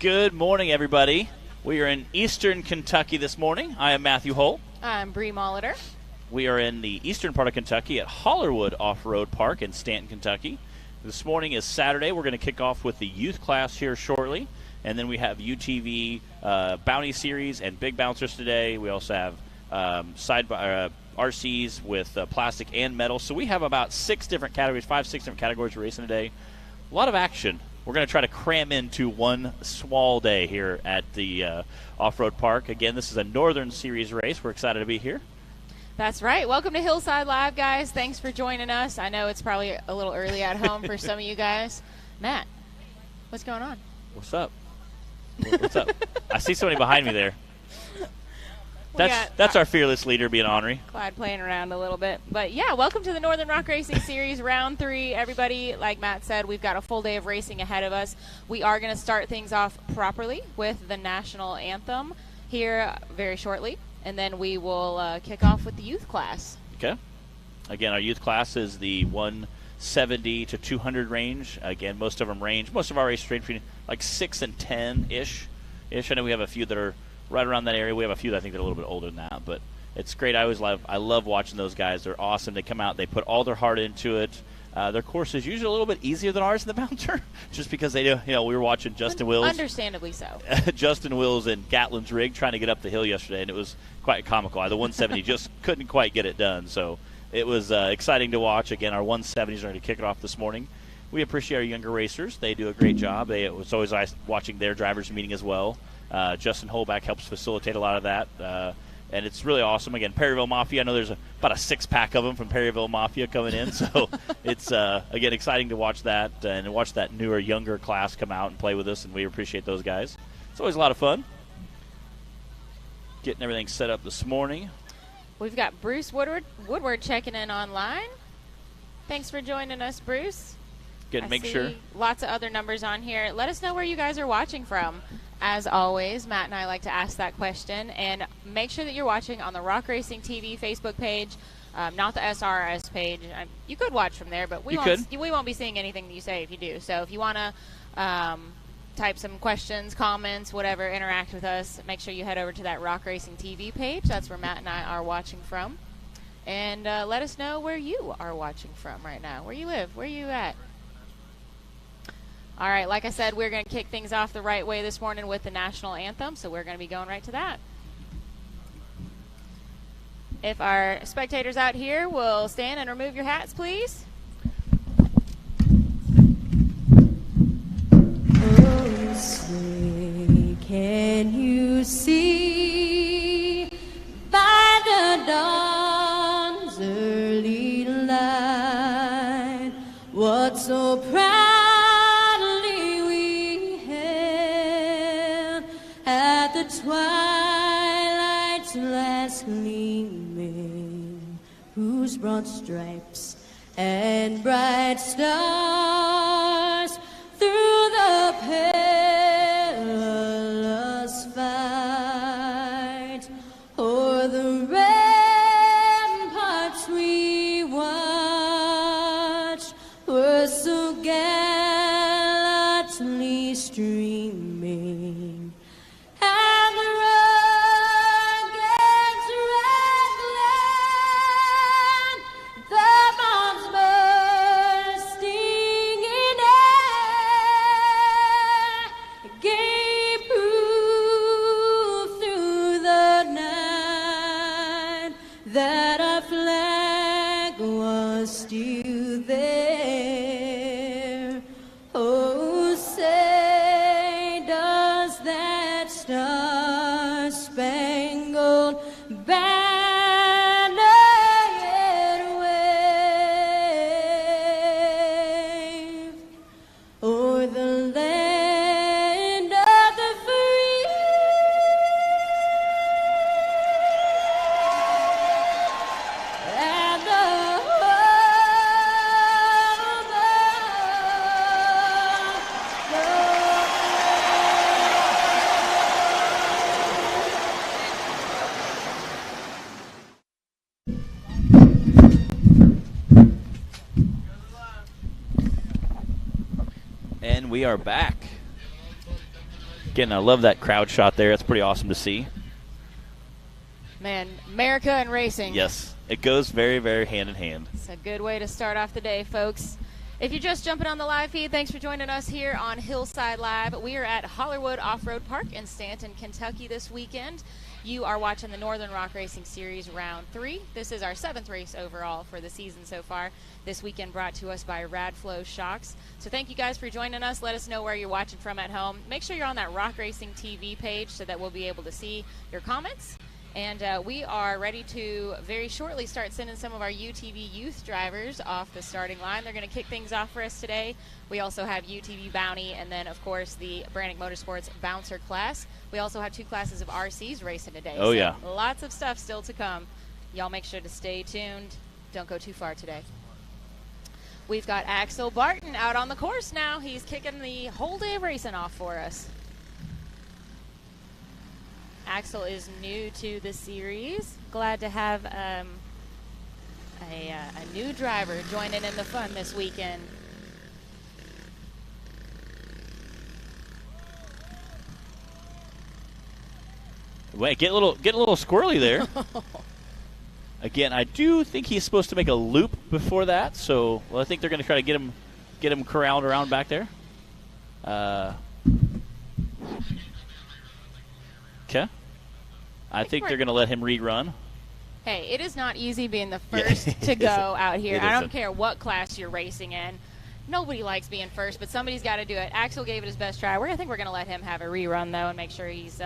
Good morning, everybody. We are in Eastern Kentucky this morning. I am Matthew Hull. I'm Bree Molitor. We are in the eastern part of Kentucky at Hollerwood Off-Road Park in Stanton, Kentucky. This morning is Saturday. We're going to kick off with the youth class here shortly, and then we have UTV Bounty Series and Big Bouncers today. We also have RCs with plastic and metal. So we have about 6 different categories, 5-6 different categories we're racing today. A lot of action. We're going to try to cram into one small day here at the off-road park. Again, this is a Northern Series race. We're excited to be here. That's right. Welcome to Hillside Live, guys. Thanks for joining us. I know it's probably a little early at home for some of you guys. Matt, what's going on? What's up? What's up? I see somebody behind me there. That's our fearless leader being ornery. Clyde playing around a little bit. But, yeah, welcome to the Northern Rock Racing Series, Round 3. Everybody, like Matt said, we've got a full day of racing ahead of us. We are going to start things off properly with the national anthem here very shortly, and then we will kick off with the youth class. Okay. Again, our youth class is the 170 to 200 range. Again, most of our races range between like 6 and 10-ish. I know we have a few that are right around that area. We have a few that I think that are a little bit older than that, but it's great. I love watching those guys. They're awesome. They come out, they put all their heart into it. Their course is usually a little bit easier than ours in the Bouncer, just because they do. We were watching Justin Wills. Understandably so. Justin Wills and Gatlin's rig trying to get up the hill yesterday, and it was quite comical. The 170 just couldn't quite get it done, so it was exciting to watch. Again, our 170s are going to kick it off this morning. We appreciate our younger racers. They do a great job. It's always nice watching their drivers meeting as well. Justin Holback helps facilitate a lot of that, and it's really awesome. Again, Perryville Mafia, I know there's about a 6-pack of them from Perryville Mafia coming in, so it's, again, exciting to watch that and watch that newer, younger class come out and play with us, and we appreciate those guys. It's always a lot of fun. Getting everything set up this morning. We've got Bruce Woodward checking in online. Thanks for joining us, Bruce. Good, make sure. Lots of other numbers on here. Let us know where you guys are watching from. As always, Matt and I like to ask that question. And make sure that you're watching on the Rock Racing TV Facebook page, not the SRRS page. You could watch from there, but we won't be seeing anything that you say if you do. So if you want to type some questions, comments, whatever, interact with us, make sure you head over to that Rock Racing TV page. That's where Matt and I are watching from. And let us know where you are watching from right now, where you live, where you at. All right, like I said, we're going to kick things off the right way this morning with the national anthem, so we're going to be going right to that. If our spectators out here will stand and remove your hats, please. Oh, say, can you see by the dawn's early light what so proud twilight's last gleaming, whose broad stripes and bright stars through the perilous fight o'er the ramparts we watched were so gallantly streaming. We are back. Again, I love that crowd shot there. It's pretty awesome to see. Man, America and racing. Yes, it goes very, very hand in hand. It's a good way to start off the day, folks. If you're just jumping on the live feed, thanks for joining us here on Hillside Live. We are at Hollerwood Off-Road Park in Stanton, Kentucky this weekend. You are watching the Northern Rock Racing Series Round 3. This is our 7th race overall for the season so far. This weekend brought to us by Radflo Shocks. So thank you guys for joining us. Let us know where you're watching from at home. Make sure you're on that Rock Racing TV page so that we'll be able to see your comments. And we are ready to very shortly start sending some of our UTV youth drivers off the starting line. They're going to kick things off for us today. We also have UTV Bounty and then, of course, the Brannick Motorsports Bouncer class. We also have 2 classes of RCs racing today. Oh, so yeah. Lots of stuff still to come. Y'all make sure to stay tuned. Don't go too far today. We've got Axel Barton out on the course now. He's kicking the whole day of racing off for us. Axel is new to the series. Glad to have a new driver joining in the fun this weekend. Wait, get a little squirrely there. Again, I do think he's supposed to make a loop before that, so I think they're going to try to get him corralled around back there. Okay. I think they're going to let him rerun. Hey, it is not easy being the first to go out here. I don't care what class you're racing in. Nobody likes being first, but somebody's got to do it. Axel gave it his best try. I think we're going to let him have a rerun, though, and make sure he's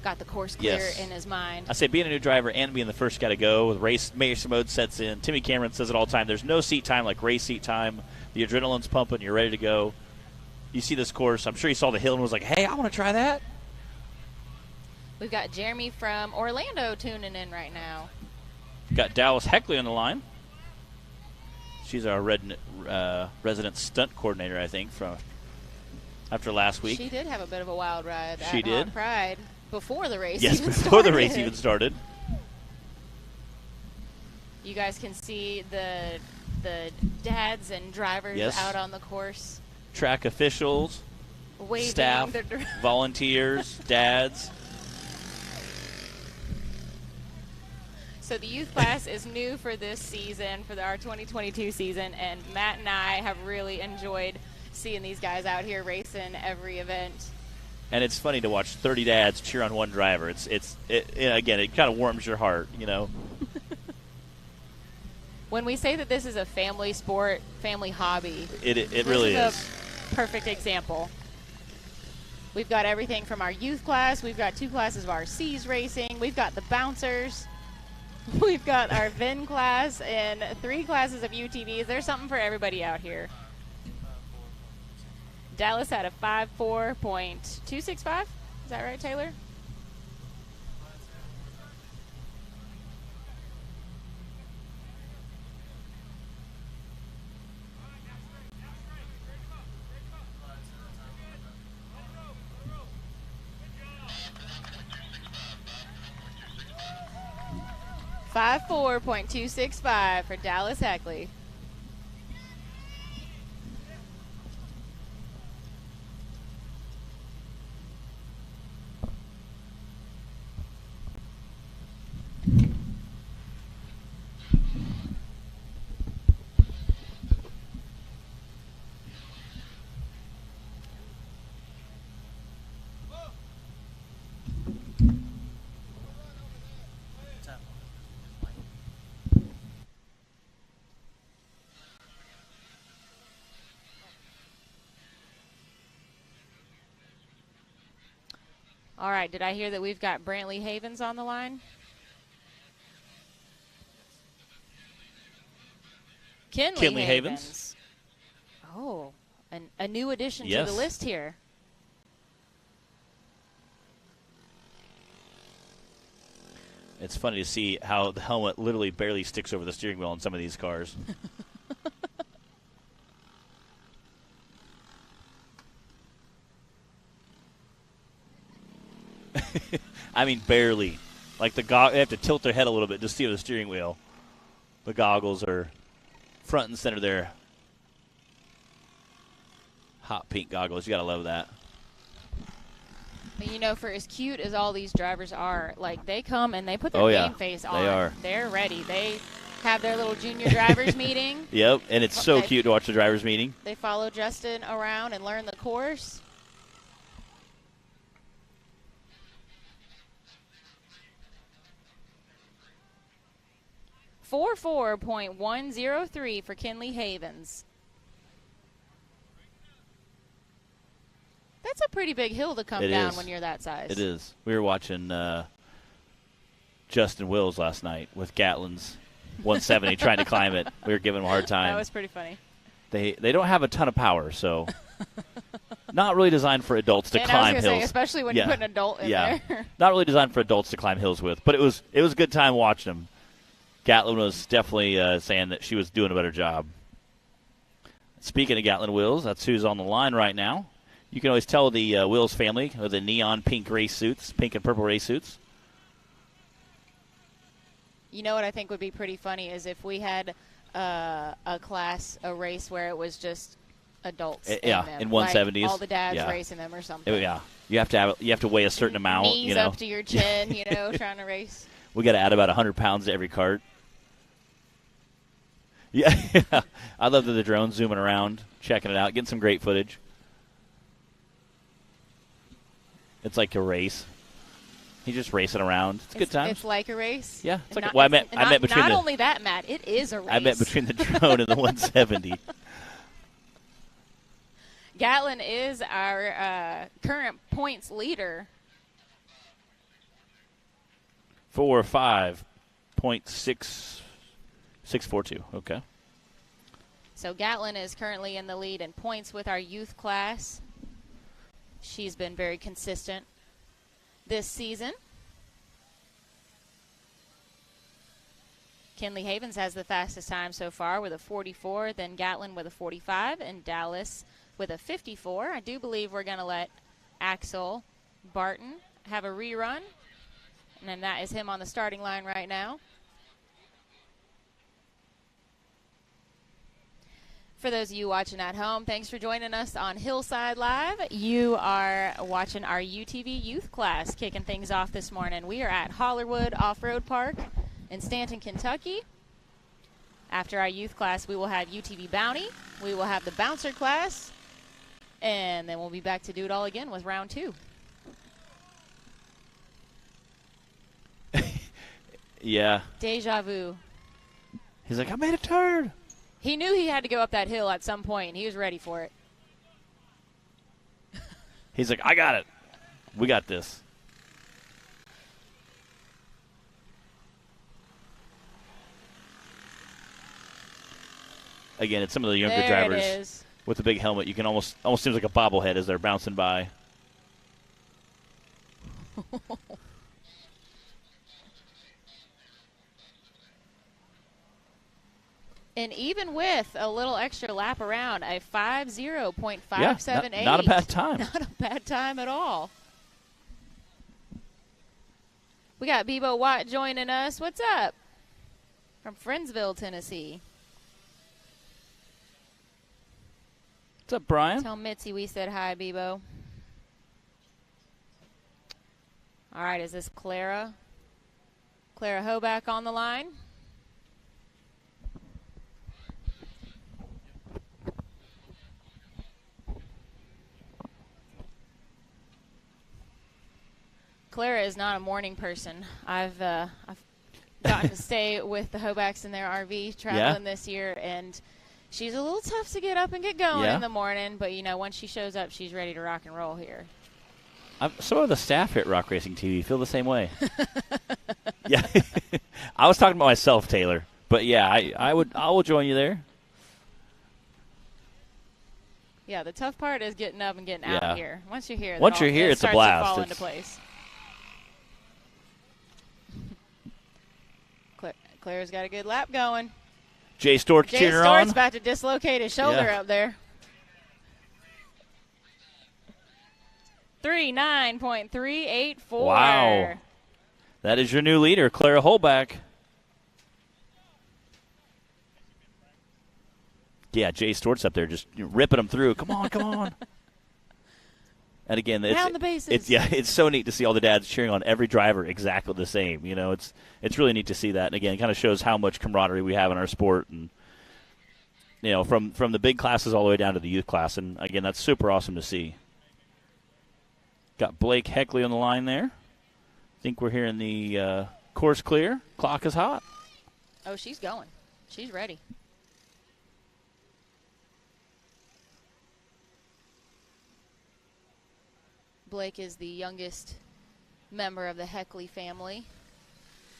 got the course clear in his mind. I say being a new driver and being the first got to go. Race mode sets in. Timmy Cameron says it all the time. There's no seat time like race seat time. The adrenaline's pumping. You're ready to go. You see this course. I'm sure you saw the hill and was like, hey, I want to try that. We've got Jeremy from Orlando tuning in right now. Got Dallas Heckley on the line. She's our resident stunt coordinator, I think, from after last week. She did have a bit of a wild ride at did. Hot Pride before the race yes, even before started. the race even started. You guys can see the dads and drivers out on the course. Track officials, waving staff, volunteers, dads. So the youth class is new for this season, for our 2022 season, and Matt and I have really enjoyed seeing these guys out here racing every event. And it's funny to watch 30 dads cheer on one driver. Again, it kind of warms your heart, you know. When we say that this is a family sport, family hobby, it really is. A perfect example. We've got everything from our youth class. We've got 2 classes of RCs racing. We've got the bouncers. We've got our VIN class and 3 classes of UTVs. There's something for everybody out here. Dallas had a 5.4.265. Is that right, Taylor? .265 for Dallas Heckley. All right, did I hear that we've got Brantley Havens on the line? Kinley Havens. Oh, a new addition to the list here. It's funny to see how the helmet literally barely sticks over the steering wheel on some of these cars. I mean, barely. Like they have to tilt their head a little bit to see the steering wheel. The goggles are front and center there. Hot pink goggles. You got to love that. you know, for as cute as all these drivers are, like, they come and they put their game face on. They are. They're ready. They have their little junior drivers meeting. Yep, and it's so cute to watch the drivers meeting. They follow Justin around and learn the course. .103 for Kinley Havens. That's a pretty big hill to come down when you're that size. It is. We were watching Justin Wills last night with Gatlin's 170 trying to climb it. We were giving him a hard time. That was pretty funny. They don't have a ton of power, so not really designed for adults to climb hills. Say, especially when you put an adult in there. Not really designed for adults to climb hills with. But it was a good time watching them. Gatlin was definitely saying that she was doing a better job. Speaking of Gatlin Wills, that's who's on the line right now. You can always tell the Wills family with the neon pink race suits, pink and purple race suits. You know what I think would be pretty funny is if we had a race where it was just adults. In 170s. Like all the dads racing them or something. You have to weigh a certain amount. Knees up to your chin, trying to race. We got to add about 100 pounds to every cart. Yeah, I love the drone zooming around, checking it out, getting some great footage. It's like a race. He's just racing around. It's a good time. It's like a race. Yeah. It's like I met between not only that, Matt. It is a race. I met between the drone and the 170. Gatlin is our current points leader. 4.5.642. Okay. So Gatlin is currently in the lead in points with our youth class. She's been very consistent this season. Kinley Havens has the fastest time so far with a 44, then Gatlin with a 45, and Dallas with a 54. I do believe we're going to let Axel Barton have a rerun, and then that is him on the starting line right now. For those of you watching at home, thanks for joining us on Hillside Live. You are watching our UTV youth class kicking things off this morning. We are at Hollerwood Off-Road Park in Stanton, Kentucky. After our youth class, we will have UTV Bounty. We will have the bouncer class. And then we'll be back to do it all again with round 2. Yeah. Deja vu. He's like, I made a turn. He knew he had to go up that hill at some point, and he was ready for it. He's like, I got it. We got this. Again, it's some of the younger drivers with the big helmet. You can almost seems like a bobblehead as they're bouncing by. And even with a little extra lap around, a 50.578. Yeah, not a bad time. Not a bad time at all. We got Bebo Watt joining us. What's up? From Friendsville, Tennessee. What's up, Brian? Tell Mitzi we said hi, Bebo. All right, is this Clara? Clara Hoback on the line? Clara is not a morning person. I've gotten to stay with the Hobacks in their RV traveling this year, and she's a little tough to get up and get going in the morning. But, once she shows up, she's ready to rock and roll here. Some of the staff here at Rock Racing TV feel the same way. Yeah. I was talking about myself, Taylor. But, yeah, I will join you there. Yeah, the tough part is getting up and getting out here. Once you're here, it's a blast. To fall into place. Claire's got a good lap going. Jay Stort's cheering on. Jay Stort's about to dislocate his shoulder up there. 39.384. Wow. That is your new leader, Clara Holback. Yeah, Jay Stort's up there just ripping them through. Come on, come on. And again, Round the bases. it's so neat to see all the dads cheering on every driver exactly the same. You know, it's really neat to see that. And again, it kind of shows how much camaraderie we have in our sport, and you know, from the big classes all the way down to the youth class. And again, that's super awesome to see. Got Blake Heckley on the line there. I think we're hearing the course clear. Clock is hot. Oh, she's going. She's ready. Blake is the youngest member of the Heckley family.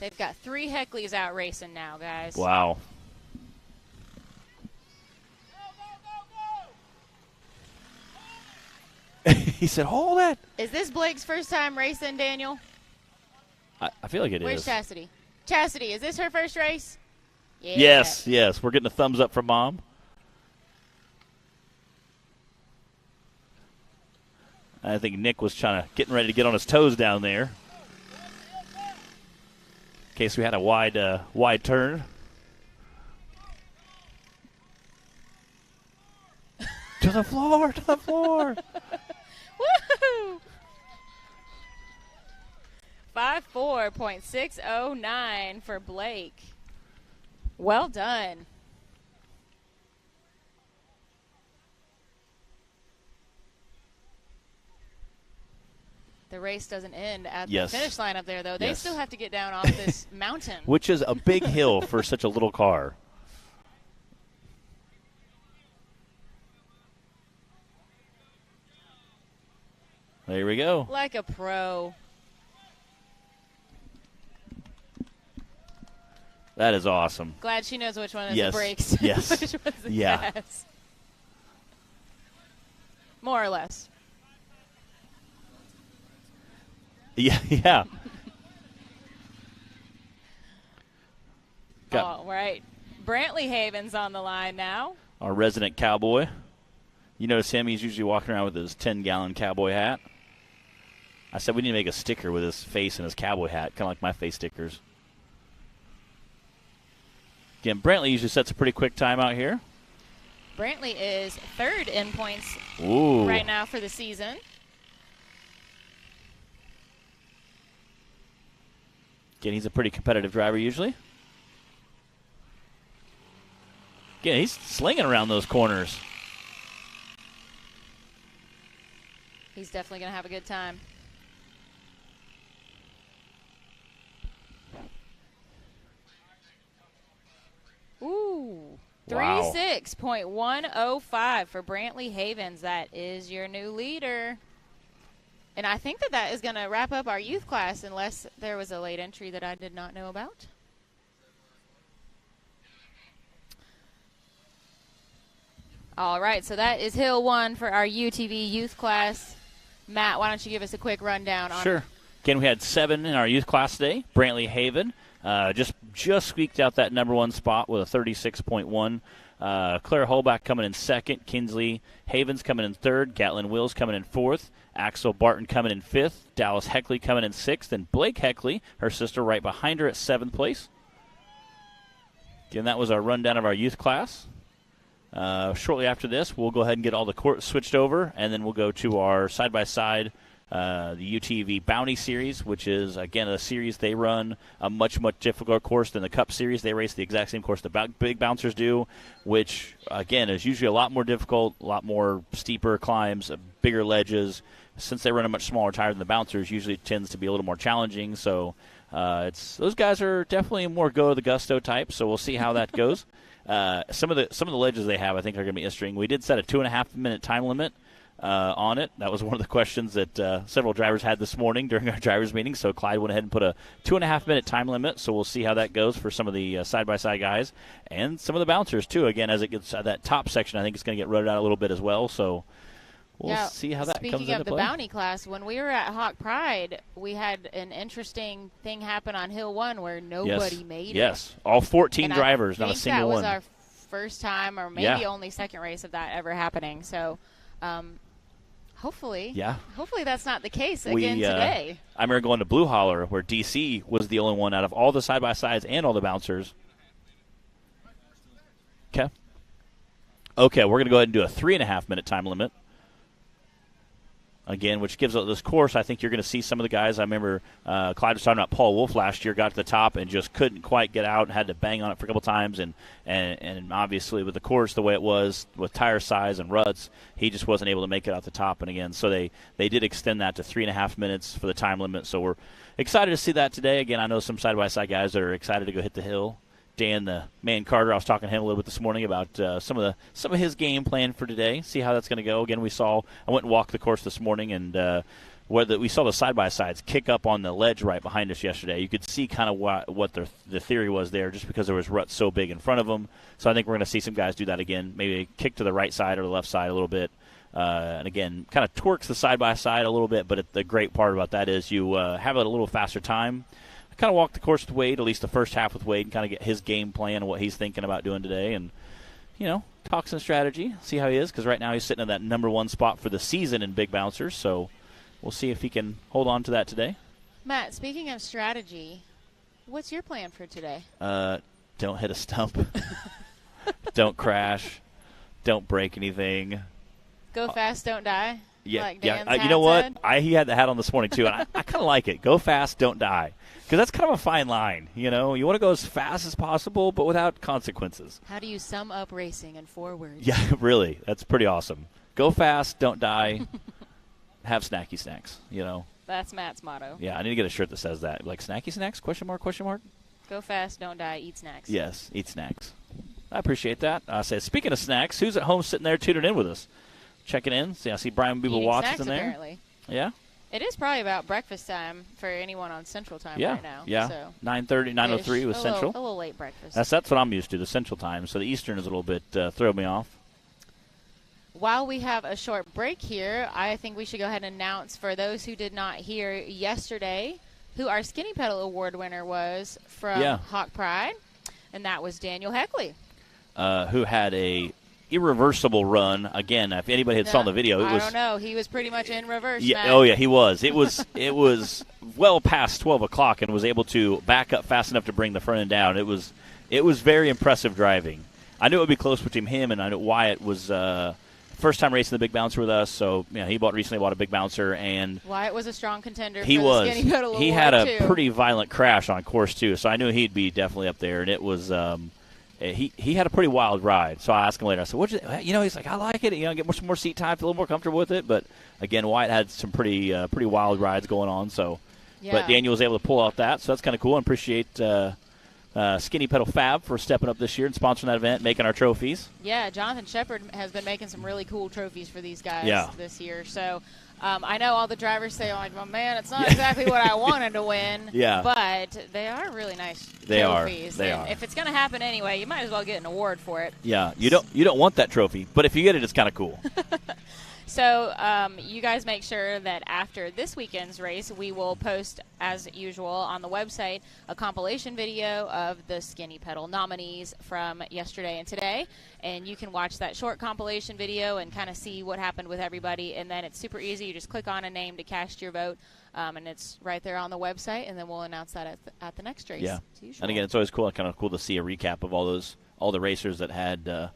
They've got 3 Heckleys out racing now, guys. Wow. He said, hold it. Is this Blake's first time racing, Daniel? I feel like it Where's is. Chastity? Chastity, is this her first race? Yeah. Yes. We're getting a thumbs up from Mom. I think Nick was getting ready to get on his toes down there. In case we had a wide turn. To the floor. Woohoo! 5.4.609 for Blake. Well done. The race doesn't end at the finish line up there, though. They still have to get down off this mountain. Which is a big hill for such a little car. There we go. Like a pro. That is awesome. Glad she knows which one is the brakes. Yes. Which one's the gas. More or less. Yeah. All right. Brantley Haven's on the line now. Our resident cowboy. You notice him, he's usually walking around with his 10-gallon cowboy hat. I said we need to make a sticker with his face and his cowboy hat, kind of like my face stickers. Again, Brantley usually sets a pretty quick time out here. Brantley is 3rd in points right now for the season. Again, he's a pretty competitive driver usually. Again, he's slinging around those corners. He's definitely going to have a good time. Ooh. Wow. 36.105 for Brantley Havens. That is your new leader. And I think that is going to wrap up our youth class unless there was a late entry that I did not know about. All right, so that is Hill 1 for our UTV youth class. Matt, why don't you give us a quick rundown on Sure. Again, we had 7 in our youth class today. Brantley Haven just squeaked out that number 1 spot with a 36.1. Claire Holbach coming in 2nd. Kinsley Havens coming in 3rd. Gatlin Wills coming in 4th. Axel Barton coming in 5th. Dallas Heckley coming in 6th. And Blake Heckley, her sister, right behind her at 7th place. Again, that was our rundown of our youth class. Shortly after this, we'll go ahead and get all the courts switched over, and then we'll go to our side-by-side, the UTV Bounty Series, which is, again, a series they run a much, much difficult course than the Cup Series. They race the exact same course the big bouncers do, which, again, is usually a lot more difficult, a lot more steeper climbs, bigger ledges. Since they run a much smaller tire than the bouncers, usually it tends to be a little more challenging. So those guys are definitely more go the gusto type, so we'll see how that goes. Some of the ledges they have, I think, are going to be interesting. We did set a 2.5-minute time limit on it. That was one of the questions that several drivers had this morning during our drivers' meeting. So Clyde went ahead and put a 2.5-minute time limit. So we'll see how that goes for some of the side-by-side guys and some of the bouncers too. Again, as it gets that top section, I think it's going to get rutted out a little bit as well. So we'll see how that comes into play. Speaking of the bounty class, when we were at Hawk Pride, we had an interesting thing happen on Hill 1 where nobody made it. Yes, all 14 drivers, not a single one. That was our first time or maybe only second race of that ever happening. So hopefully that's not the case again today. I remember going to Blue Holler where DC was the only one out of all the side-by-sides and all the bouncers. Okay, we're going to go ahead and do a 3.5-minute time limit. again, which gives this course, I think you're going to see some of the guys. I remember Clyde was talking about Paul Wolf last year, got to the top and just couldn't quite get out and had to bang on it for a couple times. And obviously with the course the way it was, with tire size and ruts, he just wasn't able to make it out the top. And, again, so they did extend that to 3.5 minutes for the time limit. So we're excited to see that today. Again, I know some side-by-side guys that are excited to go hit the hill. Dan, the man Carter, I was talking to him a little bit this morning about some of his game plan for today. See how that's going to go. Again, I went and walked the course this morning, and we saw the side-by-sides kick up on the ledge right behind us yesterday. You could see kind of what the theory was there, just because there was ruts so big in front of them. So I think we're going to see some guys do that again, maybe kick to the right side or the left side a little bit. And again, kind of torques the side-by-side a little bit, but the great part about that is you have a little faster time. I kind of walked the course with Wade, at least the first half with Wade, and kind of get his game plan and what he's thinking about doing today. And, talk some strategy, see how he is, because right now he's sitting in that number 1 spot for the season in Big Bouncers. So we'll see if he can hold on to that today. Matt, speaking of strategy, what's your plan for today? Don't hit a stump. Don't crash. Don't break anything. Go fast, don't die. Yeah, like Dan's you know what? said. He had the hat on this morning too, and I kind of like it. Go fast, don't die, because that's kind of a fine line. You want to go as fast as possible, but without consequences. How do you sum up racing in 4 words? Yeah, really, that's pretty awesome. Go fast, don't die. Have snacky snacks. That's Matt's motto. Yeah, I need to get a shirt that says that, like snacky snacks? Question mark? Question mark? Go fast, don't die. Eat snacks. Yes, eat snacks. I appreciate that. I said, speaking of snacks, who's at home sitting there tuning in with us? Checking in. See, I see Brian Beeble-Watts in there. Apparently. Yeah? It is probably about breakfast time for anyone on Central Time right now. Yeah, so 9:30, 9:03 was Central. A little late breakfast. That's what I'm used to, the Central Time. So the Eastern is a little bit throw me off. While we have a short break here, I think we should go ahead and announce for those who did not hear yesterday who our Skinny Pedal Award winner was from Hawk Pride, and that was Daniel Heckley. Who had a irreversible run. Again, if anybody had saw the video, it was. I don't know. He was pretty much in reverse. Yeah. Matt. Oh yeah, he was. It was well past 12 o'clock and was able to back up fast enough to bring the front end down. It was very impressive driving. I knew it would be close between him, and I knew Wyatt was first time racing the Big Bouncer with us. So he recently bought a Big Bouncer, and Wyatt was a strong contender. He for was. The Skinny Pedal He Award had a too. pretty violent crash on course too, so I knew he'd be definitely up there, and it was. He had a pretty wild ride, so I asked him later. I said, "What'd you?" He's like, "I like it. Get some more seat time, feel a little more comfortable with it." But again, Wyatt had some pretty wild rides going on. So, but Daniel was able to pull out that, so that's kind of cool. And appreciate Skinny Pedal Fab for stepping up this year and sponsoring that event, making our trophies. Yeah, Jonathan Shepard has been making some really cool trophies for these guys this year. So. I know all the drivers say, like, well, man, it's not exactly what I wanted to win. Yeah. But they are really nice they trophies. They are. If it's going to happen anyway, you might as well get an award for it. Yeah, you don't want that trophy, but if you get it, it's kind of cool. So you guys make sure that after this weekend's race, we will post, as usual, on the website a compilation video of the Skinny Pedal nominees from yesterday and today. And you can watch that short compilation video and kind of see what happened with everybody. And then it's super easy. You just click on a name to cast your vote, and it's right there on the website. And then we'll announce that at the next race. Yeah. And again, it's always cool to see a recap of all the racers that had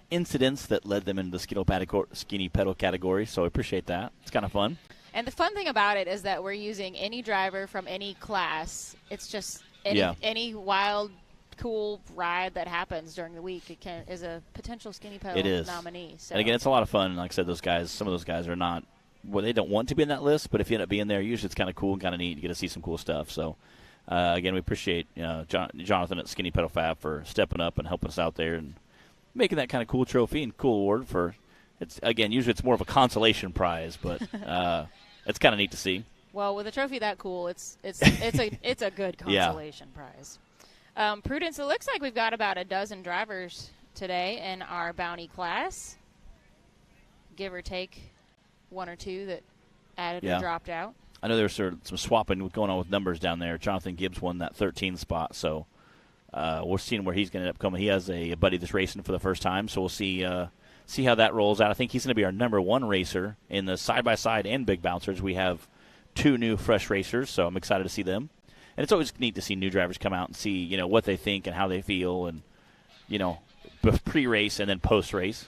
incidents that led them into the skinny pedal category, so I appreciate that. It's kind of fun. And the fun thing about it is that we're using any driver from any class. It's just any wild, cool ride that happens during the week is a potential skinny pedal nominee. So. And again, it's a lot of fun. Like I said, some of those guys are not, they don't want to be in that list, but if you end up being there, usually it's kind of cool and kind of neat. You get to see some cool stuff. So, again, we appreciate Jonathan at Skinny Pedal Fab for stepping up and helping us out there and making that kind of cool trophy and cool award for. Usually it's more of a consolation prize, but it's kind of neat to see. Well, with a trophy that cool, it's a good consolation prize. Prudence, it looks like we've got about a dozen drivers today in our bounty class, give or take one or two that added or dropped out. I know there's some swapping going on with numbers down there. Jonathan Gibbs won that 13th spot, so we're seeing where he's going to end up coming. He has a buddy that's racing for the first time, so we'll see how that rolls out. I think he's going to be our number one racer in the side-by-side and big bouncers. We have two new fresh racers, so I'm excited to see them. And it's always neat to see new drivers come out and see, what they think and how they feel and, pre-race and then post-race.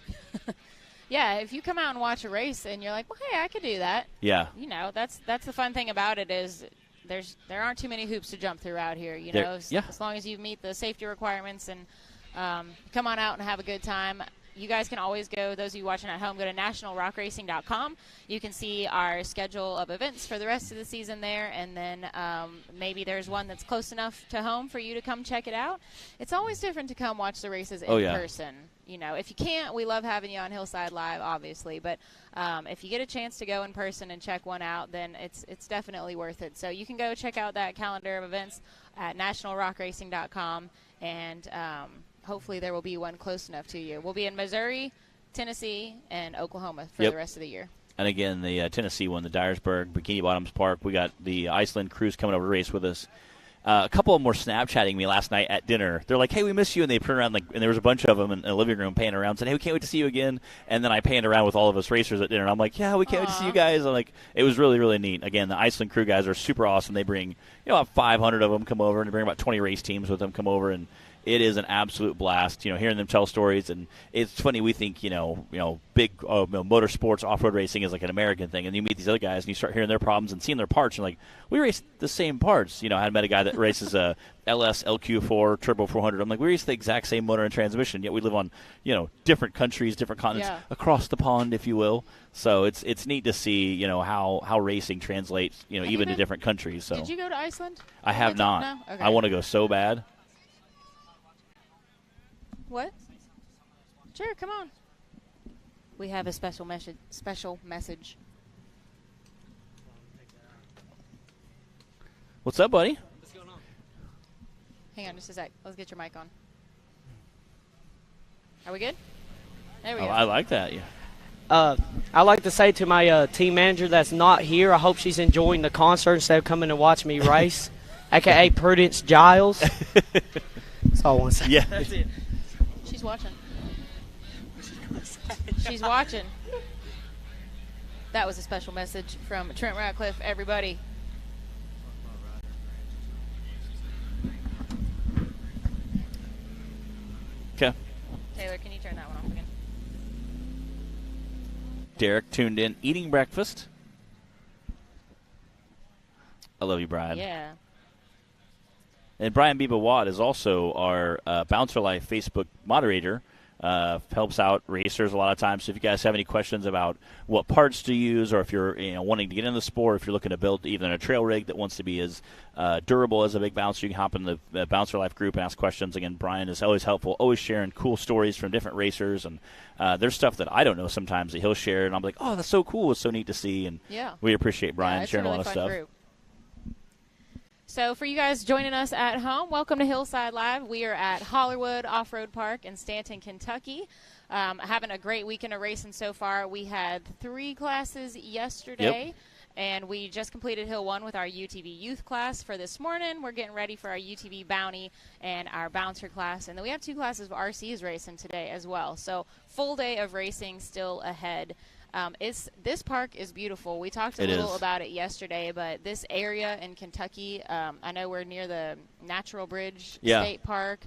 Yeah, if you come out and watch a race and you're like, well, hey, I could do that. Yeah. You know, that's the fun thing about it is there aren't too many hoops to jump through out here. You know, as long as you meet the safety requirements and come on out and have a good time. You guys can always go, those of you watching at home, go to nationalrockracing.com. You can see our schedule of events for the rest of the season there, and then maybe there's one that's close enough to home for you to come check it out. It's always different to come watch the races in person. You know, if you can't, we love having you on Hillside Live, obviously, but if you get a chance to go in person and check one out, then it's definitely worth it. So you can go check out that calendar of events at nationalrockracing.com, and hopefully there will be one close enough to you. We'll be in Missouri, Tennessee, and Oklahoma for the rest of the year. And again, the Tennessee one, the Dyersburg, Bikini Bottoms Park. We got the Iceland crews coming over to race with us. A couple of them were Snapchatting me last night at dinner. They're like, hey, we miss you. And they put around, and there was a bunch of them in the living room panning around, saying, hey, we can't wait to see you again. And then I panned around with all of us racers at dinner. And I'm like, yeah, we can't wait to see you guys. I'm like, it was really, really neat. Again, the Iceland crew guys are super awesome. They bring, about 500 of them come over, and they bring about 20 race teams with them come over, and it is an absolute blast, hearing them tell stories. And it's funny, we think, big motorsports, off-road racing is like an American thing. And you meet these other guys and you start hearing their problems and seeing their parts. And you're like, we race the same parts. I had met a guy that races a LS LQ4 Turbo 400. I'm like, we race the exact same motor and transmission, yet we live on, different countries, different continents, across the pond, if you will. So it's neat to see, how racing translates, even to different countries. So did you go to Iceland? I have not. No? Okay. I want to go so bad. What? Sure, come on. We have a special message. What's up, buddy? What's going on? Hang on just a sec. Let's get your mic on. Are we good? There we go. I like that, yeah. I like to say to my team manager that's not here, I hope she's enjoying the concert instead of coming to watch me race, a.k.a. Prudence Giles. That's all I want to say. Yeah. That's it. She's watching. She's watching. That was a special message from Trent Ratcliffe, everybody. Okay. Taylor, can you turn that one off again? Derek tuned in, eating breakfast. I love you, Brian. Yeah. And Brian Biba Watt is also our Bouncer Life Facebook moderator. Helps out racers a lot of times. So if you guys have any questions about what parts to use, or if you're wanting to get into the sport, if you're looking to build even a trail rig that wants to be as durable as a big bouncer, you can hop in the Bouncer Life group and ask questions. Again, Brian is always helpful, always sharing cool stories from different racers. And there's stuff that I don't know sometimes that he'll share, and I'm like, oh, that's so cool. It's so neat to see. And we appreciate Brian sharing a lot of stuff. Group. So for you guys joining us at home, welcome to Hillside Live. We are at Hollerwood Off-Road Park in Stanton, Kentucky. Having a great weekend of racing so far. We had 3 classes yesterday, and we just completed Hill 1 with our UTV youth class for this morning. We're getting ready for our UTV bounty and our bouncer class. And then we have 2 classes of RCs racing today as well. So full day of racing still ahead. This park is beautiful. We talked a little about it yesterday, but this area in Kentucky, I know we're near the Natural Bridge State Park,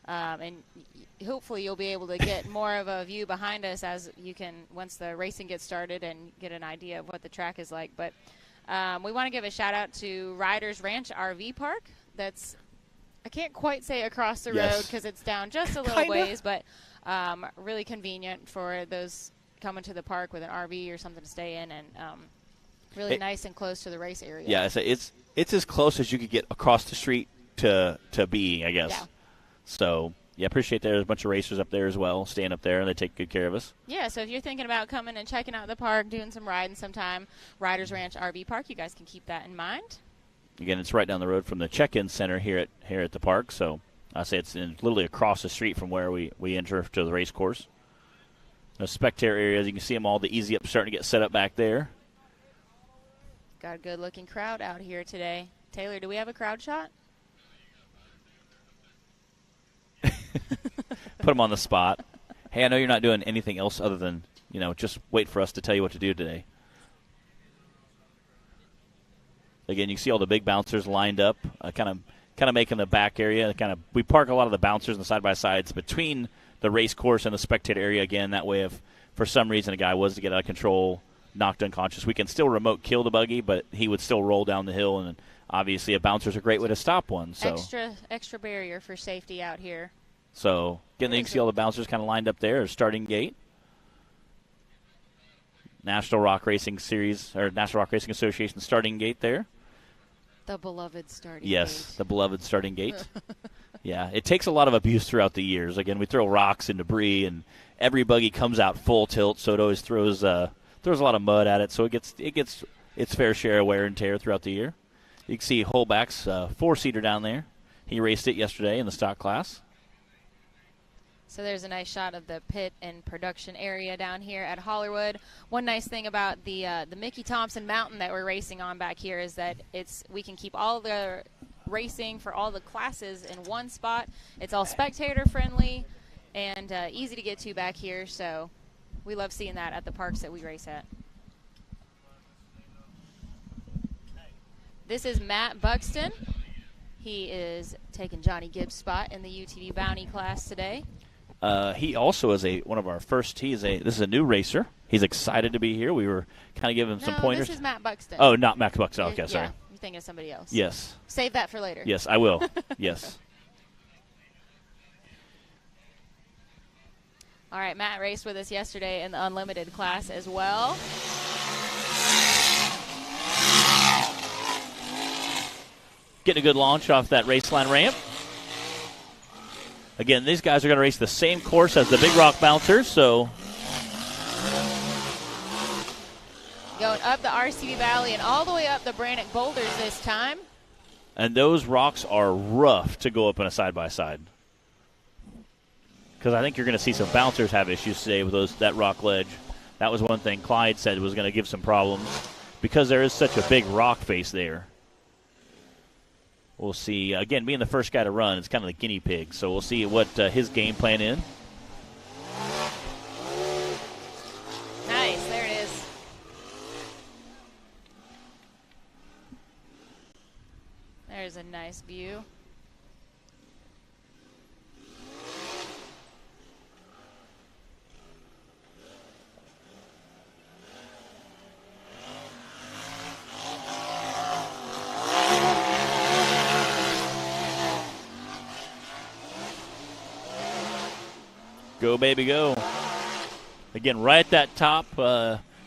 and hopefully you'll be able to get more of a view behind us as you can once the racing gets started and get an idea of what the track is like. But we want to give a shout out to Riders Ranch RV Park. That's, I can't quite say across the road because it's down just a little ways, but really convenient for those coming to the park with an RV or something to stay in, and really nice and close to the race area. Yeah, it's as close as you could get across the street to being, I guess. Yeah. So, appreciate there's a bunch of racers up there as well, staying up there, and they take good care of us. Yeah, so if you're thinking about coming and checking out the park, doing some riding sometime, Riders Ranch RV Park, you guys can keep that in mind. Again, it's right down the road from the check-in center here at the park, so I say it's literally across the street from where we enter to the race course. The spectator areas, you can see them all, the easy up starting to get set up back there. Got a good-looking crowd out here today. Taylor, do we have a crowd shot? Put them on the spot. Hey, I know you're not doing anything else other than, just wait for us to tell you what to do today. Again, you can see all the big bouncers lined up, kind of making the back area. We park a lot of the bouncers and the side-by-sides between the race course and the spectator area. Again, that way if for some reason a guy was to get out of control, knocked unconscious, we can still remote kill the buggy, but he would still roll down the hill, and obviously a bouncer's a great way to stop one. So Extra barrier for safety out here. So again, you can see all the bouncers kind of lined up there. Starting gate. National Rock Racing Series, or National Rock Racing Association starting gate there. The beloved starting gate. Yes, the beloved starting gate. Yeah, it takes a lot of abuse throughout the years. Again, we throw rocks and debris, and every buggy comes out full tilt, so it always throws a lot of mud at it. So it gets its fair share of wear and tear throughout the year. You can see Holback's 4-seater down there. He raced it yesterday in the stock class. So there's a nice shot of the pit and production area down here at Hollywood. One nice thing about the Mickey Thompson Mountain that we're racing on back here is that we can keep all the racing for all the classes in one spot. It's all spectator friendly and easy to get to back here. So we love seeing that at the parks that we race at. This is Matt Buxton. He is taking Johnny Gibbs' spot in the UTV Bounty class today. He also is one of our first. This is a new racer. He's excited to be here. We were kind of giving him some pointers. This is Matt Buxton. Oh, not Max Buxton. Okay, sorry. Yeah, you're thinking of somebody else. Yes. Save that for later. Yes, I will. Yes. All right, Matt raced with us yesterday in the Unlimited class as well. Getting a good launch off that raceline ramp. Again, these guys are going to race the same course as the Big Rock Bouncers, so. Going up the RCV Valley and all the way up the Brannock Boulders this time. And those rocks are rough to go up in a side-by-side. Because I think you're going to see some bouncers have issues today with that rock ledge. That was one thing Clyde said was going to give some problems because there is such a big rock face there. We'll see. Again, being the first guy to run, it's kind of the guinea pig. So we'll see what his game plan is. Nice. There it is. There's a nice view. Go, baby, go. Again, right at that top,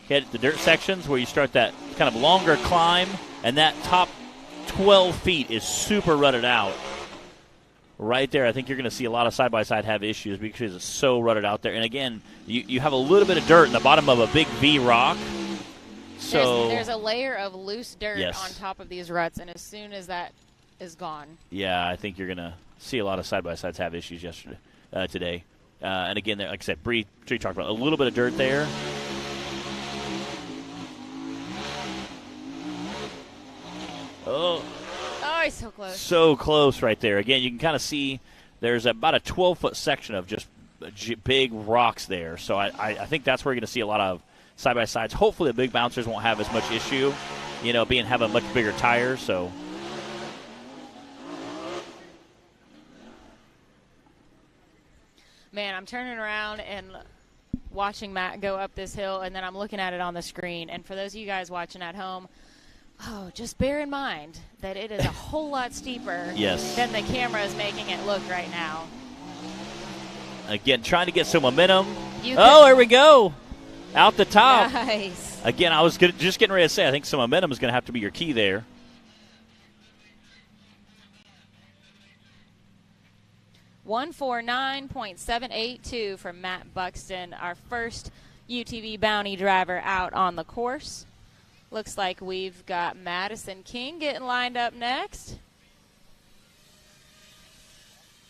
hit the dirt sections where you start that kind of longer climb, and that top 12 feet is super rutted out. Right there, I think you're going to see a lot of side-by-side have issues because it's so rutted out there. And again, you have a little bit of dirt in the bottom of a big V rock. So there's a layer of loose dirt yes. on top of these ruts, and as soon as that is gone. Yeah, I think you're going to see a lot of side-by-sides have issues today. And again, like I said, Bree talked about a little bit of dirt there. Oh, he's so close. So close right there. Again, you can kind of see there's about a 12-foot section of just big rocks there. So I think that's where you're going to see a lot of side-by-sides. Hopefully the big bouncers won't have as much issue, having much bigger tires. So. Man, I'm turning around and watching Matt go up this hill, and then I'm looking at it on the screen. And for those of you guys watching at home, just bear in mind that it is a whole lot steeper yes. than the camera is making it look right now. Again, trying to get some momentum. There we go. Out the top. Nice. Again, I was just getting ready to say, I think some momentum is going to have to be your key there. 149.782 from Matt Buxton, our first UTV Bounty driver out on the course. Looks like we've got Madison King getting lined up next.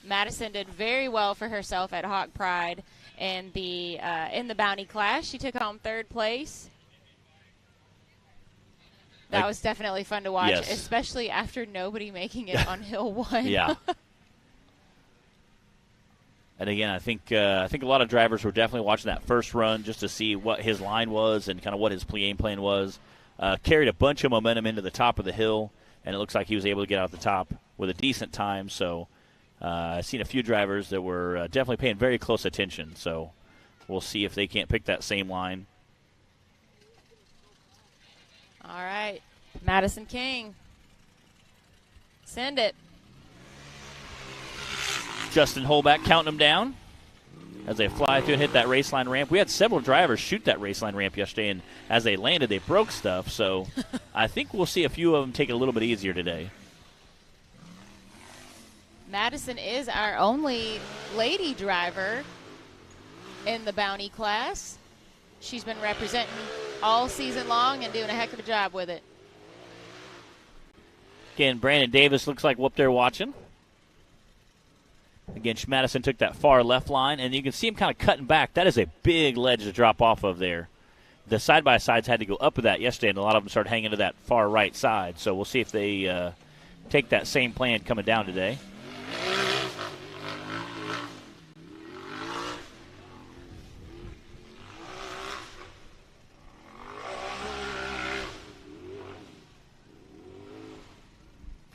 Madison did very well for herself at Hawk Pride in the Bounty class. She took home third place. That was definitely fun to watch, yes. especially after nobody making it on Hill 1. Yeah. And again, I think a lot of drivers were definitely watching that first run just to see what his line was and kind of what his game plan was. Carried a bunch of momentum into the top of the hill, and it looks like he was able to get out the top with a decent time. So I've seen a few drivers that were definitely paying very close attention. So we'll see if they can't pick that same line. All right, Madison King. Send it. Justin Holback counting them down as they fly through and hit that raceline ramp. We had several drivers shoot that raceline ramp yesterday, and as they landed, they broke stuff. So I think we'll see a few of them take it a little bit easier today. Madison is our only lady driver in the Bounty class. She's been representing all season long and doing a heck of a job with it. Again, Brandon Davis looks like whoop there watching. Again, Madison took that far left line, and you can see him kind of cutting back. That is a big ledge to drop off of there. The side-by-sides had to go up with that yesterday, and a lot of them started hanging to that far right side. So we'll see if they take that same plan coming down today.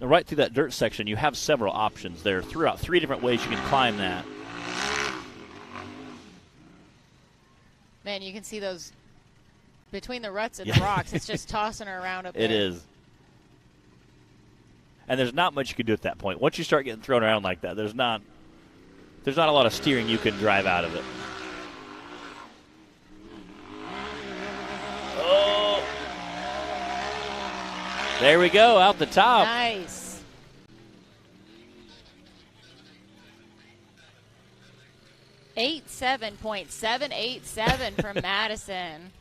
Right through that dirt section, you have several options there. Throughout 3 different ways you can climb that. Man, you can see those between the ruts and the rocks. It's just tossing her around up there. It is. And there's not much you can do at that point. Once you start getting thrown around like that, there's not a lot of steering you can drive out of it. Oh! There we go, out the top. Nice. .787 from Madison.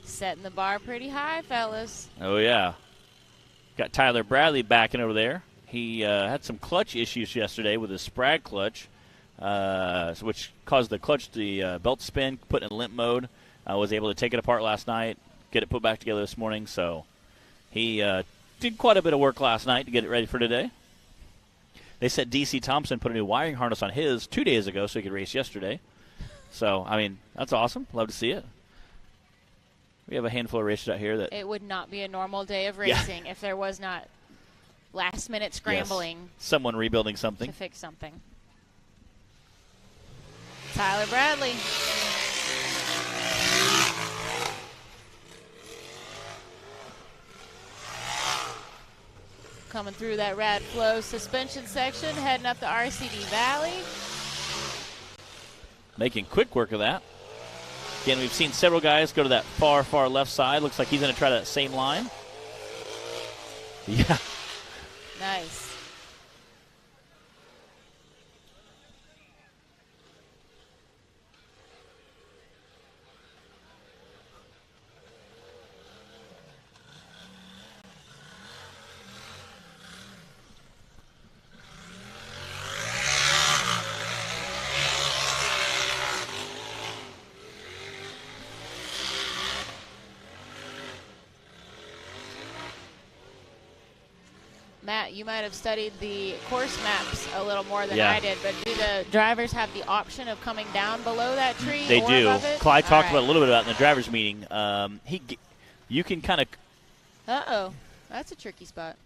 Setting the bar pretty high, fellas. Oh, yeah. Got Tyler Bradley backing over there. He had some clutch issues yesterday with his Sprag clutch, which caused the clutch, the belt to spin, put in limp mode. Was able to take it apart last night, get it put back together this morning, so he did quite a bit of work last night to get it ready for today. They said D.C. Thompson put a new wiring harness on his 2 days ago so he could race yesterday. So, I mean, that's awesome. Love to see it. We have a handful of races out here that... It would not be a normal day of racing if there was not last-minute scrambling. Yes. Someone rebuilding something. To fix something. Tyler Bradley. Coming through that Radflo suspension section, heading up the RCD Valley. Making quick work of that. Again, we've seen several guys go to that far, far left side. Looks like he's going to try that same line. Yeah. Nice. Matt, you might have studied the course maps a little more than I did, but do the drivers have the option of coming down below that tree? They or do. Above it? Clyde talked about a little bit about it in the drivers' meeting. You can kind of. Uh-oh, that's a tricky spot.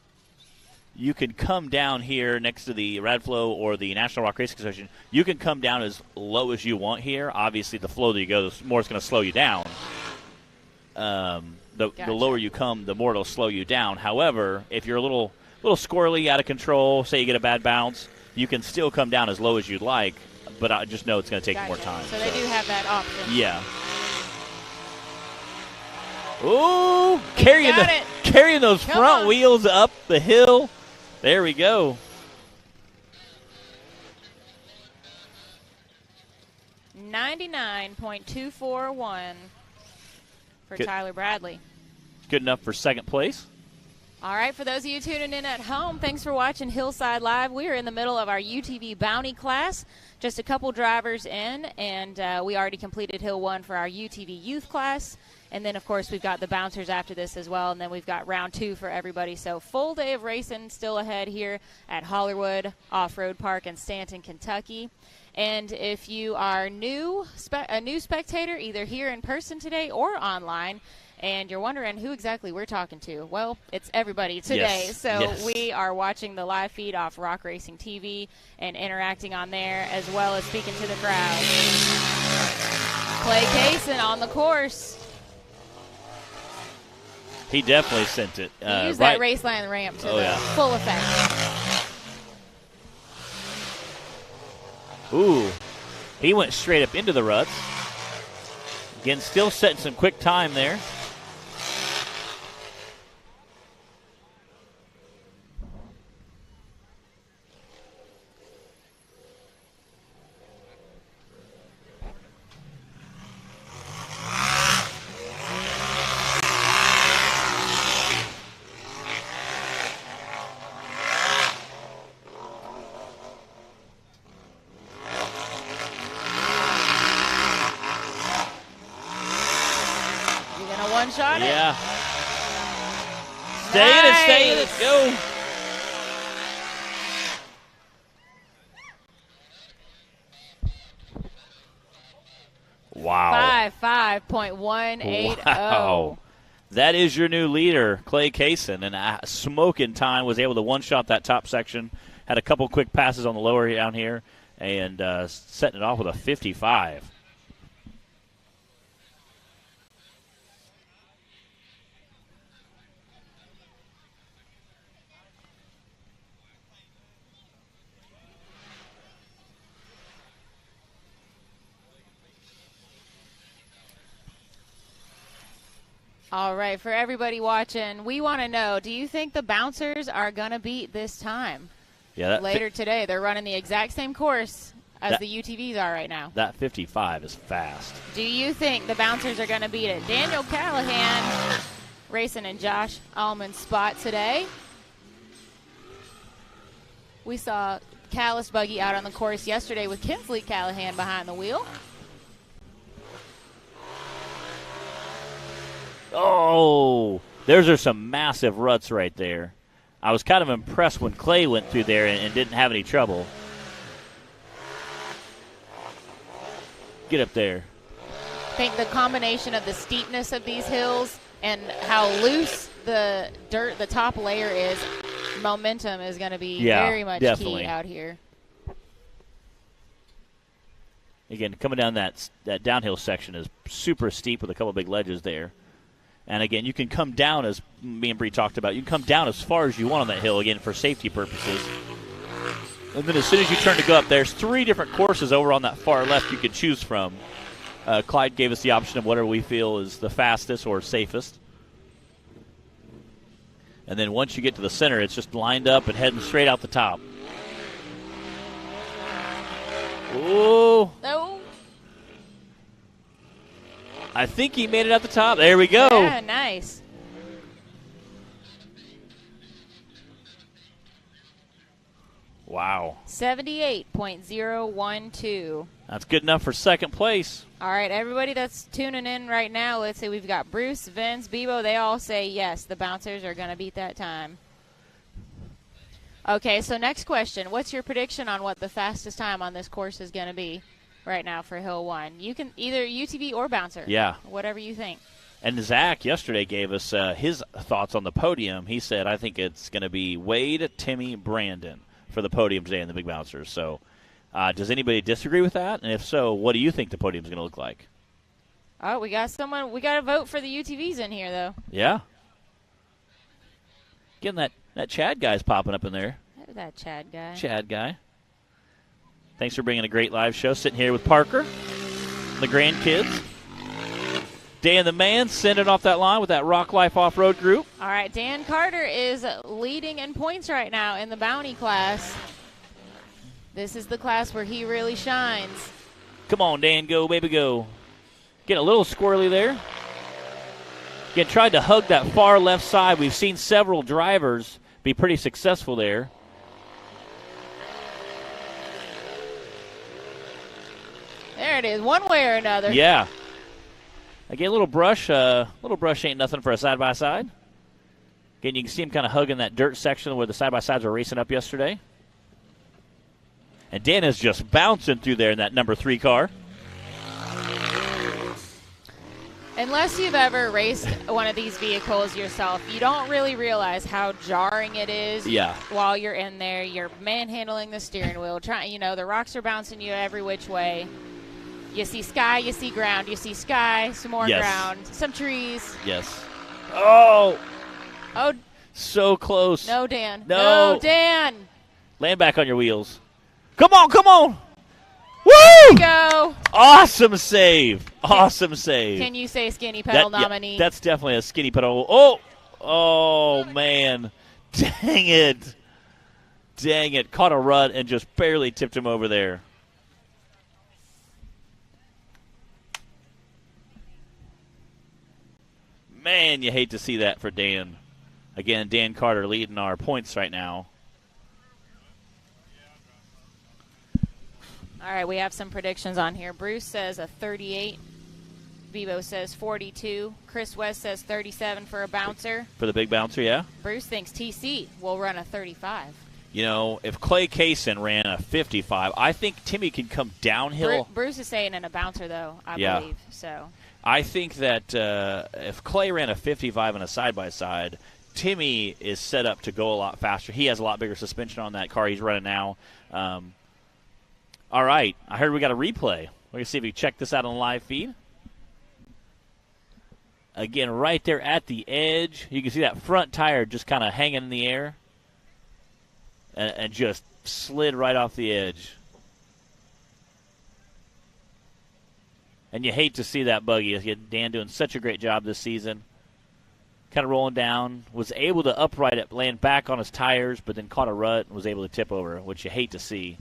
You can come down here next to the Radflo or the National Rock Racing Association. You can come down as low as you want here. Obviously, the flow that you go, the more it's going to slow you down. The lower you come, the more it'll slow you down. However, if you're a little squirrely, out of control, say you get a bad bounce, you can still come down as low as you'd like, but I just know it's going to take more time. So they do have that option. Yeah. Ooh, carrying those front wheels up the hill. There we go. 99.241 for Tyler Bradley. Good enough for second place. All right, for those of you tuning in at home, thanks for watching Hillside Live. We are in the middle of our UTV Bounty class, just a couple drivers in, and we already completed Hill 1 for our UTV Youth class. And then, of course, we've got the bouncers after this as well, and then we've got round 2 for everybody. So full day of racing still ahead here at Hollywood Off-Road Park in Stanton, Kentucky. And if you are a new spectator, either here in person today or online, and you're wondering who exactly we're talking to, well, it's everybody today. Yes. So we are watching the live feed off Rock Racing TV and interacting on there, as well as speaking to the crowd. Clay Kaysen on the course. He definitely sent it. He used that raceline ramp to full effect. Ooh. He went straight up into the ruts. Again, still setting some quick time there. Shot it. Yeah. Stay in it, stay in it. Go. Wow. 5.180. Wow. That is your new leader, Clay Kaysen, and smoking time, was able to one-shot that top section, had a couple quick passes on the lower down here, and setting it off with a 55. All right, for everybody watching, we want to know, do you think the bouncers are going to beat this time? Yeah. Later today, they're running the exact same course as the UTVs are right now. That 55 is fast. Do you think the bouncers are going to beat it? Daniel Callahan racing in Josh Allman's spot today. We saw Callis Buggy out on the course yesterday with Kinsley Callahan behind the wheel. Oh, those are some massive ruts right there. I was kind of impressed when Clay went through there and didn't have any trouble. Get up there. I think the combination of the steepness of these hills and how loose the dirt, the top layer is, momentum is going to be very much definitely key out here. Again, coming down that downhill section is super steep with a couple big ledges there. And, again, you can come down, as me and Bree talked about, you can come down as far as you want on that hill, again, for safety purposes. And then as soon as you turn to go up, there's 3 different courses over on that far left you can choose from. Clyde gave us the option of whatever we feel is the fastest or safest. And then once you get to the center, it's just lined up and heading straight out the top. Ooh. No. I think he made it at the top. There we go. Yeah, nice. Wow. 78.012. That's good enough for second place. All right, everybody that's tuning in right now, let's say we've got Bruce, Vince, Bebo. They all say yes, the bouncers are going to beat that time. Okay, so next question. What's your prediction on what the fastest time on this course is going to be right now for Hill 1? You can either UTV or bouncer. Yeah. Whatever you think. And Zach yesterday gave us his thoughts on the podium. He said, I think it's going to be Wade, Timmy, Brandon for the podium today in the big bouncers. So does anybody disagree with that? And if so, what do you think the podium is going to look like? Oh, we got someone. We got to vote for the UTVs in here, though. Yeah. Getting that Chad guy's popping up in there. That Chad guy. Chad guy. Thanks for bringing a great live show. Sitting here with Parker, the grandkids. Dan the man sending off that line with that Rock Life Off-Road group. All right, Dan Carter is leading in points right now in the bounty class. This is the class where he really shines. Come on, Dan, go, baby, go. Getting a little squirrely there. Again, tried to hug that far left side. We've seen several drivers be pretty successful there. There it is, one way or another. Yeah. Again, a little brush ain't nothing for a side-by-side. Again, you can see him kind of hugging that dirt section where the side-by-sides were racing up yesterday. And Dan is just bouncing through there in that number 3 car. Unless you've ever raced one of these vehicles yourself, you don't really realize how jarring it is. Yeah. While you're in there, you're manhandling the steering wheel, the rocks are bouncing you every which way. You see sky, you see ground, you see sky, some more Yes. ground, some trees. Yes. Oh, Oh, so close. no, Dan. No. No, Dan. Land back on your wheels. Come on, come on. Woo! Go. Awesome save. Awesome save. Can you say skinny pedal nominee? That's definitely a skinny pedal. Oh, man. Dang it. Dang it. Caught a rut and just barely tipped him over there. Man, you hate to see that for Dan. Again, Dan Carter leading our points right now. All right, we have some predictions on here. Bruce says a 38. Bebo says 42. Chris West says 37 for a bouncer. For the big bouncer, yeah? Bruce thinks TC will run a 35. You know, if Clay Kaysen ran a 55, I think Timmy can come downhill. Bruce is saying in a bouncer, though, I believe. So I think that if Clay ran a 55 in a side-by-side, Timmy is set up to go a lot faster. He has a lot bigger suspension on that car he's running now. All right, I heard we got a replay. We're going to see if we check this out on the live feed. Again, right there at the edge, you can see that front tire just kind of hanging in the air and just slid right off the edge. And you hate to see that buggy. Dan doing such a great job this season. Kind of rolling down, was able to upright it, land back on his tires, but then caught a rut and was able to tip over, which you hate to see.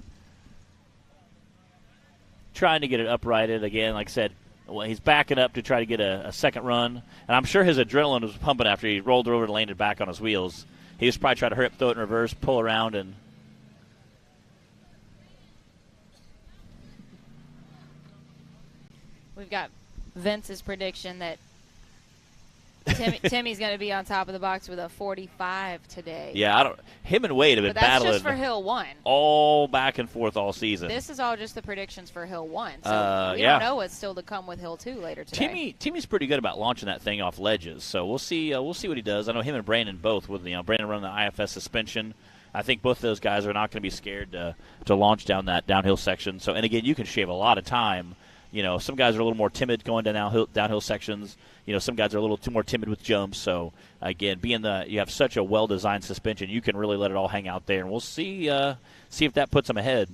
Trying to get it uprighted again, like I said. Well, he's backing up to try to get a second run, and I'm sure his adrenaline was pumping after he rolled over and landed back on his wheels. He was probably trying to hurry up, throw it in reverse, pull around, and we've got Vince's prediction that Timmy's going to be on top of the box with a 45 today. yeah, him and Wade have been But that's battling just for Hill 1. all back and forth all season. This is all just the predictions for Hill 1. So we yeah. don't know what's still to come with Hill 2 later today. Timmy's pretty good about launching that thing off ledges, so we'll see what he does. I know him and Brandon both with Brandon running the IFS suspension. I think both of those guys are not going to be scared to launch down that downhill section. So, and again, you can shave a lot of time. You know, some guys are a little more timid going downhill sections. You know, some guys are a little too more timid with jumps. So, again, you have such a well-designed suspension, you can really let it all hang out there. And we'll see if that puts them ahead.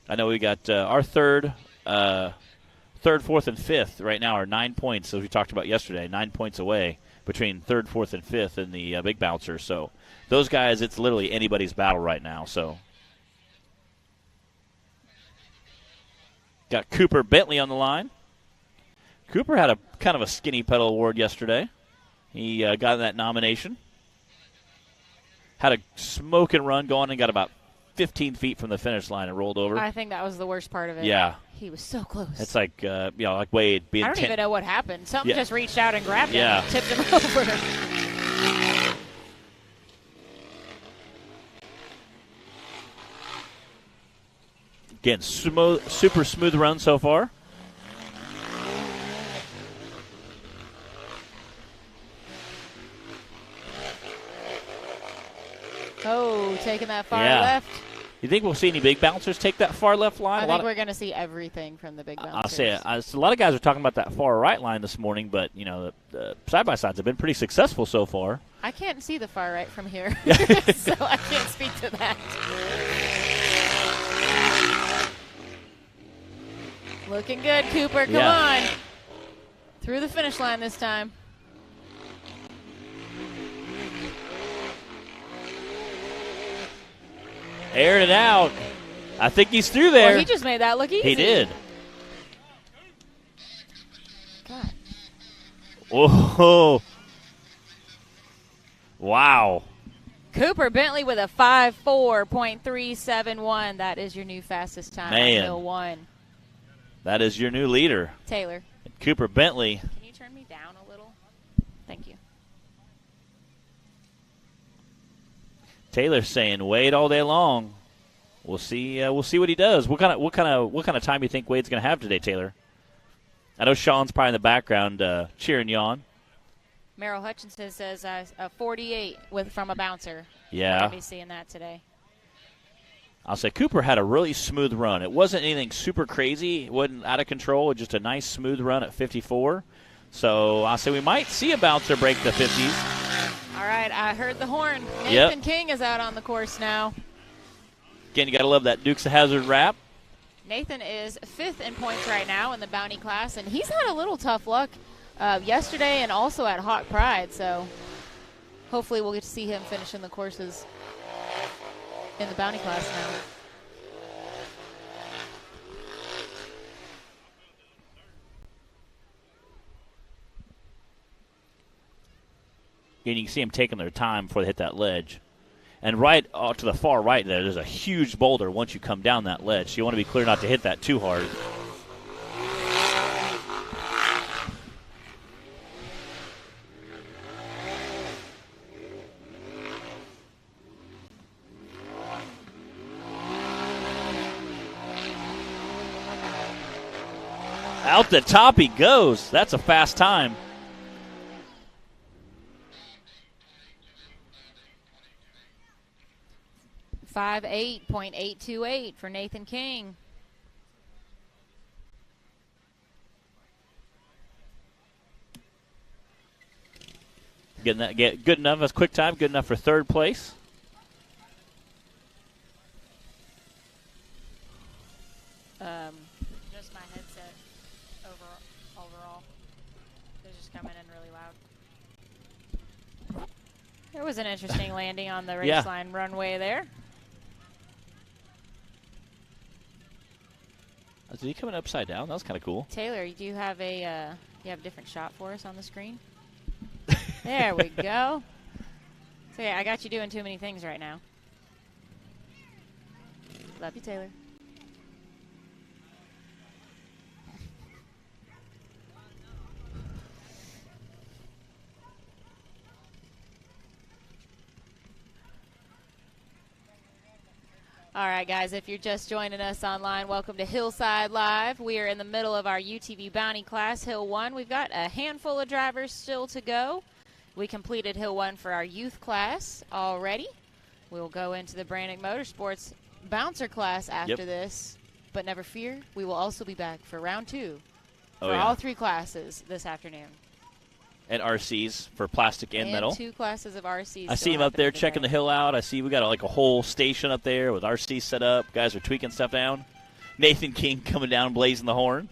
I know we got our third, fourth, and fifth right now are 9 points, as we talked about yesterday, 9 points away between third, fourth, and fifth in the big bouncer. So those guys, it's literally anybody's battle right now. So got Cooper Bentley on the line. Cooper had a kind of a skinny pedal award yesterday. He got in that nomination. Had a smoking run going and got about 15 feet from the finish line and rolled over. I think that was the worst part of it. Yeah. He was so close. It's like, like Wade being I don't even know what happened. Something Yeah. just reached out and grabbed him Yeah. and tipped him over. Again, super smooth run so far. Oh, taking that far Yeah. left. You think we'll see any big bouncers take that far left line? I think we're going to see everything from the big bouncers. I'll say it. A lot of guys are talking about that far right line this morning, but the side-by-sides have been pretty successful so far. I can't see the far right from here, so I can't speak to that. Looking good, Cooper. Come on. Through the finish line this time. Aired it out. I think he's through there. Well, he just made that look easy. He did. God. Oh. Wow. Cooper Bentley with a 5.4.371. That is your new fastest time on Man. Hill 1. That is your new leader. Taylor. Cooper Bentley. Can you turn me down a little? Thank you. Taylor's saying Wade all day long. We'll see. We'll see what he does. What kind of time you think Wade's going to have today, Taylor? I know Sean's probably in the background cheering you on. Merrill Hutchinson says a 48 from a bouncer. Yeah. We're going to be seeing that today. I'll say Cooper had a really smooth run. It wasn't anything super crazy. It wasn't out of control. It was just a nice smooth run at 54. So I'll say we might see a bouncer break the 50s. All right, I heard the horn. Nathan King is out on the course now. Again, you got to love that Dukes of Hazzard wrap. Nathan is 5th in points right now in the bounty class, and he's had a little tough luck yesterday and also at Hawk Pride. So hopefully we'll get to see him finishing the courses in the bounty class now. And you can see them taking their time before they hit that ledge. And right to the far right there's a huge boulder once you come down that ledge. So you want to be clear not to hit that too hard. Out the top he goes. That's a fast time. .828 for Nathan King. Get good enough as quick time, good enough for 3rd place. Just my headset overall. They're just coming in really loud. There was an interesting landing on the race line runway there. Is he coming upside down? That was kind of cool. Taylor, do you have a different shot for us on the screen? There we go. So yeah, I got you doing too many things right now. Love you, Taylor. All right, guys, if you're just joining us online, welcome to Hillside Live. We are in the middle of our UTV Bounty class, Hill 1. We've got a handful of drivers still to go. We completed Hill 1 for our youth class already. We'll go into the Brannick Motorsports Bouncer class after this. But never fear, we will also be back for round 2 for all 3 classes this afternoon. And RCs for plastic and metal. 2 classes of RCs. I see him up there checking the hill out. I see we got a whole station up there with RCs set up. Guys are tweaking stuff down. Nathan King coming down blazing the horn.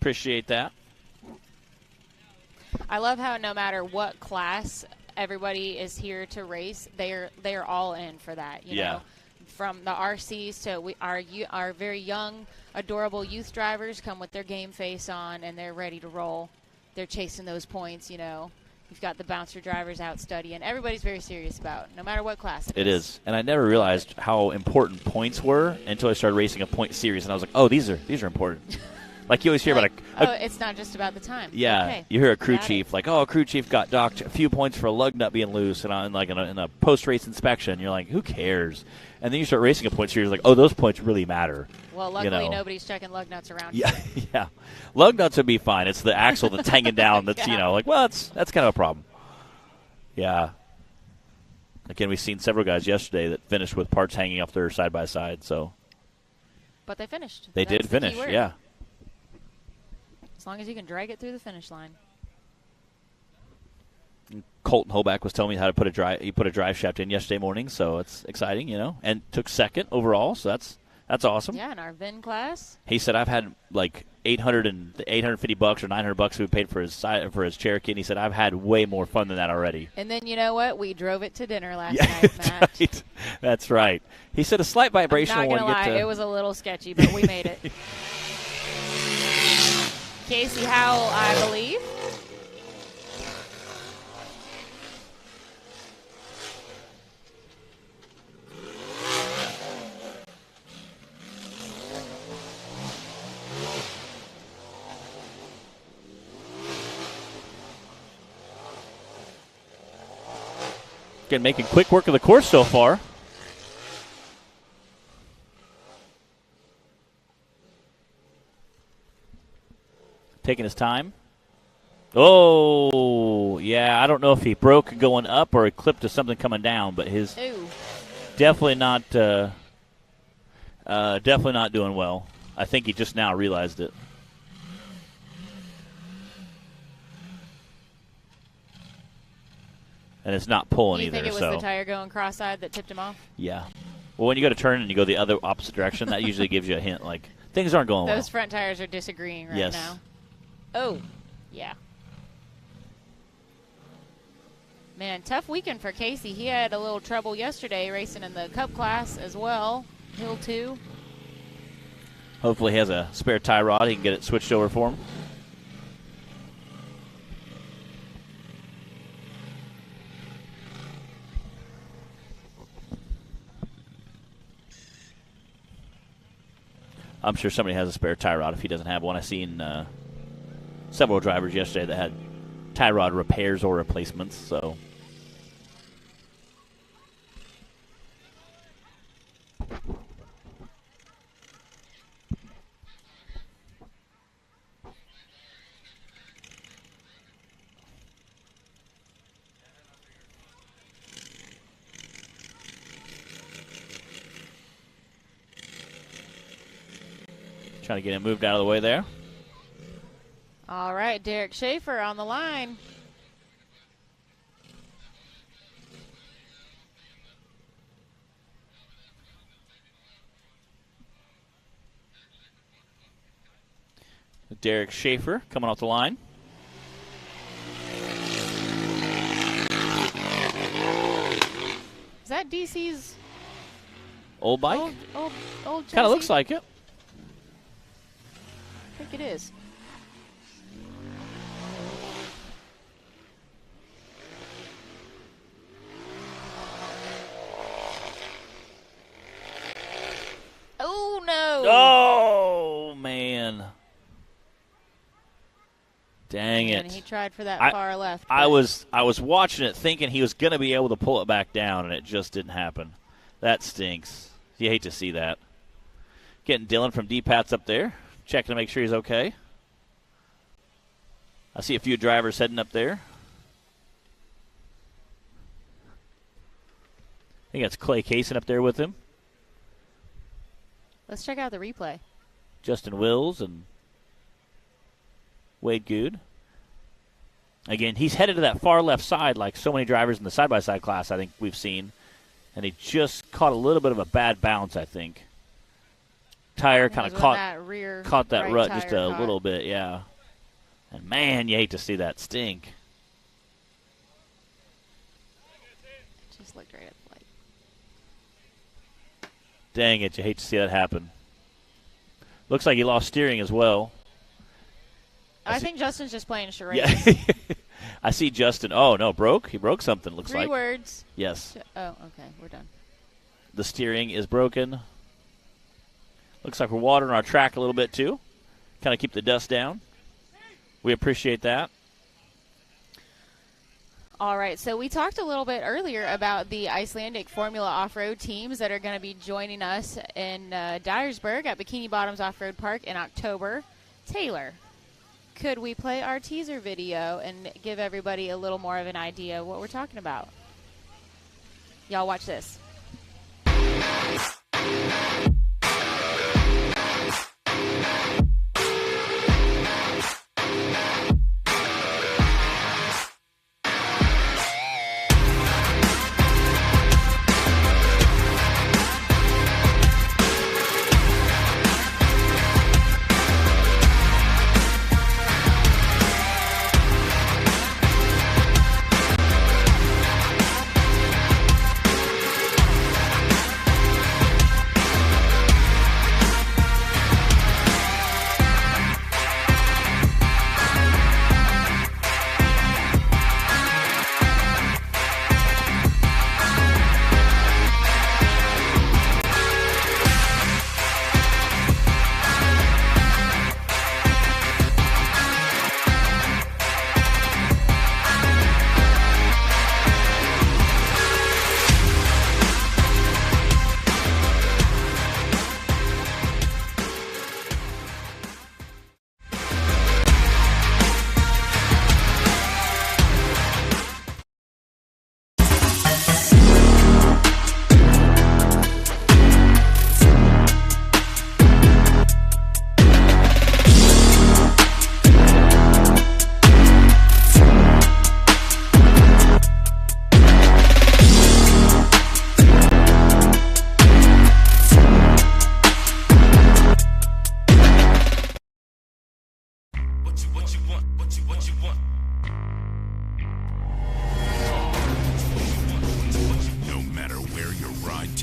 Appreciate that. I love how no matter what class everybody is here to race, they're all in for that. You know, from the RCs to our very young, adorable youth drivers come with their game face on and they're ready to roll. They're chasing those points, you know. You've got the bouncer drivers out studying. Everybody's very serious about, no matter what class it is. And I never realized how important points were until I started racing a point series, and I was like, oh, these are important. Like you always hear about it's not just about the time. Yeah, okay. You hear a crew chief like, oh, a crew chief got docked a few points for a lug nut being loose, and in a post-race inspection, you're like, who cares? And then you start racing a point series, like, oh, those points really matter. Well, luckily nobody's checking lug nuts around. Yeah, yeah. Lug nuts would be fine. It's the axle that's hanging down that's that's kind of a problem. Yeah. Again, we've seen several guys yesterday that finished with parts hanging off their side by side. So. But they finished. They did finish. Yeah. As long as you can drag it through the finish line. Colton Hoback was telling me how to put a drive shaft in yesterday morning, so it's exciting, and took 2nd overall, so that's awesome. Yeah, in our VIN class. He said I've had like $850 or $900 we paid for his Cherokee, and he said I've had way more fun than that already. And then you know what? We drove it to dinner last night, Matt. Right. That's right. He said a slight vibration. I'm not gonna lie, it was a little sketchy, but we made it. Casey Howell, I believe. Again, making quick work of the course so far. Taking his time. Oh, yeah. I don't know if he broke going up or he clipped to something coming down, but his Definitely not doing well. I think he just now realized it. And it's not pulling You either. think it was so the tire going cross-eyed that tipped him off? yeah. Well, when you go to turn and you go the other opposite direction, that usually gives you a hint, like things aren't going well. Those front tires are disagreeing right Yes. now. Oh, yeah. Man, tough weekend for Casey. He had a little trouble yesterday racing in the Cup class as well. Hill 2. Hopefully he has a spare tie rod. He can get it switched over for him. I'm sure somebody has a spare tie rod if he doesn't have one. I've seen several drivers yesterday that had tie rod repairs or replacements. So trying to get him moved out of the way there. All right, Derek Schaefer on the line. Derek Schaefer coming off the line. Is that DC's Old bike? old Kind of looks chassis? like it. I think it is. Oh, no. Oh, man. Dang it. And he tried for that I- far left. I but- was watching it thinking he was going to be able to pull it back down, and it just didn't happen. That stinks. You hate to see that. Getting Dylan from D-Pats up there, checking to make sure he's okay. I see a few drivers heading up there. I think that's Clay Kaysen up there with him. Let's check out the replay. Justin Wills and Wade Good. Again, he's headed to that far left side like so many drivers in the side-by-side class I think we've seen. And he just caught a little bit of a bad bounce, I think. Tire kind of caught that right rut just a tire caught. little bit, yeah. And, man, you hate to see that stink. Just looked right at the light. Dang it, you hate to see that happen. Looks like he lost steering as well. I think Justin's just playing charades. Yeah. I see Justin. Oh, no, broke? He broke something, looks 3 like. words. Yes. Oh, okay, we're done. The steering is broken. Looks like we're watering our track a little bit, too. Kind of keep the dust down. We appreciate that. All right, so we talked a little bit earlier about the Icelandic Formula Off-Road teams that are going to be joining us in Dyersburg at Bikini Bottoms Off-Road Park in October. Taylor, could we play our teaser video and give everybody a little more of an idea of what we're talking about? Y'all watch this.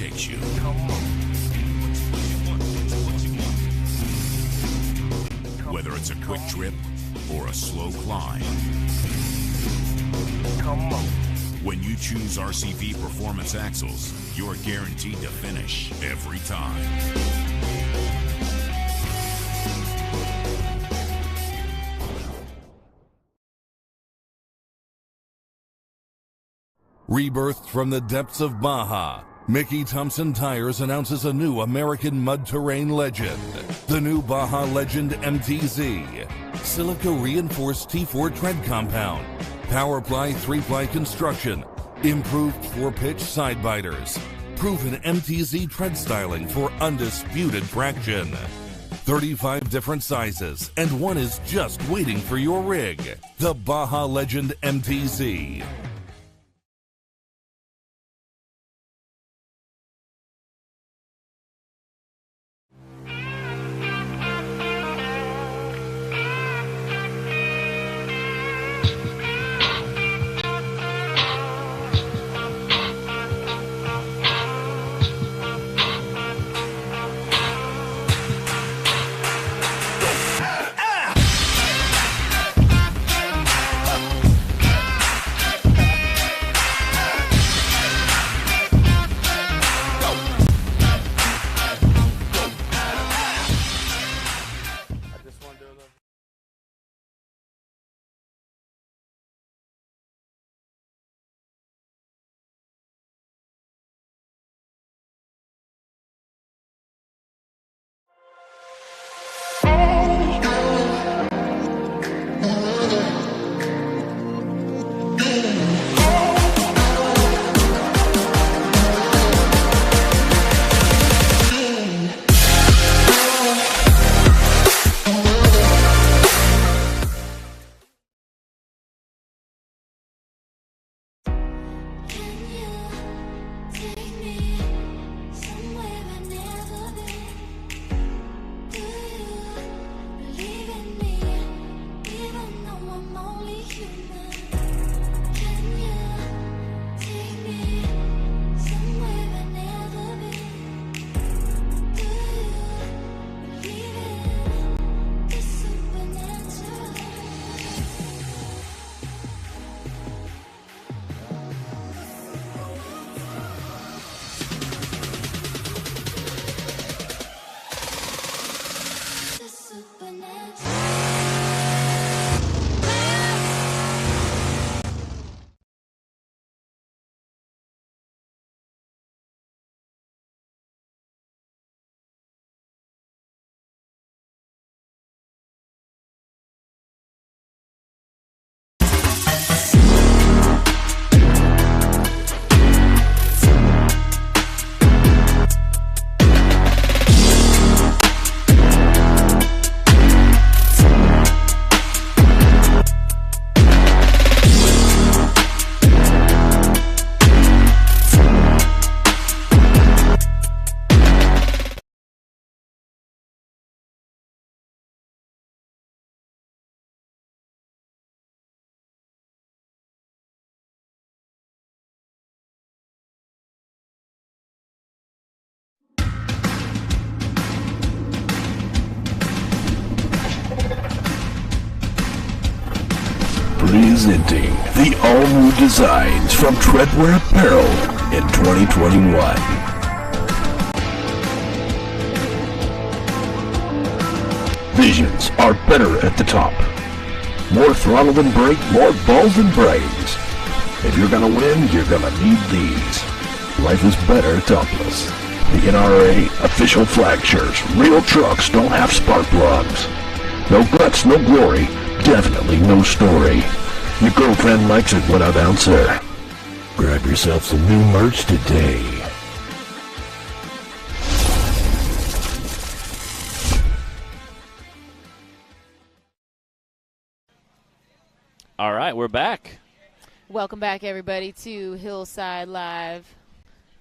takes you. Whether it's a quick trip or a slow climb. When you choose RCV Performance Axles, you're guaranteed to finish every time. Rebirthed from the depths of Baja, Mickey Thompson Tires announces a new American mud terrain legend. The new Baja Legend MTZ. Silica reinforced T4 tread compound. Powerply 3-ply construction. Improved 4-pitch side biters. Proven MTZ tread styling for undisputed traction. 35 different sizes, and one is just waiting for your rig. The Baja Legend MTZ. Presenting the all-new designs from Treadwear Apparel in 2021. Visions are better at the top. More throttle than brake, more balls than brains. If you're gonna win, you're gonna need these. Life is better topless. The NRA official flag shirts. Real trucks don't have spark plugs. No guts, no glory. Definitely no story. Your girlfriend likes it when I bounce her. Grab yourself some new merch today. All right, we're back. Welcome back, everybody, to Hillside Live.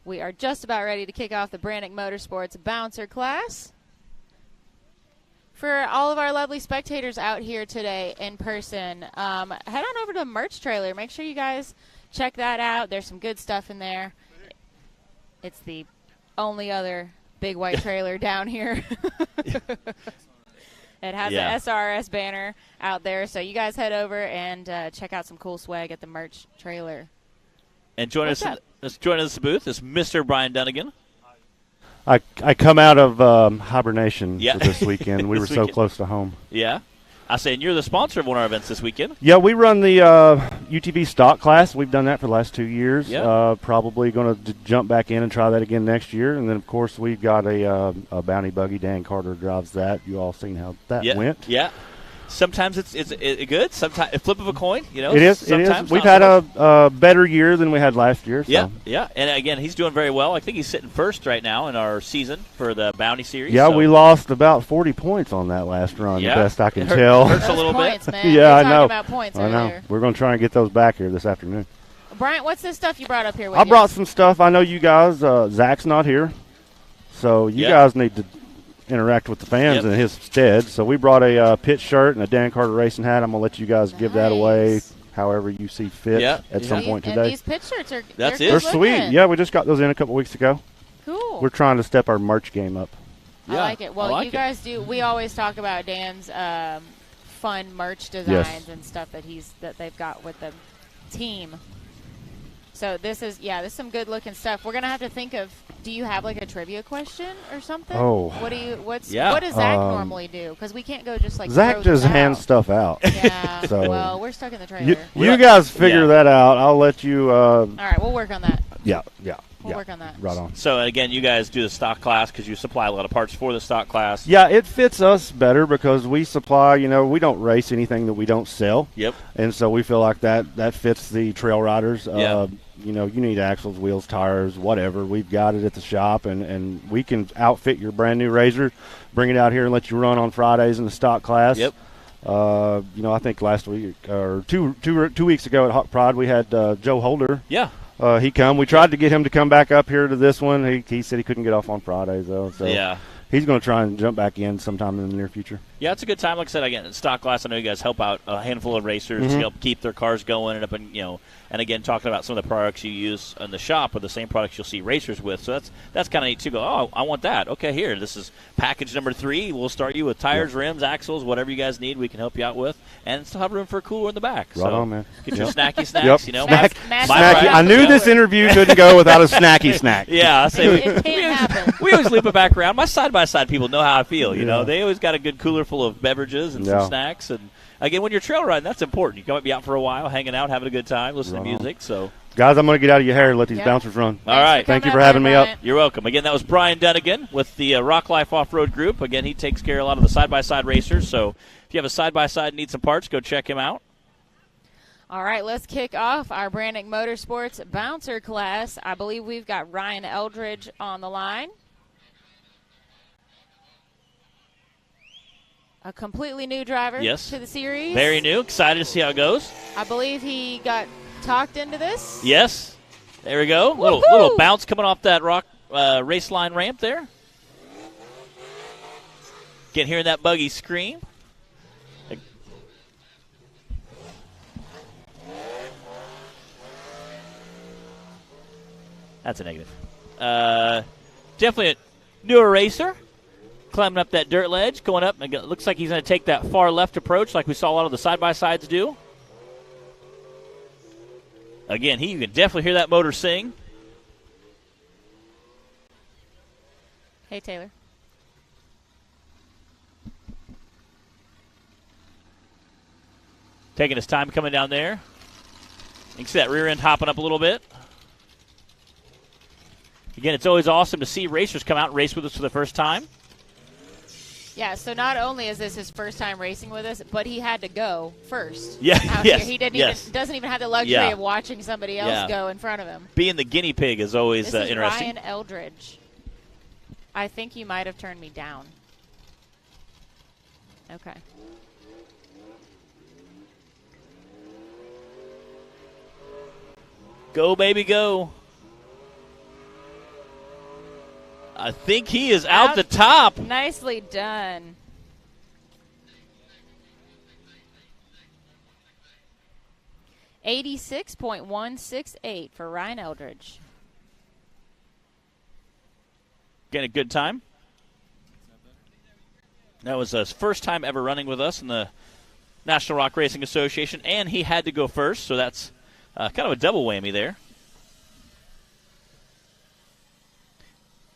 We are just about ready to kick off the Brannick Motorsports Bouncer class. For all of our lovely spectators out here today in person, head on over to the merch trailer. Make sure you guys check that out. There's some good stuff in there. It's the only other big white trailer down here. It has an SRS banner out there, so you guys head over and check out some cool swag at the merch trailer. And joining us in the booth is Mr. Brian Dunnigan. I come out of hibernation Yeah. for this weekend. We were so close to home. Yeah. I say, and you're the sponsor of one of our events this weekend. Yeah, we run the UTV stock class. We've done that for the last 2 years. Yeah. Probably going to jump back in and try that again next year. And then, of course, we've got a bounty buggy. Dan Carter drives that. You all seen how that went. Yeah. Sometimes it's good. Sometimes a flip of a coin. You know, It is. Sometimes We've had a better year than we had last year. So. Yeah. And again, he's doing very well. I think he's sitting first right now in our season for the Bounty Series. Yeah, so. we lost about 40 points on that last run. Yeah. The best I can tell. Hurts a little points, bit. Man. Yeah, We're I know. talking about points I know. earlier. We're going to try and get those back here this afternoon. Bryant, what's this stuff you brought up here with I you? brought some stuff. I know you guys. Zach's not here, so you guys need to interact with the fans in his stead. So we brought a pit shirt and a Dan Carter racing hat. I'm gonna let you guys give that away however you see fit at some point today. And these pit shirts are That's they're sweet. Yeah, we just got those in a couple weeks ago. Cool. We're trying to step our merch game up. I like it. Well, you guys do. We always talk about Dan's fun merch designs and stuff that they've got with the team. So this is some good looking stuff. We're gonna have to think of. Do you have like a trivia question or something? Oh. What does Zach normally do? Because we can't go just like Zach throw just this hands out. stuff out. Yeah. So well, we're stuck in the trailer. You guys figure that out. I'll let you. All right, we'll work on that. We'll work on that. Right on. So again, you guys do the stock class because you supply a lot of parts for the stock class. Yeah, it fits us better because we supply. We don't race anything that we don't sell. Yep. And so we feel like that fits the trail riders. Yeah. You need axles, wheels, tires, whatever. We've got it at the shop, and we can outfit your brand new RZR, bring it out here and let you run on Fridays in the stock class. Yep. I think last week or two weeks ago at Hawk Pride we had Joe Holder. Yeah. He come. We tried to get him to come back up here to this one. He said he couldn't get off on Fridays though. So he's going to try and jump back in sometime in the near future. Yeah, it's a good time. Like I said, again, stock class. I know you guys help out a handful of racers to help keep their cars going and again, talking about some of the products you use in the shop are the same products you'll see racers with. So that's kind of neat to go, oh, I want that. Okay, here, this is package number 3. We'll start you with tires, rims, axles, whatever you guys need we can help you out with. And still have room for a cooler in the back. Right on, man. Get your snacky snacks, Snacky. I knew this interview couldn't go without a snacky snack. Yeah, I say it can't happen. We always loop it back around. My side-by-side people know how I feel, They always got a good cooler full of beverages and some snacks. And, again, when you're trail riding, that's important. You might be out for a while, hanging out, having a good time, listening to music. So, guys, I'm going to get out of your hair and let these bouncers run. All right. Thank you for having me up. You're welcome. Again, that was Brian Dunnigan with the Rock Life Off-Road Group. Again, he takes care of a lot of the side-by-side racers. So if you have a side-by-side and need some parts, go check him out. All right, let's kick off our Brannick Motorsports Bouncer class. I believe we've got Ryan Eldridge on the line. A completely new driver to the series. Very new. Excited to see how it goes. I believe he got talked into this. Yes. There we go. Little bounce coming off that rock race line ramp there. Can hear that buggy scream. That's a negative. Definitely a newer racer. Climbing up that dirt ledge, going up, and it looks like he's going to take that far left approach like we saw a lot of the side-by-sides do. Again, you can definitely hear that motor sing. Hey, Taylor. Taking his time coming down there. You can see that rear end hopping up a little bit. Again, it's always awesome to see racers come out and race with us for the first time. Yeah, so not only is this his first time racing with us, but he had to go first. Yeah, yes, he doesn't even have the luxury of watching somebody else go in front of him. Being the guinea pig is always this is interesting. Ryan Eldridge. I think you might have turned me down. Okay. Go, baby, go. I think he is out the top. Nicely done. $86.168 for Ryan Eldridge. Getting a good time. That was his first time ever running with us in the National Rock Racing Association, and he had to go first, so that's kind of a double whammy there.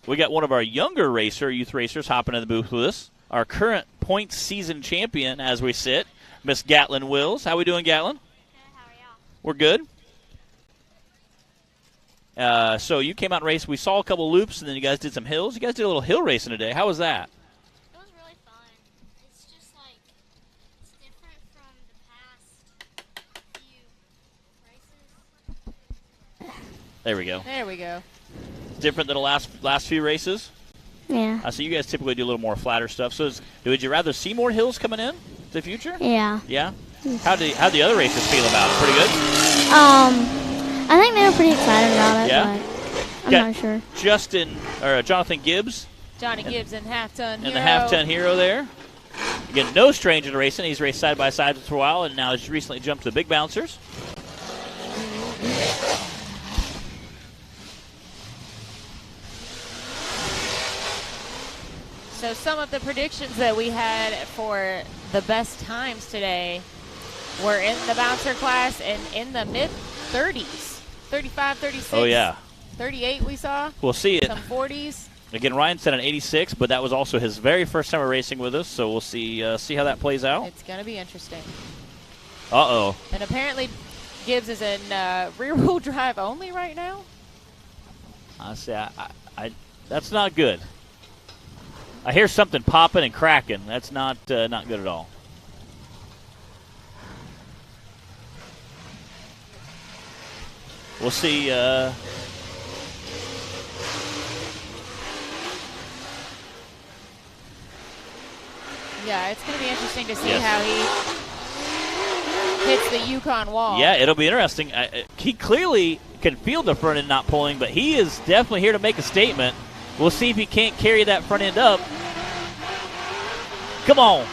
We got one of our younger youth racers hopping in the booth with us. Our current points season champion as we sit, Miss Gatlin Wills. How we doing, Gatlin? Good, how are y'all? We're good. So you came out and raced. We saw a couple loops, and then you guys did some hills. You guys did a little hill racing today. How was that? It was really fun. It's just like, it's different from the past few races. There we go. There we go. Different than the last few races? Yeah. So you guys typically do a little more flatter stuff. So would you rather see more hills coming in the future? Yeah. Yeah? How'd the other racers feel about it? Pretty good? I think they were pretty excited about it, Yeah? but I'm not sure. Jonathan Gibbs. Johnny Gibbs in half-ton hero. And the half-ton hero there. Again, no stranger to racing. He's raced side by side for a while, and now he's recently jumped to the big bouncers. So some of the predictions that we had for the best times today were in the bouncer class and in the mid-30s. 35, 36. Oh, yeah. 38 we saw. We'll see it. Some 40s. Again, Ryan said an 86, but that was also his very first time racing with us, so we'll see how that plays out. It's going to be interesting. Uh-oh. And apparently Gibbs is in rear-wheel drive only right now. That's not good. I hear something popping and cracking. That's not good at all. We'll see. Yeah, it's going to be interesting to see how he hits the Yukon wall. Yeah, it'll be interesting. He clearly can feel the front end not pulling, but he is definitely here to make a statement. We'll see if he can't carry that front end up. Come on.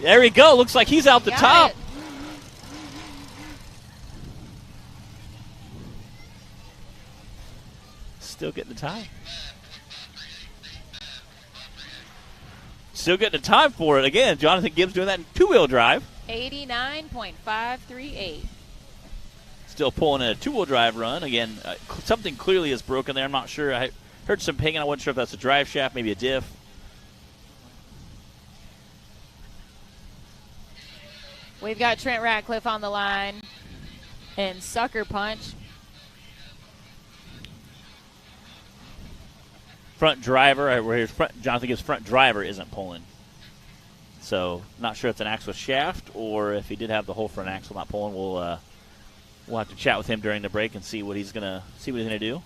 There we go. Looks like he's out the top. It. Still getting the time. Still getting the time for it. Again, Jonathan Gibbs doing that in two-wheel drive. 89.538. Still pulling a two-wheel drive run. Again, something clearly is broken there. I'm not sure. I heard some pinging. I wasn't sure if that's a drive shaft, maybe a diff. We've got Trent Ratcliffe on the line and Sucker Punch. Front driver, Jonathan Gibbs' front driver isn't pulling. So, not sure if it's an axle shaft or if he did have the whole front axle not pulling. We'll have to chat with him during the break and see what he's gonna do.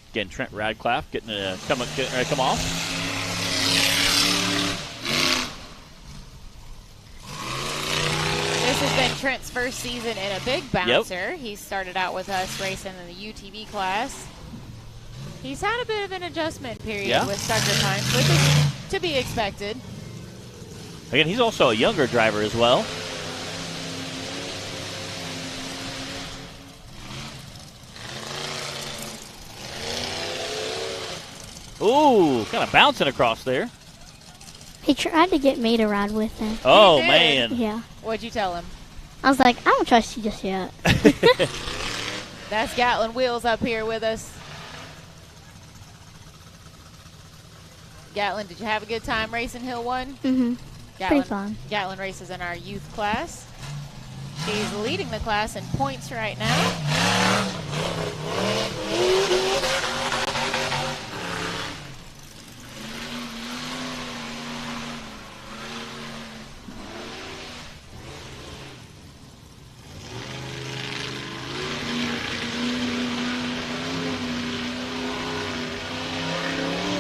Again, Trent Radcliffe getting come off. This has been Trent's first season in a big bouncer. He started out with us racing in the UTV class. He's had a bit of an adjustment period with Sucker Punch, which is to be expected. Again, he's also a younger driver as well. Ooh, kind of bouncing across there. He tried to get me to ride with him. Oh, man. Yeah. What'd you tell him? I was like, I don't trust you just yet. That's Gatlin Wheels up here with us. Gatlin, did you have a good time racing Hill 1? Mm-hmm. Pretty fun. Gatlin races in our youth class. She's leading the class in points right now.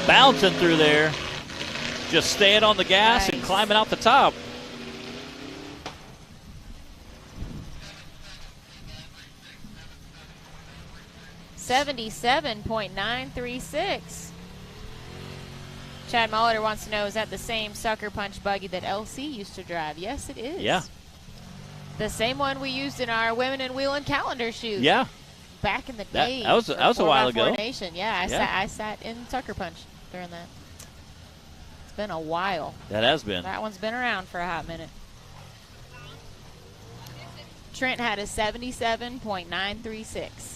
Bouncing through there. Just staying on the gas and climbing out the top. $77.936. Chad Molitor wants to know, is that the same Sucker Punch buggy that LC used to drive? Yes, it is. Yeah. The same one we used in our Women in Wheeling calendar shoes. Yeah. Back in the day. That was a while ago. Nation. Yeah, I sat in Sucker Punch during that. It's been a while. That has been. That one's been around for a hot minute. Trent had a 77.936.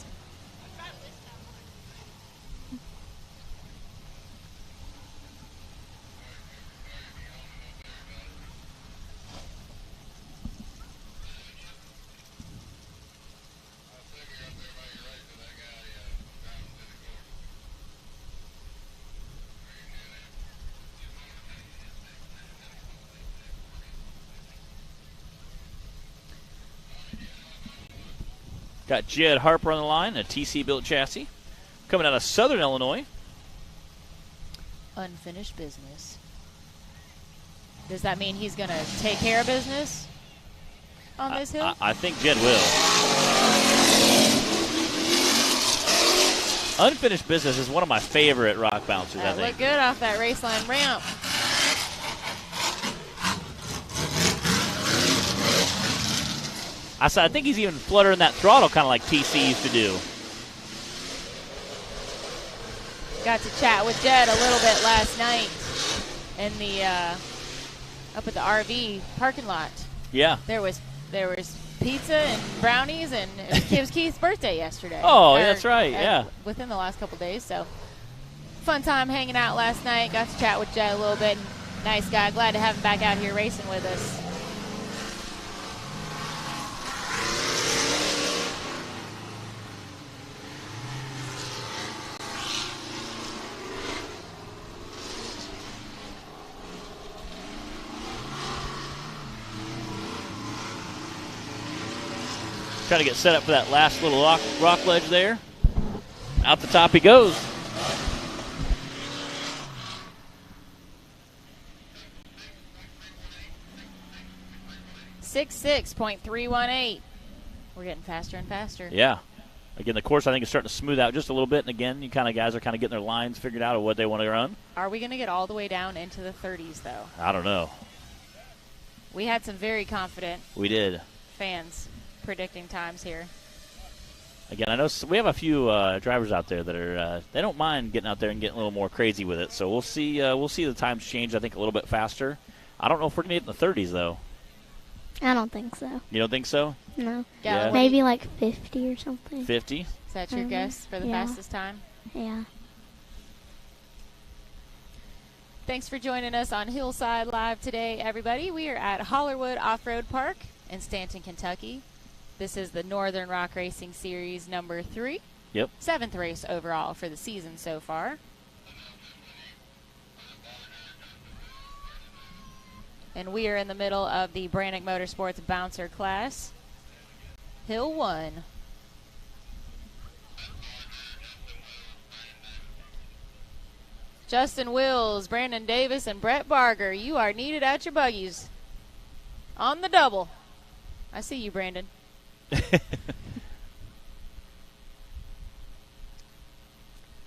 Got Jed Harper on the line, a TC-built chassis. Coming out of Southern Illinois. Unfinished business. Does that mean he's going to take care of business on this hill? I think Jed will. Unfinished business is one of my favorite rock bouncers, I think. Look good off that raceline ramp. I think he's even fluttering that throttle kind of like TC used to do. Got to chat with Jed a little bit last night in the up at the RV parking lot. Yeah. There was pizza and brownies, and it was Keith's birthday yesterday. Oh, that's right. Yeah. Within the last couple days, so fun time hanging out last night. Got to chat with Jed a little bit. Nice guy. Glad to have him back out here racing with us. Trying to get set up for that last little rock ledge there. Out the top he goes. .318. We're getting faster and faster. Yeah. Again, the course I think is starting to smooth out just a little bit, and again, guys are kind of getting their lines figured out of what they want to run. Are we going to get all the way down into the 30s, though? I don't know. We had some very confident fans predicting times here. Again, I know we have a few drivers out there that are they don't mind getting out there and getting a little more crazy with it. So we'll see the times change. I think a little bit faster. I don't know if we're gonna get in the 30s though. I don't think so. You don't think so? No. Yeah. Maybe like 50 or something. 50? Is that your guess for the fastest time? Yeah. Thanks for joining us on Hillside Live today, everybody. We are at Hollerwood Off-Road Park in Stanton, Kentucky. This is the Northern Rock Racing Series number 3. Yep. 7th race overall for the season so far. And we are in the middle of the Brannick Motorsports Bouncer class. Hill 1. Justin Wills, Brandon Davis, and Brett Barger, you are needed at your buggies. On the double. I see you, Brandon.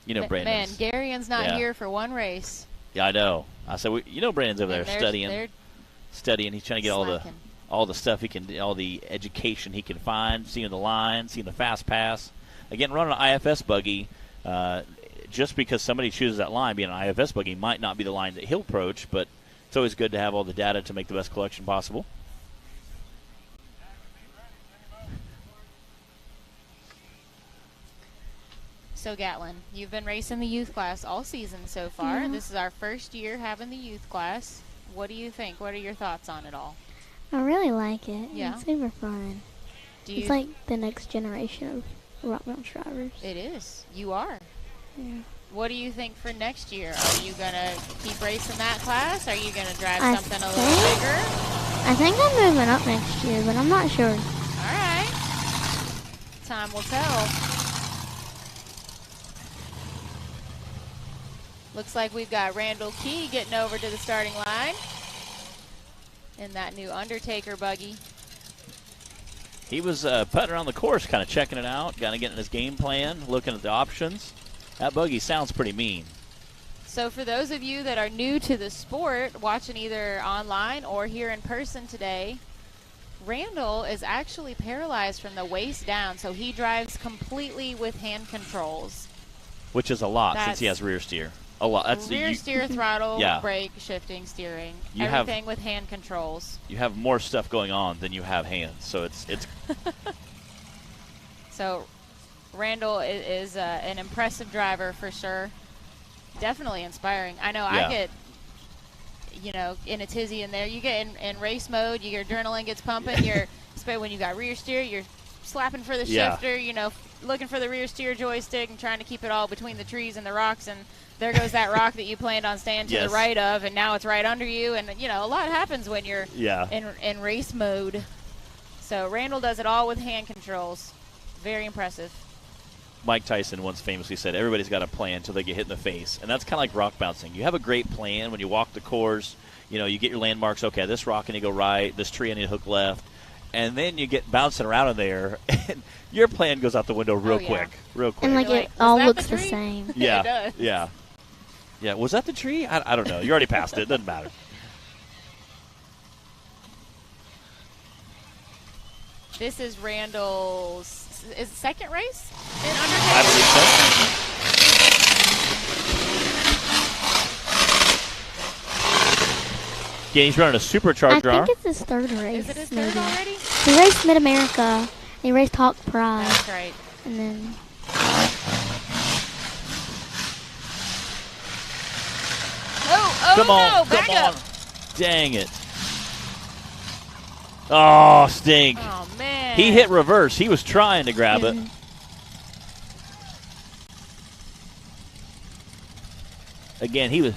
You know, Brandon's. Man, Garion's not here for one race. Yeah, I know. I said, Brandon's over there studying. He's trying to get all the stuff he can, all the education he can find, seeing the line, seeing the fast pass. Again, running an IFS buggy, just because somebody chooses that line, being an IFS buggy might not be the line that he'll approach, but it's always good to have all the data to make the best collection possible. So, Gatlin, you've been racing the youth class all season so far. Yeah. This is our first year having the youth class. What do you think? What are your thoughts on it all? I really like it. Yeah. It's super fun. It's like the next generation of rock bounce drivers. It is. You are. Yeah. What do you think for next year? Are you going to keep racing that class? Are you going to drive something a little bigger? I think I'm moving up next year, but I'm not sure. All right. Time will tell. Looks like we've got Randall Key getting over to the starting line in that new Undertaker buggy. He was putting around the course, kind of checking it out, kind of getting his game plan, looking at the options. That buggy sounds pretty mean. So for those of you that are new to the sport, watching either online or here in person today, Randall is actually paralyzed from the waist down, so he drives completely with hand controls. Which is a lot since he has rear steer. A lot. That's rear steer, throttle, yeah. brake, shifting, steering, You everything with hand controls. You have more stuff going on than you have hands, so it's. So Randall is an impressive driver for sure. Definitely inspiring. I know I get, in a tizzy in there. You get in race mode, your adrenaline gets pumping. When you got rear steer, you're slapping for the shifter, looking for the rear steer joystick and trying to keep it all between the trees and the rocks. And there goes that rock that you planned on staying to the right of, and now it's right under you. And, a lot happens when you're in race mode. So Randall does it all with hand controls. Very impressive. Mike Tyson once famously said, everybody's got a plan until they get hit in the face. And that's kind of like rock bouncing. You have a great plan when you walk the course. You get your landmarks. Okay, this rock I need to go right. This tree I need to hook left. And then you get bouncing around in there, and your plan goes out the window real quick. And, it all looks the same. Yeah, it does. Yeah, was that the tree? I don't know. You already passed it. It doesn't matter. This is Randall's second race in Undertaker? I believe so. Yeah, he's running a supercharged car. I think it's his third race. Is it his third already? He raced Mid-America, and he raced Hawk Pride. That's right. And then... Come on. Back up. Dang it. Oh, stink. Oh, man. He hit reverse. He was trying to grab it. Again, he was,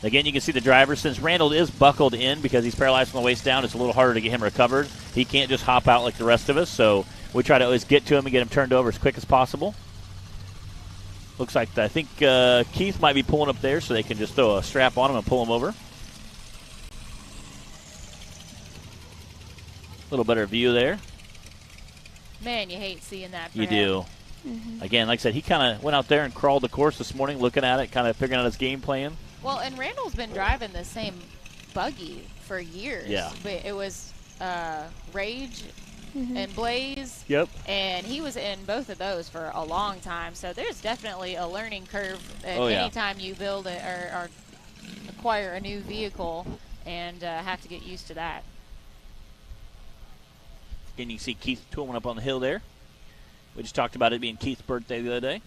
Again, you can see the driver. Since Randall is buckled in because he's paralyzed from the waist down, it's a little harder to get him recovered. He can't just hop out like the rest of us, so we try to always get to him and get him turned over as quick as possible. Looks like I think Keith might be pulling up there, so they can just throw a strap on him and pull him over. A little better view there. Man, you hate seeing that. You do. Mm-hmm. Again, like I said, he kind of went out there and crawled the course this morning, looking at it, kind of figuring out his game plan. Well, and Randall's been driving the same buggy for years. Yeah. But it was Rage and Blaze. Yep. And he was in both of those for a long time. So there's definitely a learning curve anytime you build or acquire a new vehicle and have to get used to that. Again, you can see Keith tooling up on the hill there. We just talked about it being Keith's birthday the other day.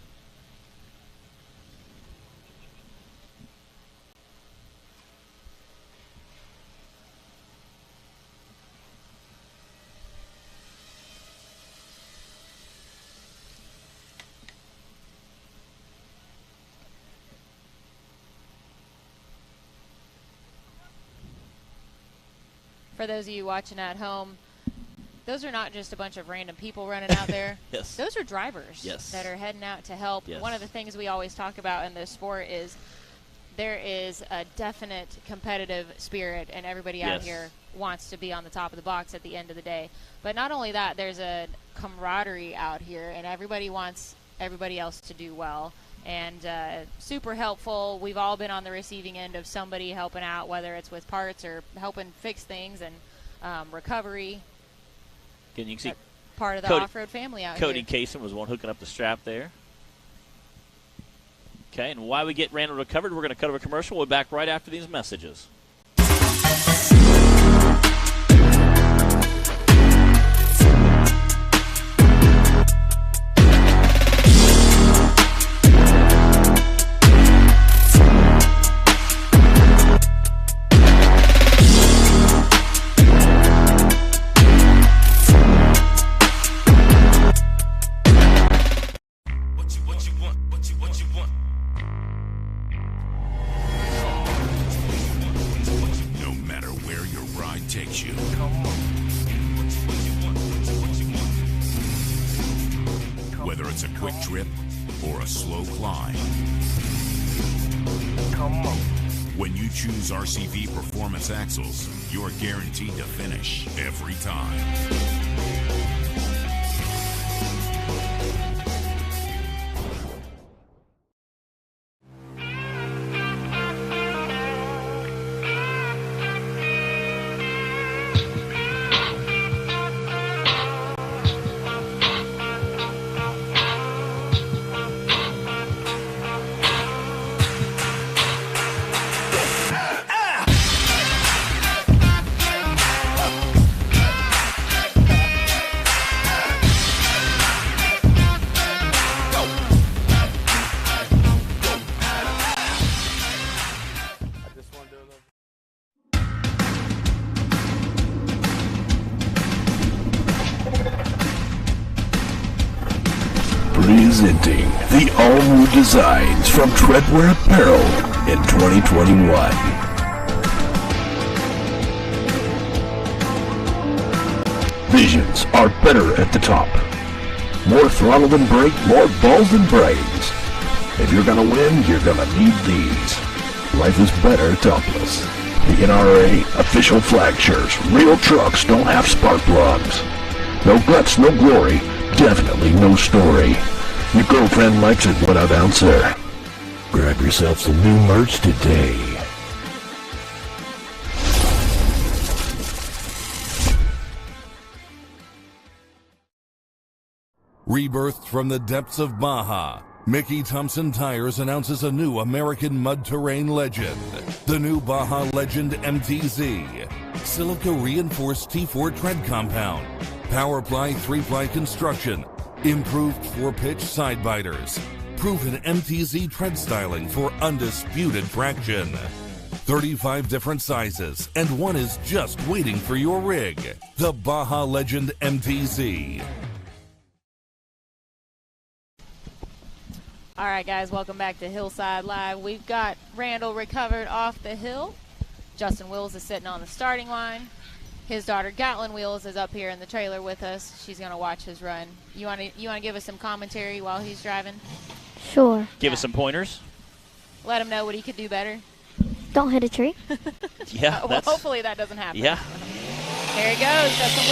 For those of you watching at home, those are not just a bunch of random people running out there. Yes. Those are drivers that are heading out to help. Yes. One of the things we always talk about in this sport is there is a definite competitive spirit, and everybody out here wants to be on the top of the box at the end of the day. But not only that, there's a camaraderie out here, and everybody wants everybody else to do well. And super helpful. We've all been on the receiving end of somebody helping out, whether it's with parts or helping fix things and recovery. Again, you can see part of the off-road family out Cody here. Kaysen was one hooking up the strap there. Okay, and while we get Randall recovered, we're going to cut over a commercial. We'll be back right after these messages. When you choose RCV Performance Axles, you're guaranteed to finish every time. Presenting the all-new designs from Treadwear Apparel in 2021. Visions are better at the top. More throttle than brake, more balls than brains. If you're gonna win, you're gonna need these. Life is better topless. The NRA official flag shirts. Real trucks don't have spark plugs. No guts, no glory. Definitely no story. Your girlfriend likes it, what a bouncer. Grab yourself some new merch today. Rebirthed from the depths of Baja, Mickey Thompson Tires announces a new American mud terrain legend. The new Baja Legend MTZ. Silica reinforced T4 tread compound. Powerply 3-ply construction. Improved 4-pitch side biters. Proven MTZ tread styling for undisputed traction. 35 different sizes, and one is just waiting for your rig. The Baja Legend MTZ. All right, guys, welcome back to Hillside Live. We've got Randall recovered off the hill. Justin Wills is sitting on the starting line. His daughter, Gatlin Wills, is up here in the trailer with us. She's going to watch his run. You want to give us some commentary while he's driving? Sure. Give us some pointers. Let him know what he could do better. Don't hit a tree. Yeah. Well, hopefully that doesn't happen. Yeah. There he goes, Justin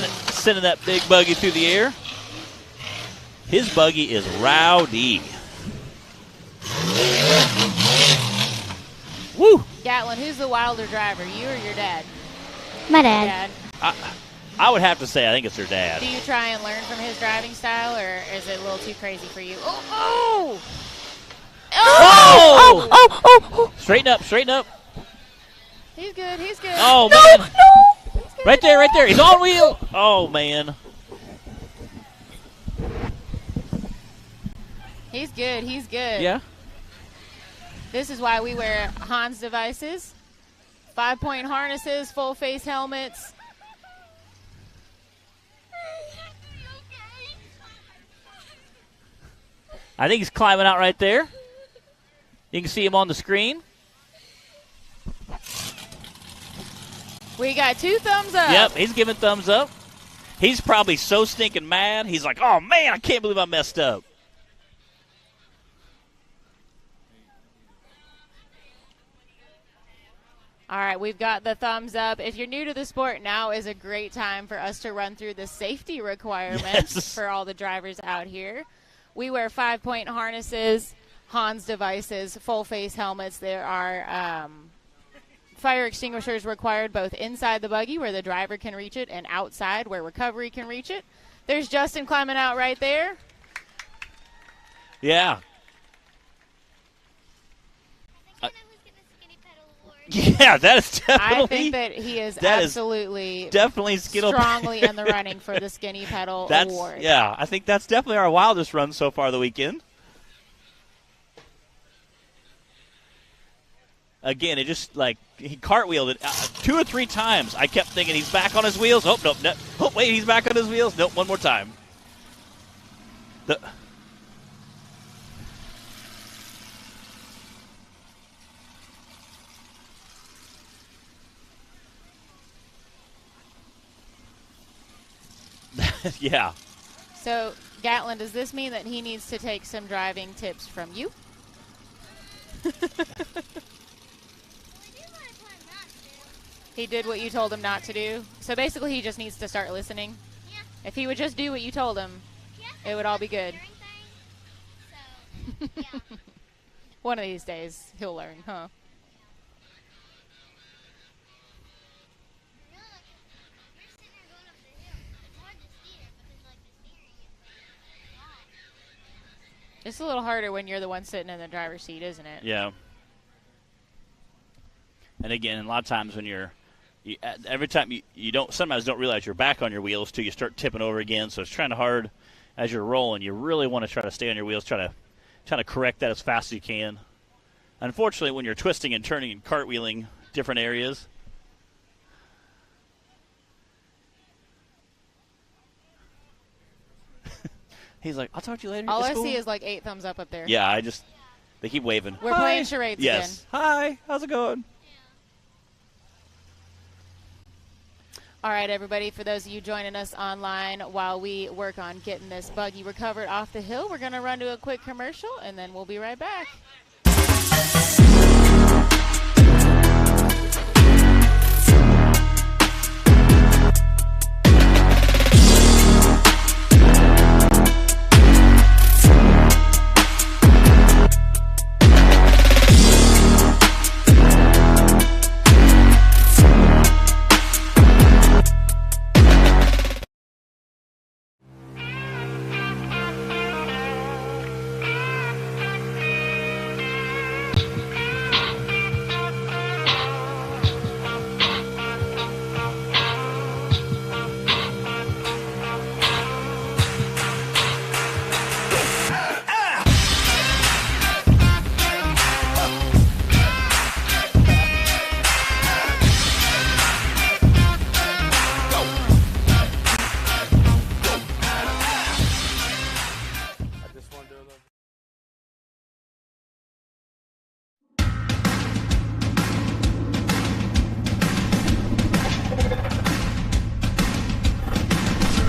Wills. Sending that big buggy through the air. His buggy is rowdy. Woo! Gatlin, who's the wilder driver, you or your dad? My dad. I would have to say I think it's her dad. Do you try and learn from his driving style, or is it a little too crazy for you? Oh! Straighten up, straighten up. He's good, he's good. Oh, no, man. No! Right there. He's on wheel. Oh, man. He's good, he's good. Yeah. This is why we wear Hans devices, 5-point harnesses, full face helmets. I think he's climbing out right there. You can see him on the screen. We got 2 thumbs up. Yep, he's giving thumbs up. He's probably so stinking mad. He's like, oh, man, I can't believe I messed up. All right, we've got the thumbs up. If you're new to the sport, now is a great time for us to run through the safety requirements for all the drivers out here. We wear 5-point harnesses, Hans devices, full face helmets. There are fire extinguishers required both inside the buggy where the driver can reach it and outside where recovery can reach it. There's Justin climbing out right there. Yeah. Yeah, that is definitely. I think that he is absolutely definitely strongly in the running for the Skinny Pedal Award. Yeah, I think that's definitely our wildest run so far the weekend. Again, it just he cartwheeled it 2 or 3 times. I kept thinking he's back on his wheels. Oh, no. Oh, wait, he's back on his wheels. Nope, one more time. Yeah. So, Gatlin, does this mean that he needs to take some driving tips from you? He did what you told him not to do. So basically he just needs to start listening. Yeah. If he would just do what you told him, it would all be good. So, yeah. One of these days he'll learn, huh? It's a little harder when you're the one sitting in the driver's seat, isn't it? Yeah. And again, a lot of times when every time you sometimes don't realize you're back on your wheels till you start tipping over again. So it's trying to hard as you're rolling. You really want to try to stay on your wheels, try to correct that as fast as you can. Unfortunately, when you're twisting and turning and cartwheeling different areas, He's like, I'll talk to you later. All It's I cool. see is like 8 thumbs up there. Yeah, they keep waving. We're playing charades again. Hi. How's it going? All right, everybody, for those of you joining us online while we work on getting this buggy recovered off the hill, we're going to run to a quick commercial, and then we'll be right back.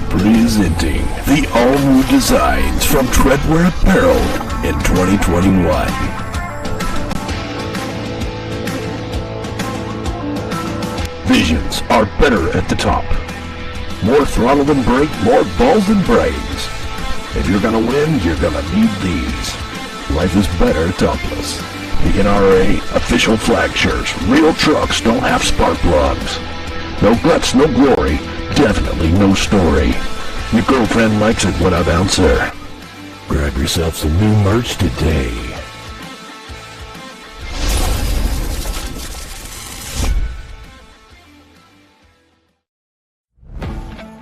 Presenting the all-new designs from Treadwear Apparel in 2021. Visions are better at the top. More throttle than brake, more balls than brains. If you're gonna win, you're gonna need these. Life is better topless. The NRA official flag shirts. Real trucks don't have spark plugs. No guts, no glory. Definitely no story. Your girlfriend likes it when I bounce her. Grab yourself some new merch today.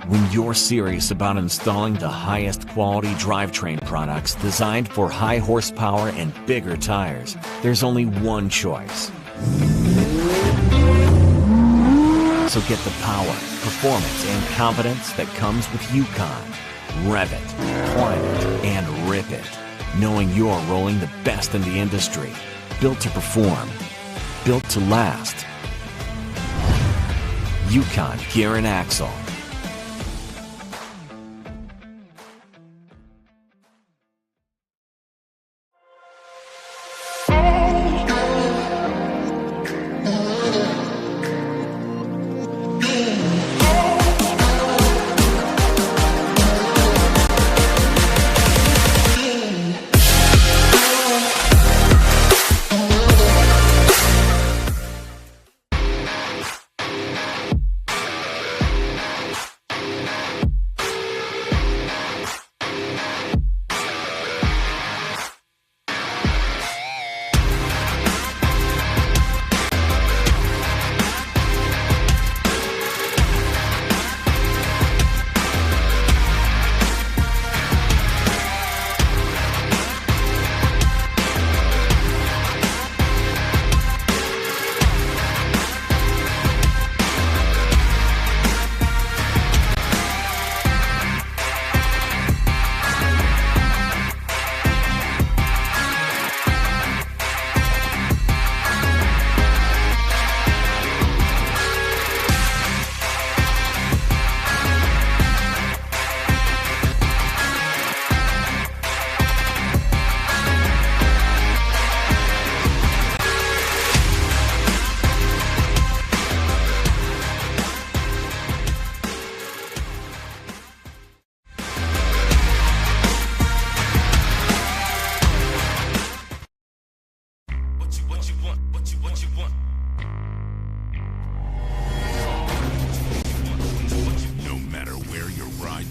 When you're serious about installing the highest quality drivetrain products designed for high horsepower and bigger tires, there's only one choice. So get the power, performance, and confidence that comes with Yukon. Rev it, climb it, and rip it, knowing you're rolling the best in the industry. Built to perform, built to last. Yukon Gear and Axle.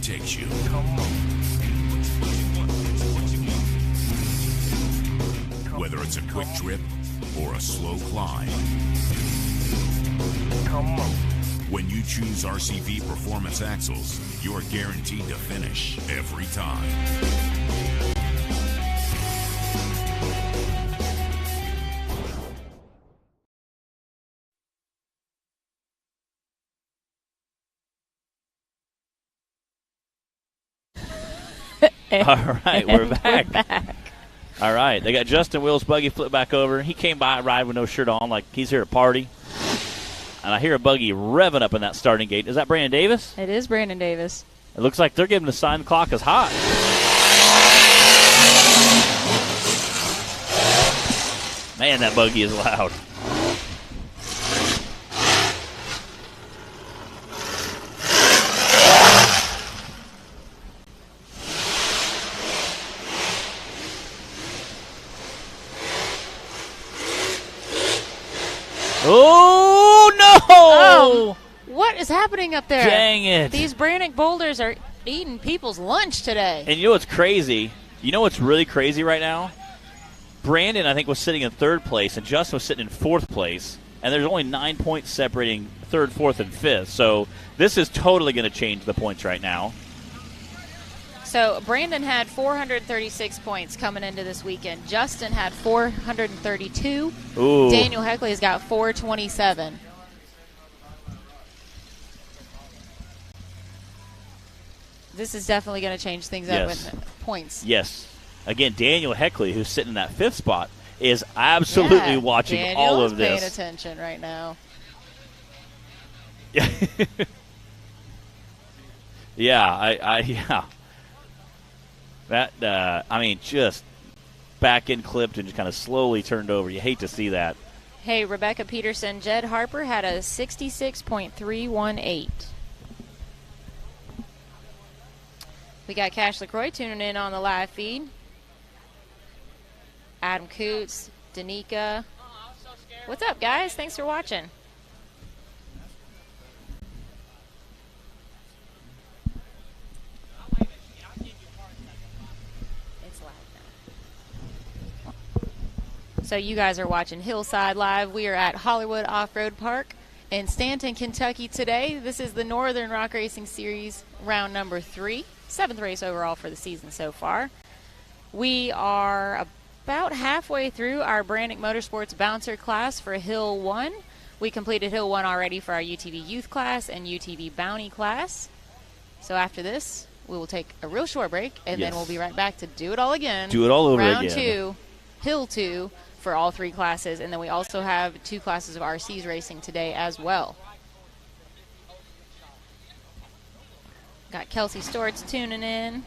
takes you. Whether it's a quick trip or a slow climb. When you choose RCV Performance Axles, you're guaranteed to finish every time. All right, we're back. We're back. All right, they got Justin Will's buggy flip back over. He came by ride with no shirt on, like he's here to party. And I hear a buggy revving up in that starting gate. Is that Brandon Davis? It is Brandon Davis. It looks like they're giving the sign the clock is hot. Man, that buggy is loud. Oh, no! What is happening up there? Dang it. These Brannick boulders are eating people's lunch today. And you know what's crazy? You know what's really crazy right now? Brandon, I think, was sitting in third place, and Justin was sitting in fourth place. And there's only 9 points separating third, fourth, and fifth. So this is totally going to change the points right now. So Brandon had 436 points coming into this weekend. Justin had 432. Ooh. Daniel Heckley's got 427. This is definitely going to change things up with points. Yes. Again, Daniel Heckley, who's sitting in that fifth spot, is absolutely watching Daniel all of is this. paying attention right now. Yeah, That, I mean, just back in clipped and just kind of slowly turned over. You hate to see that. Hey, Rebecca Peterson, Jed Harper had a 66.318. We got Cash LaCroix tuning in on the live feed. Adam Coots, Danica. What's up, guys? Thanks for watching. It's live now. So you guys are watching Hillside Live. We are at Hollywood Off-Road Park in Stanton, Kentucky today. This is the Northern Rock Racing Series round number 3. 7th race overall for the season so far. We are about halfway through our Brannick Motorsports Bouncer class for Hill 1. We completed Hill 1 already for our UTV Youth class and UTV Bounty class. So after this, we will take a real short break, and then we'll be right back to do it all again. Do it all over Round again. 2, Hill 2 for all 3 classes, and then we also have 2 classes of RCs racing today as well. Got Kelsey Storts tuning in.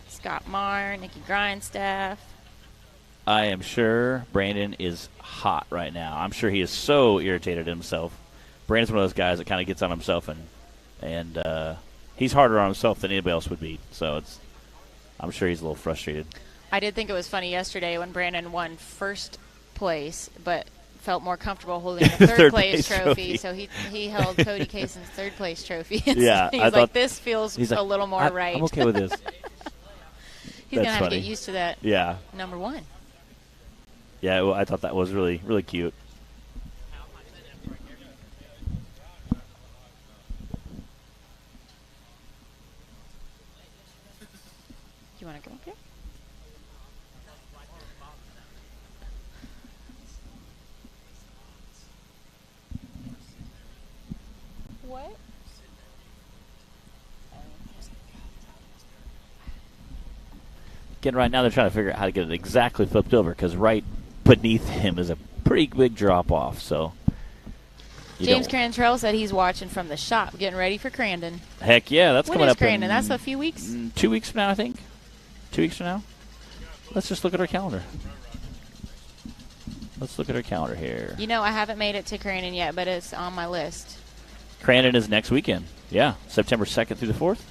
Scott Marr, Nikki Grindstaff. I am sure Brandon is hot right now. I'm sure he is so irritated at himself. Brandon's one of those guys that kind of gets on himself, and he's harder on himself than anybody else would be. So I'm sure he's a little frustrated. I did think it was funny yesterday when Brandon won first place, but felt more comfortable holding the third place trophy. So he held Cody Kasen's third place trophy. Yeah, he's like, this feels a little more right. I'm okay with this. He's going to have to get used to that. Yeah. Number 1. Yeah, well, I thought that was really, really cute. You want to go up here? What? Again, right now they're trying to figure out how to get it exactly flipped over because right beneath him is a pretty big drop-off. So James Cantrell said he's watching from the shop, getting ready for Crandon. Heck yeah, that's coming up. When is Crandon? That's a few weeks? 2 weeks from now, I think. 2 weeks from now. Let's just look at our calendar. Let's look at our calendar here. You know, I haven't made it to Crandon yet, but it's on my list. Crandon is next weekend. Yeah, September 2nd through the 4th.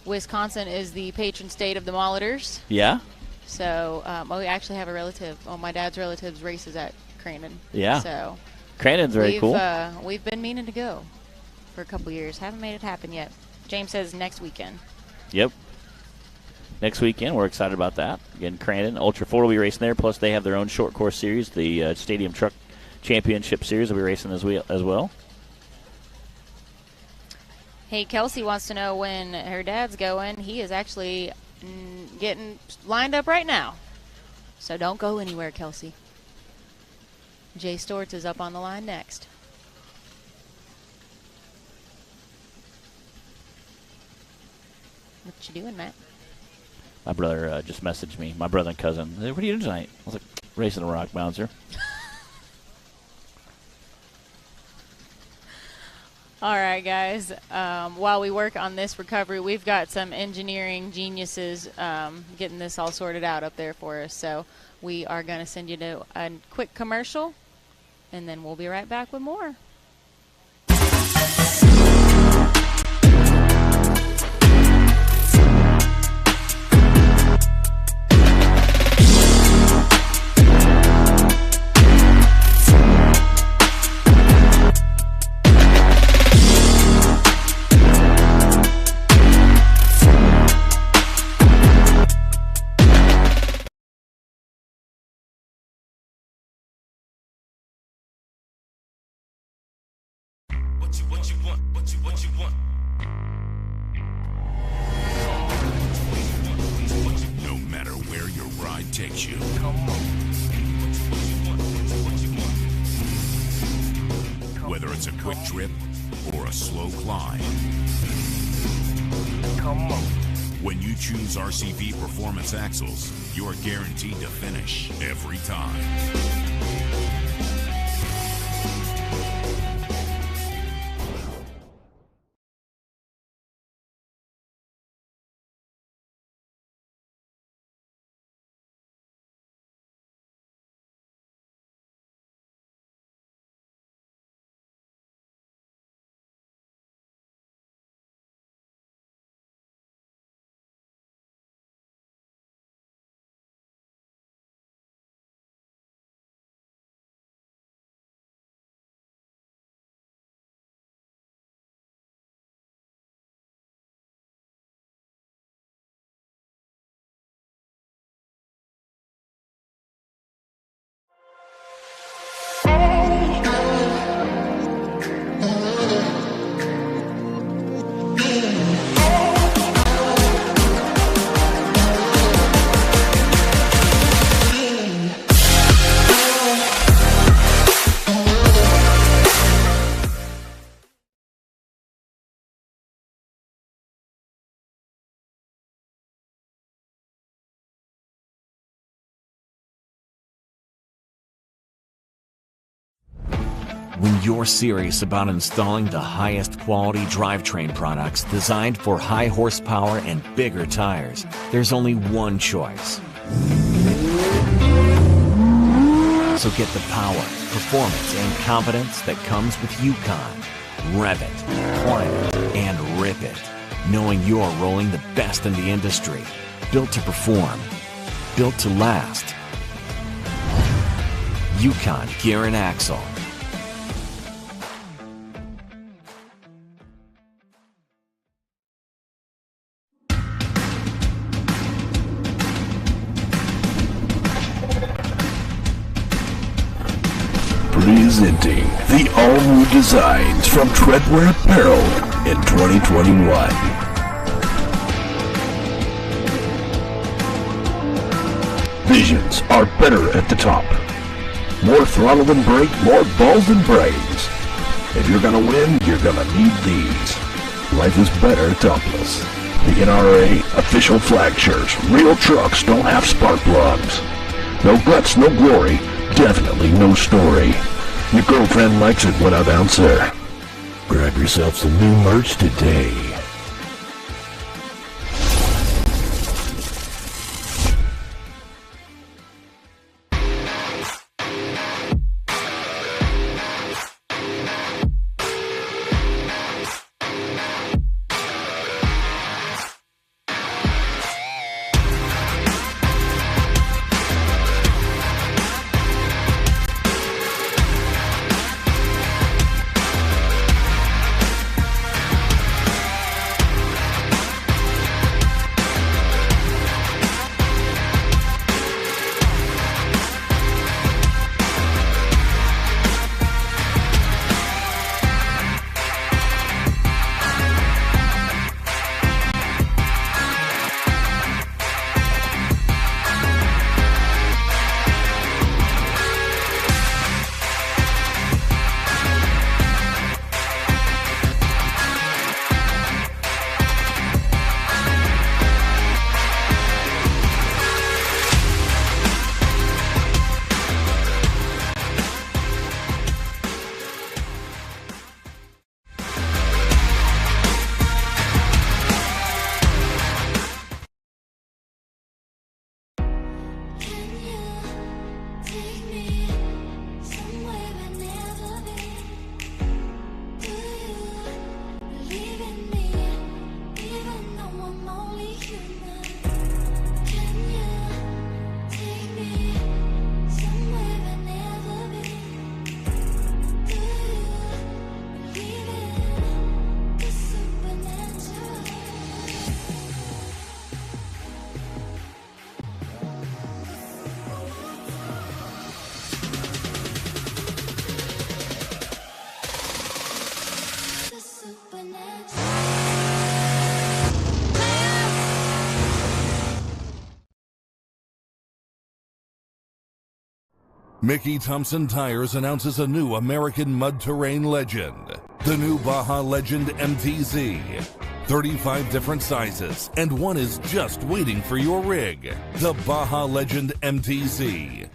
Wisconsin is the patron state of the Moloters. Yeah. So we actually have a relative. Oh, my dad's relative's races at Crandon. Yeah. So Crandon's very cool. We've been meaning to go for a couple years. Haven't made it happen yet. James says next weekend. Yep. Next weekend, we're excited about that. Again, Crandon, Ultra 4 will be racing there. Plus, they have their own short course series, the Stadium Truck Championship Series will be racing as well. Hey, Kelsey wants to know when her dad's going. He is actually getting lined up right now. So don't go anywhere, Kelsey. Jay Storts is up on the line next. What you doing, Matt? My brother just messaged me. My brother and cousin. What are you doing tonight? I was like, racing a rock bouncer. All right, guys. While we work on this recovery, we've got some engineering geniuses getting this all sorted out up there for us. So we are going to send you to a quick commercial, and then we'll be right back with more. What you want? No matter where your ride takes you. Whether it's a quick trip or a slow climb. When you choose RCV Performance Axles, you're guaranteed to finish every time. When you're serious about installing the highest quality drivetrain products designed for high horsepower and bigger tires, there's only one choice. So get the power, performance, and confidence that comes with Yukon. Rev it, climb it, and rip it, knowing you're rolling the best in the industry. Built to perform, built to last. Yukon Gear and Axle. Presenting the all-new designs from Treadwear Apparel in 2021. Visions are better at the top. More throttle than brake, more balls than brains. If you're gonna win, you're gonna need these. Life is better topless. The NRRA official flag shirts. Real trucks don't have spark plugs. No guts, no glory. Definitely no story. Your girlfriend likes it when I bounce her. Grab yourself some new merch today. Mickey Thompson Tires announces a new American mud terrain legend, the new Baja Legend MTZ. 35 different sizes, and one is just waiting for your rig. The Baja Legend MTZ.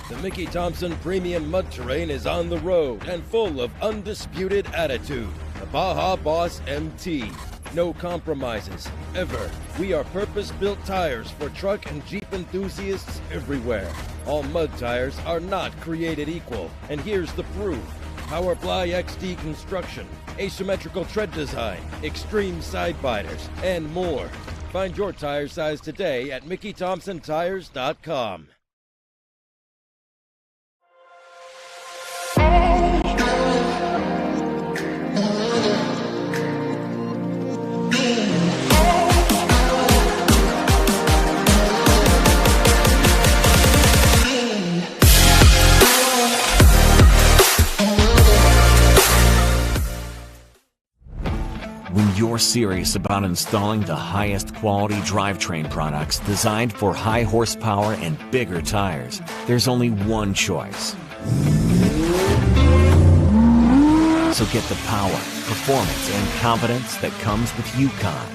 The Mickey Thompson Premium Mud Terrain is on the road and full of undisputed attitude. The Baja Boss MT. No compromises, ever. We are purpose-built tires for truck and Jeep enthusiasts everywhere. All mud tires are not created equal, and here's the proof. Powerfly XD construction, asymmetrical tread design, extreme side biters, and more. Find your tire size today at MickeyThompsonTires.com. When you're serious about installing the highest quality drivetrain products designed for high horsepower and bigger tires, there's only one choice. So get the power, performance, and confidence that comes with Yukon.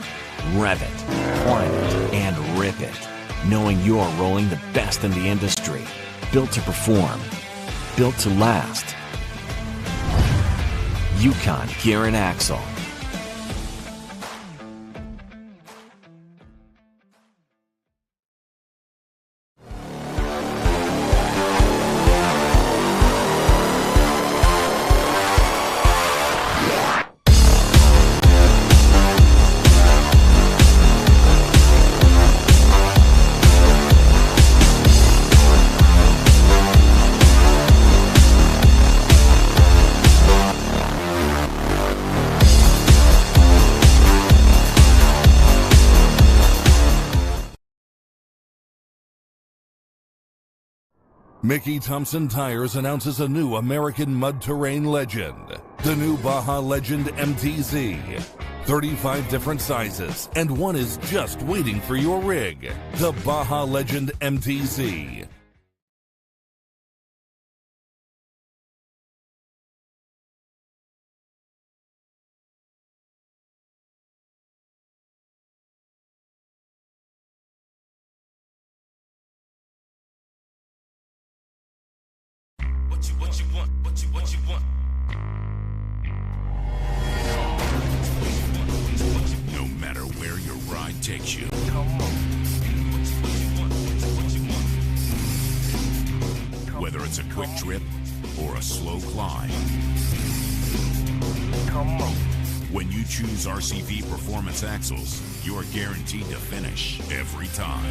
Rev it, climb it, and rip it, knowing you're rolling the best in the industry. Built to perform, built to last. Yukon Gear and Axle. Mickey Thompson Tires announces a new American mud terrain legend, the new Baja Legend MTZ. 35 different sizes, and one is just waiting for your rig. The Baja Legend MTZ. What you want. No matter where your ride takes you. Whether it's a quick trip or a slow climb. When you choose RCV Performance Axles, you're guaranteed to finish every time.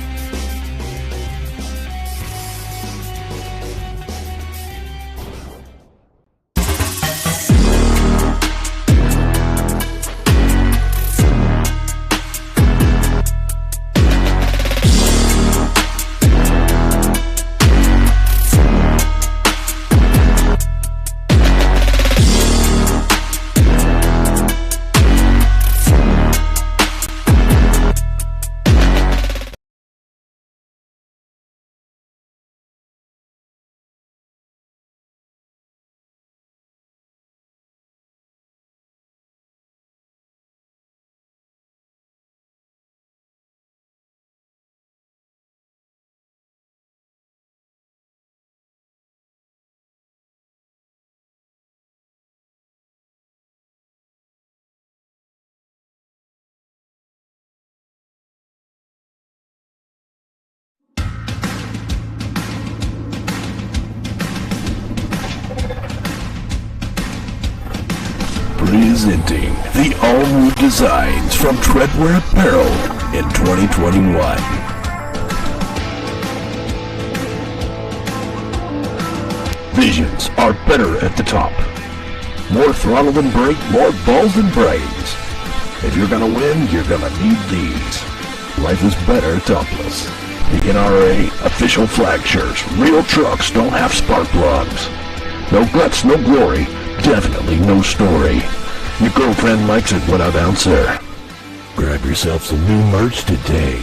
Presenting the all-new designs from Treadwear Apparel in 2021. Visions are better at the top. More throttle than brake, more balls than brains. If you're gonna win, you're gonna need these. Life is better topless. The NRA official flag shirts. Real trucks don't have spark plugs. No guts, no glory. Definitely no story. Your girlfriend likes it when I bounce her. Grab yourself some new merch today.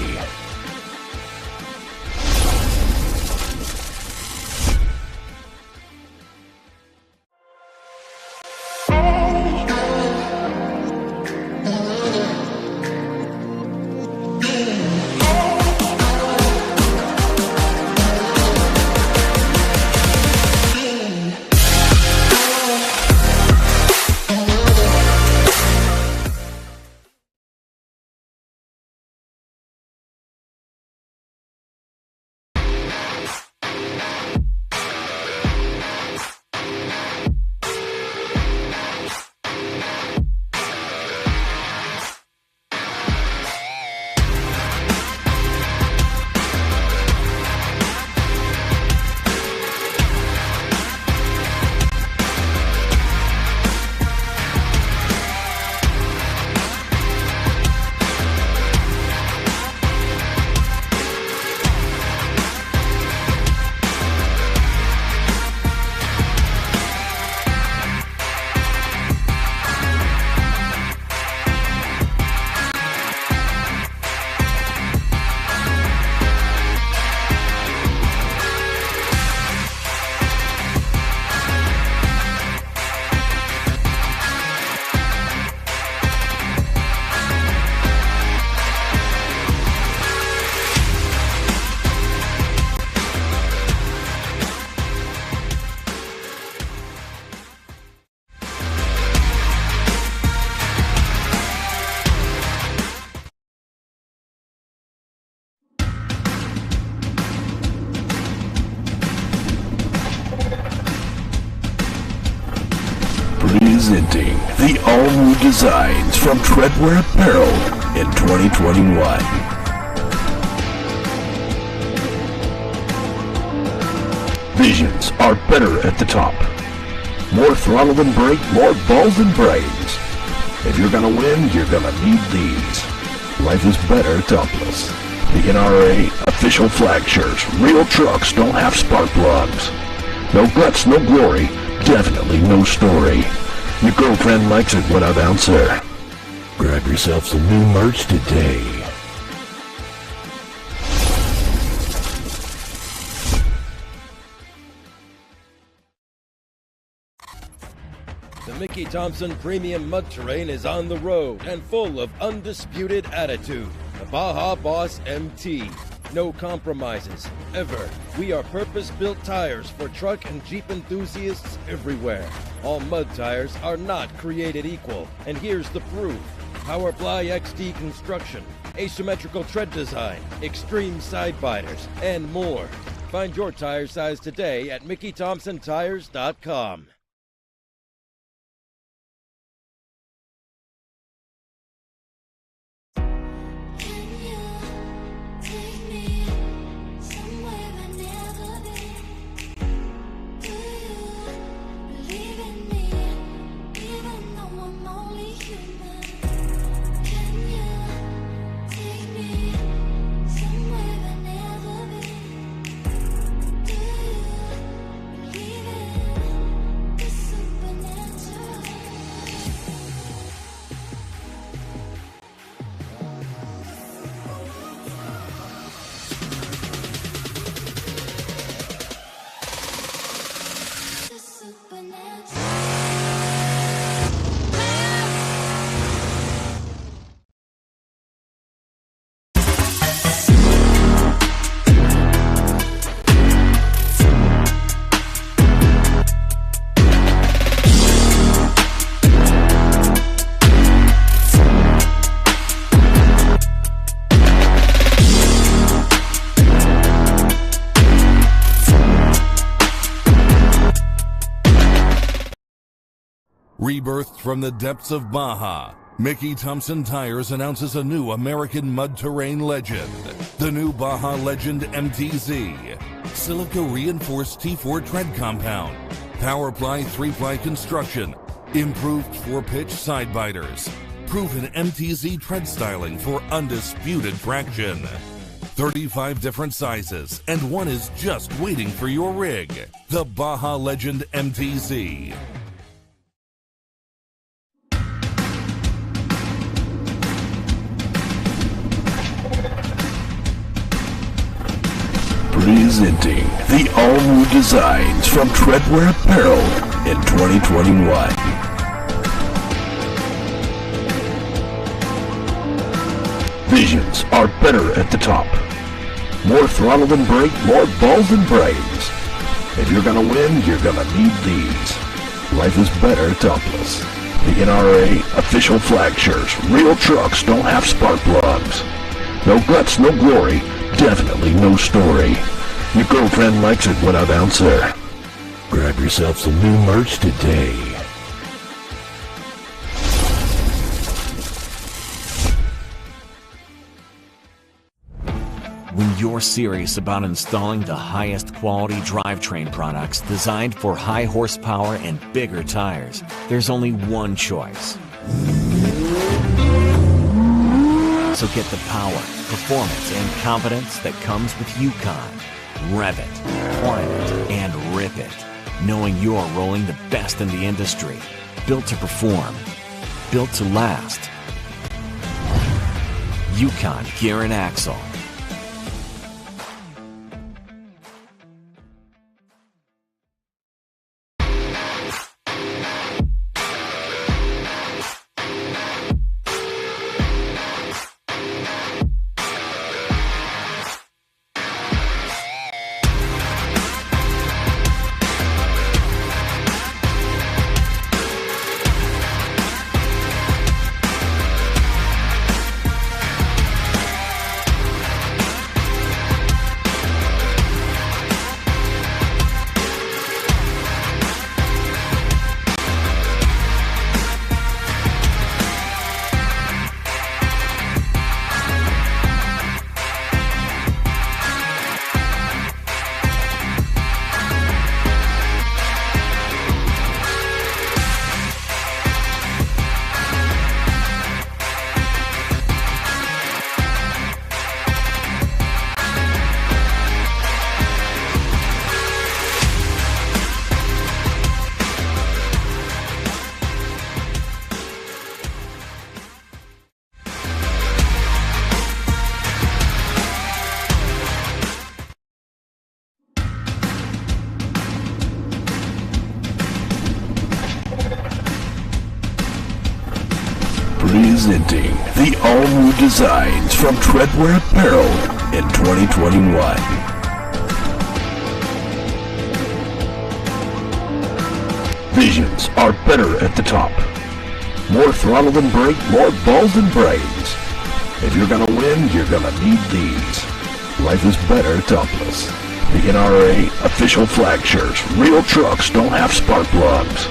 Presenting the all-new designs from Treadwear Apparel in 2021. Visions are better at the top. More throttle than brake, more balls than brains. If you're gonna win, you're gonna need these. Life is better topless. The NRA official flag shirts. Real trucks don't have spark plugs. No guts, no glory. Definitely no story. Your girlfriend likes it when I bounce her. Grab yourself some new merch today. The Mickey Thompson Premium Mud Terrain is on the road and full of undisputed attitude. The Baja Boss MT. No compromises, ever. We are purpose-built tires for truck and Jeep enthusiasts everywhere. All mud tires are not created equal, and here's the proof. Powerfly XD construction, asymmetrical tread design, extreme side biters, and more. Find your tire size today at MickeyThompsonTires.com. Rebirthed from the depths of Baja, Mickey Thompson Tires announces a new American mud terrain legend. The new Baja Legend MTZ. Silica reinforced T4 tread compound. Power ply 3-ply construction. Improved 4-pitch side biters. Proven MTZ tread styling for undisputed traction. 35 different sizes, and one is just waiting for your rig. The Baja Legend MTZ. Presenting the all-new designs from Treadwear Apparel in 2021. Visions are better at the top. More throttle than brake, more balls than brains. If you're gonna win, you're gonna need these. Life is better topless. The NRA official flag shirts. Real trucks don't have spark plugs. No guts, no glory. Definitely no story. Your girlfriend likes it when I bounce her. Grab yourself some new merch today. When you're serious about installing the highest quality drivetrain products designed for high horsepower and bigger tires, there's only one choice. So get the power, performance, and confidence that comes with Yukon. Rev it, climb it, and rip it, knowing you're rolling the best in the industry. Built to perform, built to last. Yukon Gear and Axle. Presenting the all-new designs from Treadwear Apparel in 2021. Visions are better at the top. More throttle than brake, more balls than brains. If you're gonna win, you're gonna need these. Life is better topless. The NRA official flag shirts. Real trucks don't have spark plugs.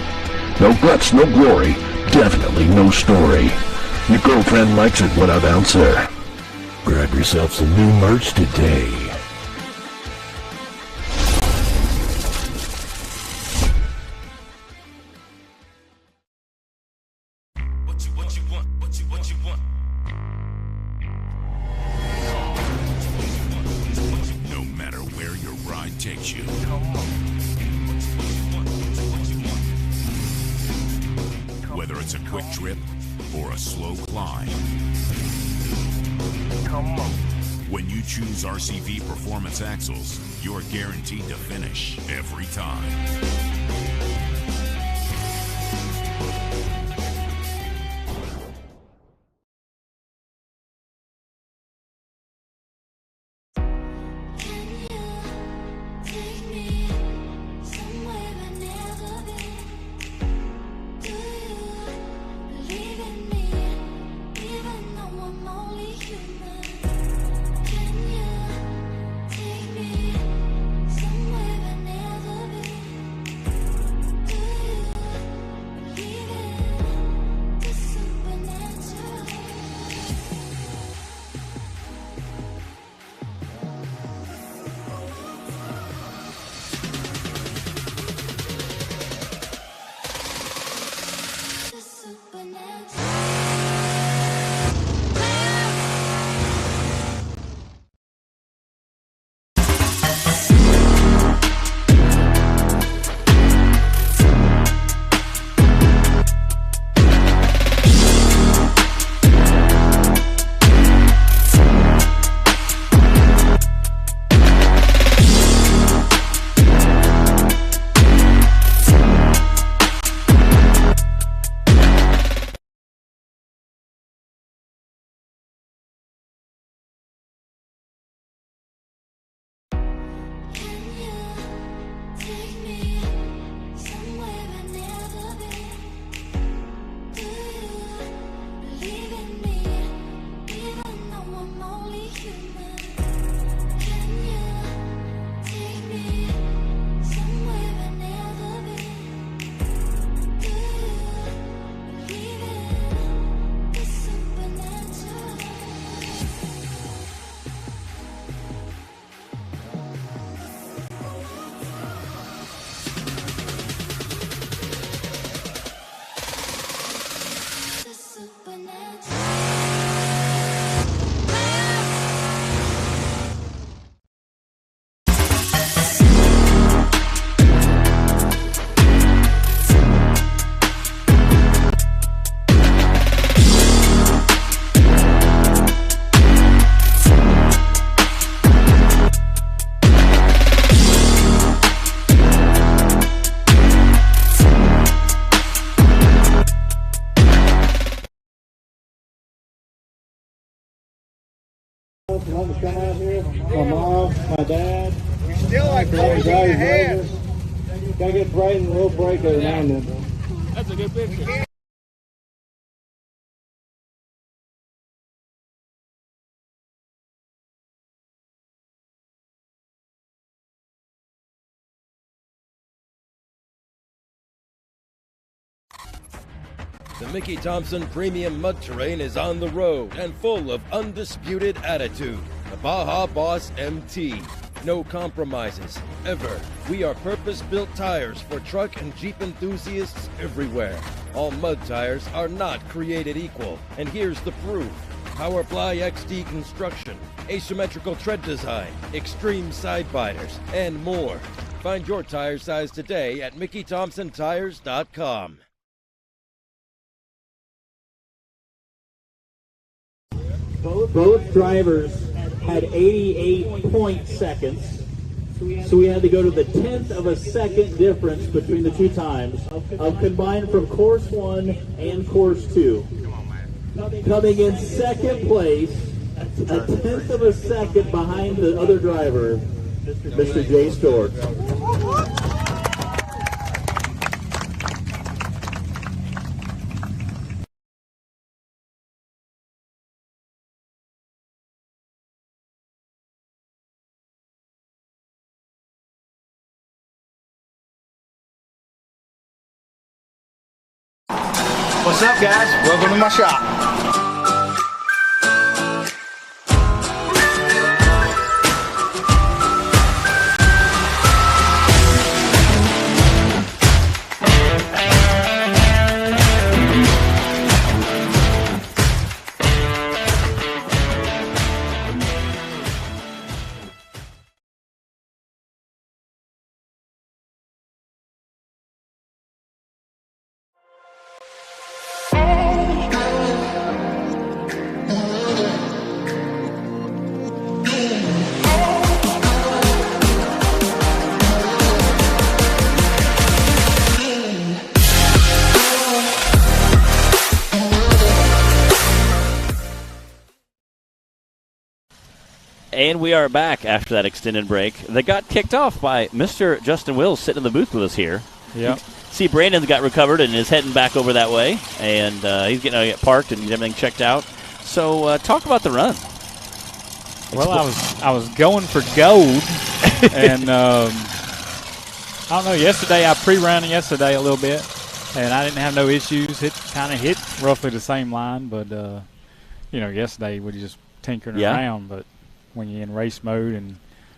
No guts, no glory. Definitely no story. Your girlfriend likes it when I bounce her. Grab yourself some new merch today. No matter where your ride takes you. Whether it's a quick trip or a slow climb. When you choose RCV Performance Axles, you're guaranteed to finish every time. girls wanting to come out here. My mom, my dad. We still like 14 ahead. Gotta get Braden a little break every now and then, bro. That's a good picture. The Mickey Thompson Premium Mud Terrain is on the road and full of undisputed attitude. The Baja Boss MT. No compromises, ever. We are purpose-built tires for truck and Jeep enthusiasts everywhere. All mud tires are not created equal, and here's the proof. Powerfly XD construction, asymmetrical tread design, extreme side biters, and more. Find your tire size today at MickeyThompsonTires.com. Both drivers had 88 seconds, so we had to go to the 10th of a second difference between the two times of combined from course 1 and course 2. Coming in second place, a 10th of a second behind the other driver, Mr. Jay Stewart. What's up, guys? Welcome to my shop. And we are back after that extended break. They got kicked off by Mr. Justin Wills sitting in the booth with us here. Yeah. See, Brandon's got recovered and is heading back over that way, and he's getting to get parked and get everything checked out. So talk about the run. Well, I was going for gold, and I don't know. Yesterday I pre-ran yesterday a little bit, and I didn't have no issues. It kind of hit roughly the same line, but yesterday we just tinkering around, but when you're in race mode and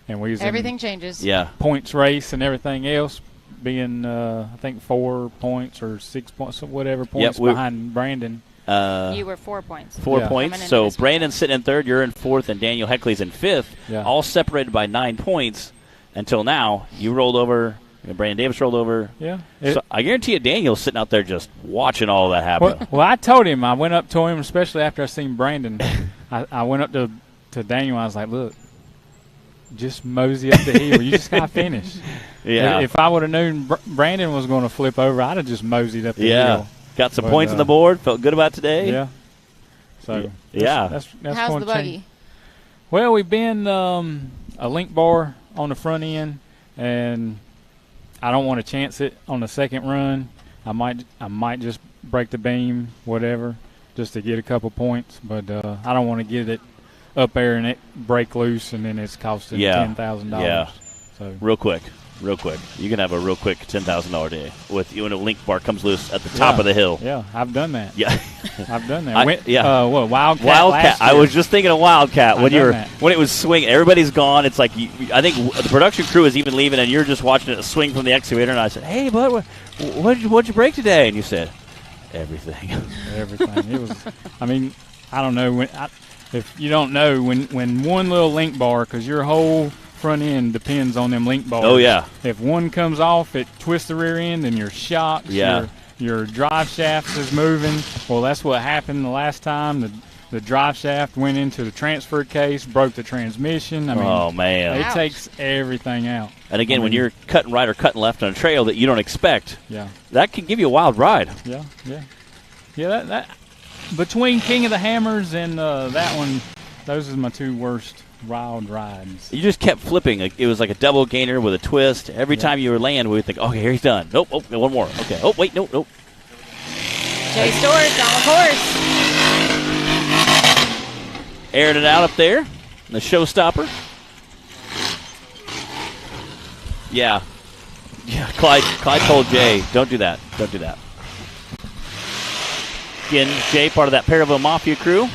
we was everything changes. Yeah. Points race and everything else, being I think 4 points or 6 points, whatever points behind Brandon. You were 4 points. 4 points. So Brandon's sitting in third, you're in fourth, and Daniel Heckley's in fifth. Yeah. All separated by 9 points until now. You rolled over. Brandon Davis rolled over. Yeah. So I guarantee you Daniel's sitting out there just watching all that happen. Well, I told him. I went up to him, especially after I seen Brandon. I went up to Daniel. I was like, look, just mosey up the hill. You just got to finish. Yeah. If I would have known Brandon was going to flip over, I'd have just moseyed up the hill. Got some points on the board. Felt good about today. Yeah. So, that's how's the buggy? Change. Well, we've been a link bar on the front end, and I don't want to chance it on the second run. I might just break the beam, whatever, just to get a couple points. But I don't want to get it up there and it break loose, and then it's costing $10,000. Yeah. So real quick, you can have a real quick $10,000 day with you when a link bar comes loose at the top of the hill. Yeah, I've done that. Yeah, I've done that. Wildcat. Last year. I was just thinking of Wildcat when it was swinging. Everybody's gone. It's like I think the production crew is even leaving, and you're just watching it swing from the excavator. And I said, "Hey, bud, what'd you break today?" And you said, "Everything." Everything. It was. I mean, I don't know if you don't know when one little link bar, because your whole front end depends on them link bars. Oh yeah. If one comes off, it twists the rear end, and your shocks, your drive shaft is moving. Well, that's what happened the last time. The drive shaft went into the transfer case, broke the transmission. I mean, oh man, it takes everything out. And again, when you're cutting right or cutting left on a trail that you don't expect, that can give you a wild ride. Yeah. That between King of the Hammers and that one, Those are my two worst wild rides. You just kept flipping. It was like a double gainer with a twist. Every time you were land, we would think, okay, here he's done. Nope, oh, one more. Okay, oh, wait, nope. Jay Storch on the course. Aired it out up there. The showstopper. Yeah, Clyde told Jay, don't do that. Don't do that. Again, Jay, part of that Paravel Mafia crew.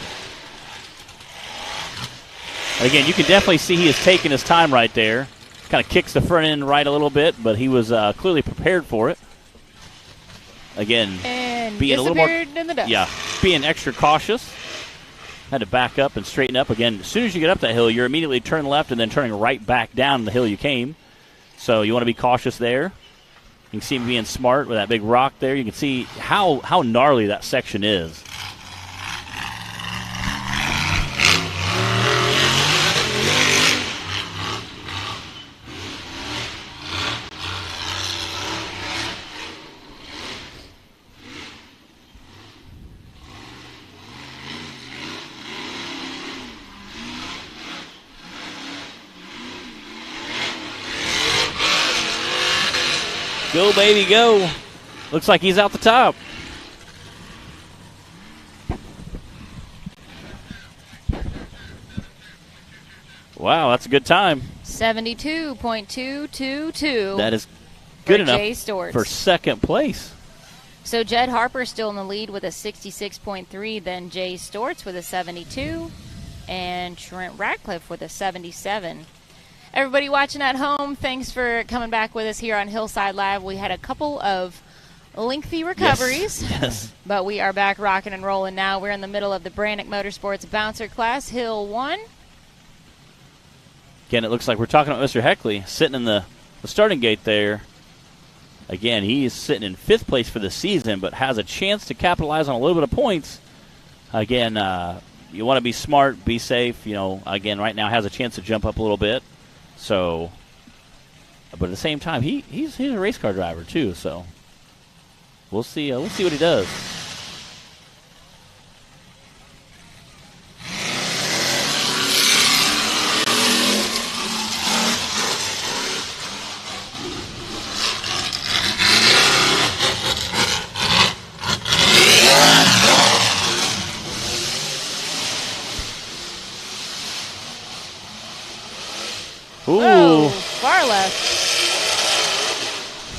Again, you can definitely see he has taken his time right there. Kind of kicks the front end right a little bit, but he was clearly prepared for it. Again, and being a little more, in the dust. yeah, being extra cautious. Had to back up and straighten up. Again, as soon as you get up that hill, you're immediately turning left and then turning right back down the hill you came. So you want to be cautious there. You can see him being smart with that big rock there. You can see how gnarly that section is. Go, baby, go. Looks like he's out the top. Wow, that's a good time. 72.222. That is good enough Jay Storch for second place. So Jed Harper's still in the lead with a 66.3, then Jay Storch with a 72, and Trent Ratcliffe with a 77. Everybody watching at home, thanks for coming back with us here on Hillside Live. We had a couple of lengthy recoveries, yes. But we are back rocking and rolling now. We're in the middle of the Brannick Motorsports Bouncer class, Hill 1. Again, it looks like we're talking about Mr. Heckley sitting in the starting gate there. Again, he is sitting in 5th place for the season, but has a chance to capitalize on a little bit of points. Again, you want to be smart, be safe. Again, right now has a chance to jump up a little bit. So, but at the same time, he's a race car driver too. So, we'll see. We'll see what he does. Ooh. Oh, far left.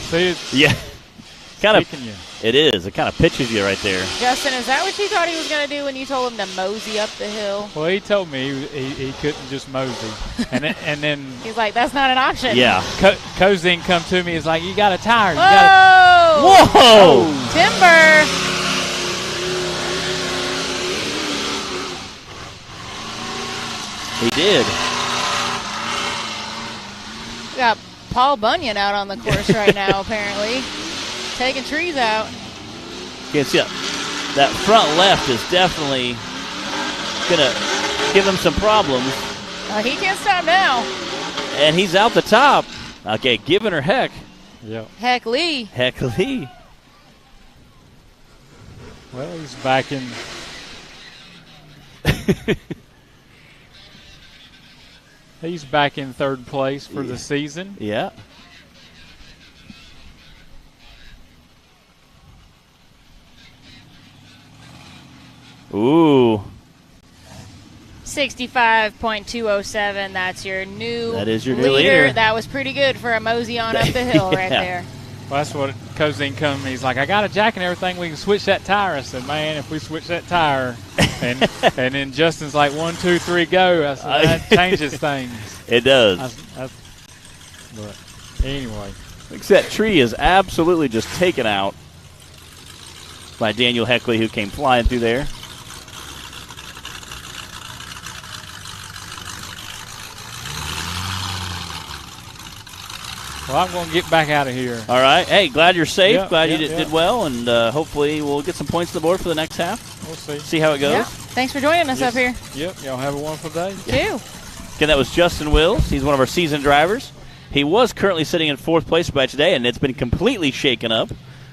See, yeah. Kind of. You. It is. It kind of pitches you right there. Justin, is that what you thought he was going to do when you told him to mosey up the hill? Well, he told me he couldn't just mosey. and then he's like, that's not an option. Yeah. Cozine come to me. He's like, you got a tire. You Whoa! Timber! He did. We got Paul Bunyan out on the course right now, apparently. Taking trees out. You can see that front left is definitely going to give him some problems. He can't stop now. And he's out the top. Okay, giving her heck. Yep. Heckley. Heckley. Well, he's back in. He's back in 3rd place for the season. Yeah. Ooh. 65.207. That's your new That is your new leader. That was pretty good for a mosey on up the hill right there. Well, that's what Cozine come. He's like, I got a jack and everything. We can switch that tire. I said, man, if we switch that tire. And then Justin's like, 1, 2, 3, go. I said, that changes things. It does. But anyway. That tree is absolutely just taken out by Daniel Heckley, who came flying through there. Well, I'm going to get back out of here. All right. Hey, glad you're safe. Yep, glad you yep. did well, and hopefully we'll get some points on the board for the next half. We'll see. See how it goes. Yeah. Thanks for joining us up here. Yep. Y'all have a wonderful day. You too. Again, that was Justin Wills. He's one of our seasoned drivers. He was currently sitting in 4th place by today, and it's been completely shaken up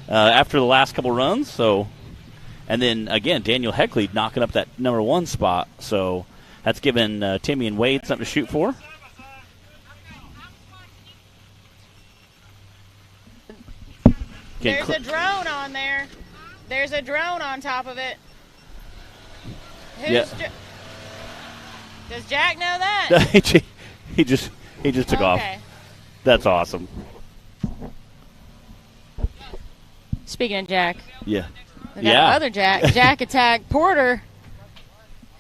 after the last couple runs. So, and then, again, Daniel Heckley knocking up that number 1 spot. So, That's given Timmy and Wade something to shoot for. There's a drone on there. There's a drone on top of it. Does Jack know that? he just took off. That's awesome. Speaking of Jack. Yeah. We got other Jack. Jack attacked Porter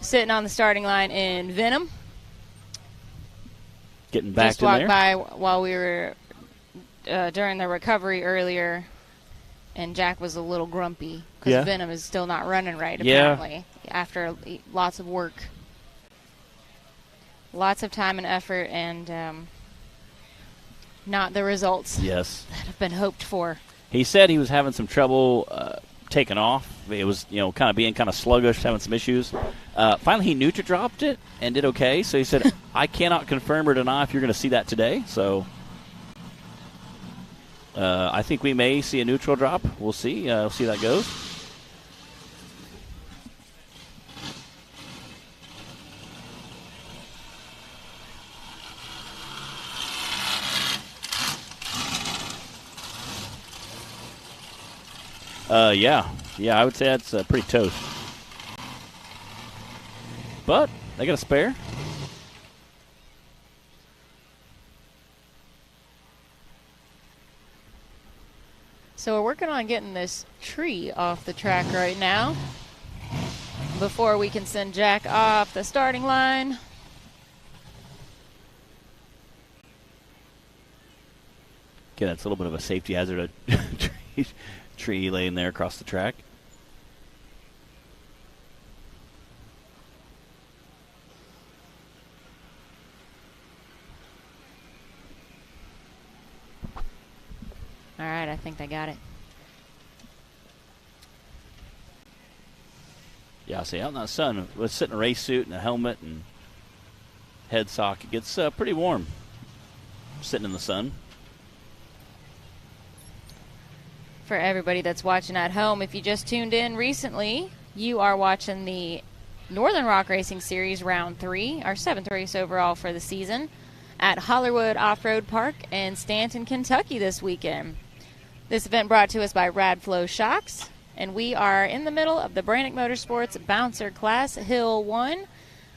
sitting on the starting line in Venom. Getting back just to walked there. by while we were during the recovery earlier, and Jack was a little grumpy because Venom is still not running right, apparently, after lots of work. Lots of time and effort, and not the results that have been hoped for. He said he was having some trouble taking off. It was, kind of being kind of sluggish, having some issues. Finally, he neutral dropped it and did okay. So he said, I cannot confirm or deny if you're going to see that today. So I think we may see a neutral drop. We'll see. We'll see how that goes. Yeah, I would say that's pretty toast. But they got a spare. So we're working on getting this tree off the track right now before we can send Jack off the starting line. Okay, that's a little bit of a safety hazard. Tree laying there across the track. All right, I think they got it. Yeah, see, out in the sun, let's sit in a race suit and a helmet and head sock. It gets pretty warm sitting in the sun. For everybody that's watching at home, if you just tuned in recently, you are watching the Northern Rock Racing Series Round 3, our 7th race overall for the season, at Hollywood Off-Road Park in Stanton, Kentucky this weekend. This event brought to us by Radflo Shocks, and we are in the middle of the Brannick Motorsports Bouncer Class, Hill 1.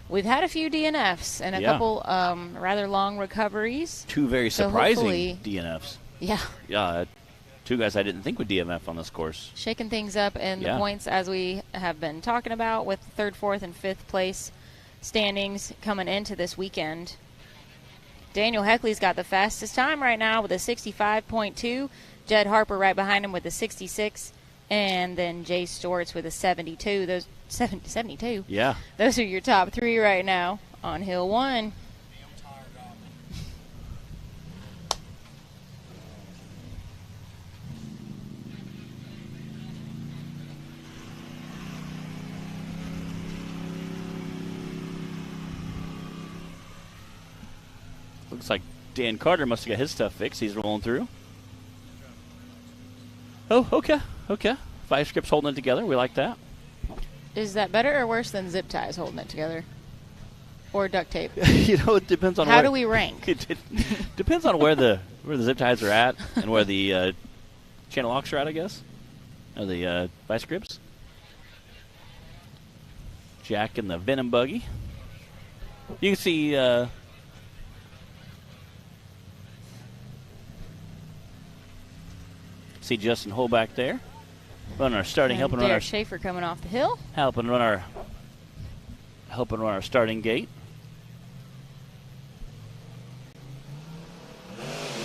We've had a few DNFs and a couple rather long recoveries. Two very surprising DNFs. Yeah. Yeah, two guys I didn't think would DNF on this course. Shaking things up in the points as we have been talking about with 3rd, 4th, and 5th place standings coming into this weekend. Daniel Heckley's got the fastest time right now with a 65.2. Jed Harper right behind him with a 66. And then Jay Storts with a 72. Those 72? Yeah. Those are your top 3 right now on Hill 1. Looks like Dan Carter must have got his stuff fixed. He's rolling through. Oh, okay. 5 scripts holding it together. We like that. Is that better or worse than zip ties holding it together? Or duct tape? It depends on how do we rank? It depends on where the zip ties are at and where the channel locks are at, I guess. Or the vice grips. Jack and the Venom buggy. You can see Justin Hull back there. Running our starting, and helping Derek run our Schaefer coming off the hill. Helping run our starting gate.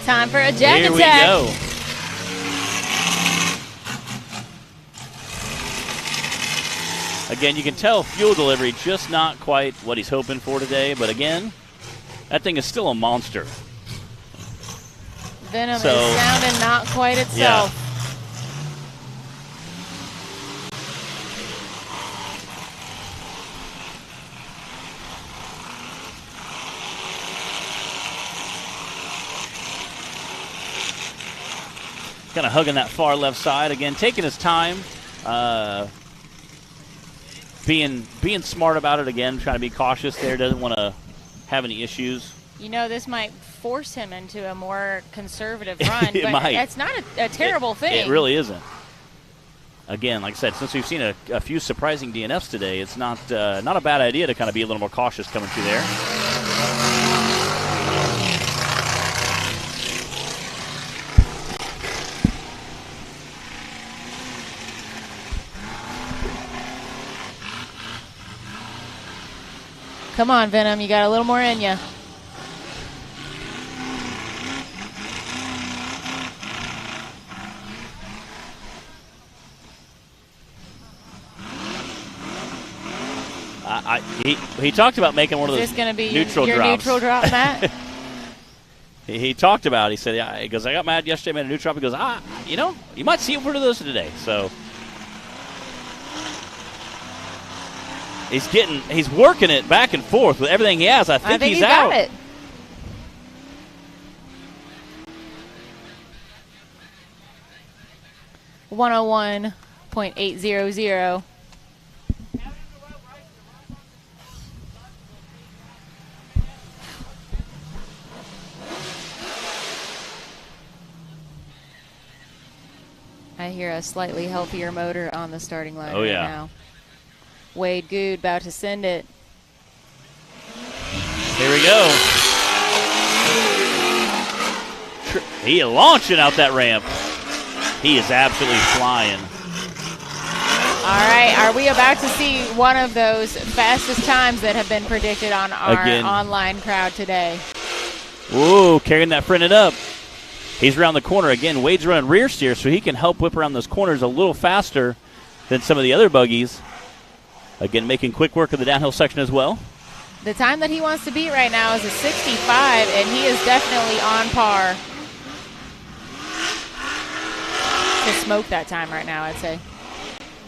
Time for a Jack Here attack. we go. Again, you can tell fuel delivery just not quite what he's hoping for today, but again, that thing is still a monster. Venom is sounding not quite itself. Yeah. Kind of hugging that far left side. Again, taking his time. being smart about it again, trying to be cautious there. Doesn't want to have any issues. You know, this might force him into a more conservative run, It but might. that's not a terrible thing. It really isn't. Again, like I said, since we've seen a few surprising DNFs today, it's not a bad idea to kind of be a little more cautious coming through there. Come on, Venom, you got a little more in you. He talked about making one of those Is this going to be neutral your drops. neutral drop, Matt? He talked about it. He said, yeah, he goes, I got mad yesterday, made a neutral drop. He goes, you know, you might see one of those today. So he's working it back and forth with everything he has. I think he's out. Got it. .800. I hear a slightly healthier motor on the starting line right now. Wade Good about to send it. Here we go. He is launching out that ramp. He is absolutely flying. All right, are we about to see one of those fastest times that have been predicted on our online crowd today? Ooh, carrying that front end up. He's around the corner. Again, Wade's running rear steer, so he can help whip around those corners a little faster than some of the other buggies. Again, making quick work of the downhill section as well. The time that he wants to beat right now is a 65, and he is definitely on par to smoke that time right now, I'd say.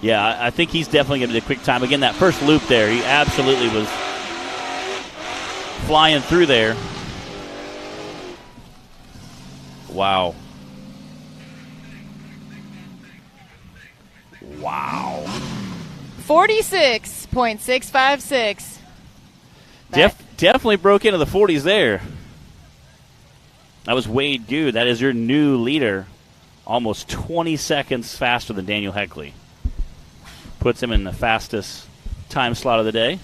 Yeah, I think he's definitely going to be the quick time. Again, that first loop there, he absolutely was flying through there. Wow. Wow. 46.656. Definitely broke into the 40s there. That was Wade Good. That is your new leader. Almost 20 seconds faster than Daniel Heckley. Puts him in the fastest time slot of the day.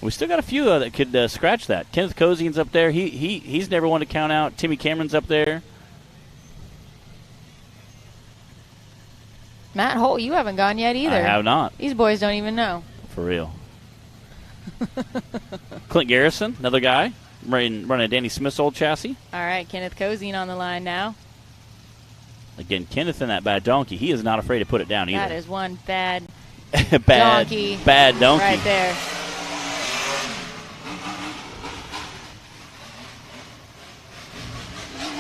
We still got a few that could scratch that. Kenneth Kozian's up there. He's never one to count out. Timmy Cameron's up there. Matt Holt, you haven't gone yet either. I have not. These boys don't even know. For real. Clint Garrison, another guy, running Danny Smith's old chassis. All right, Kenneth Kozian on the line now. Again, Kenneth in that bad donkey. He is not afraid to put it down either. That is one bad donkey. Bad donkey. Right there.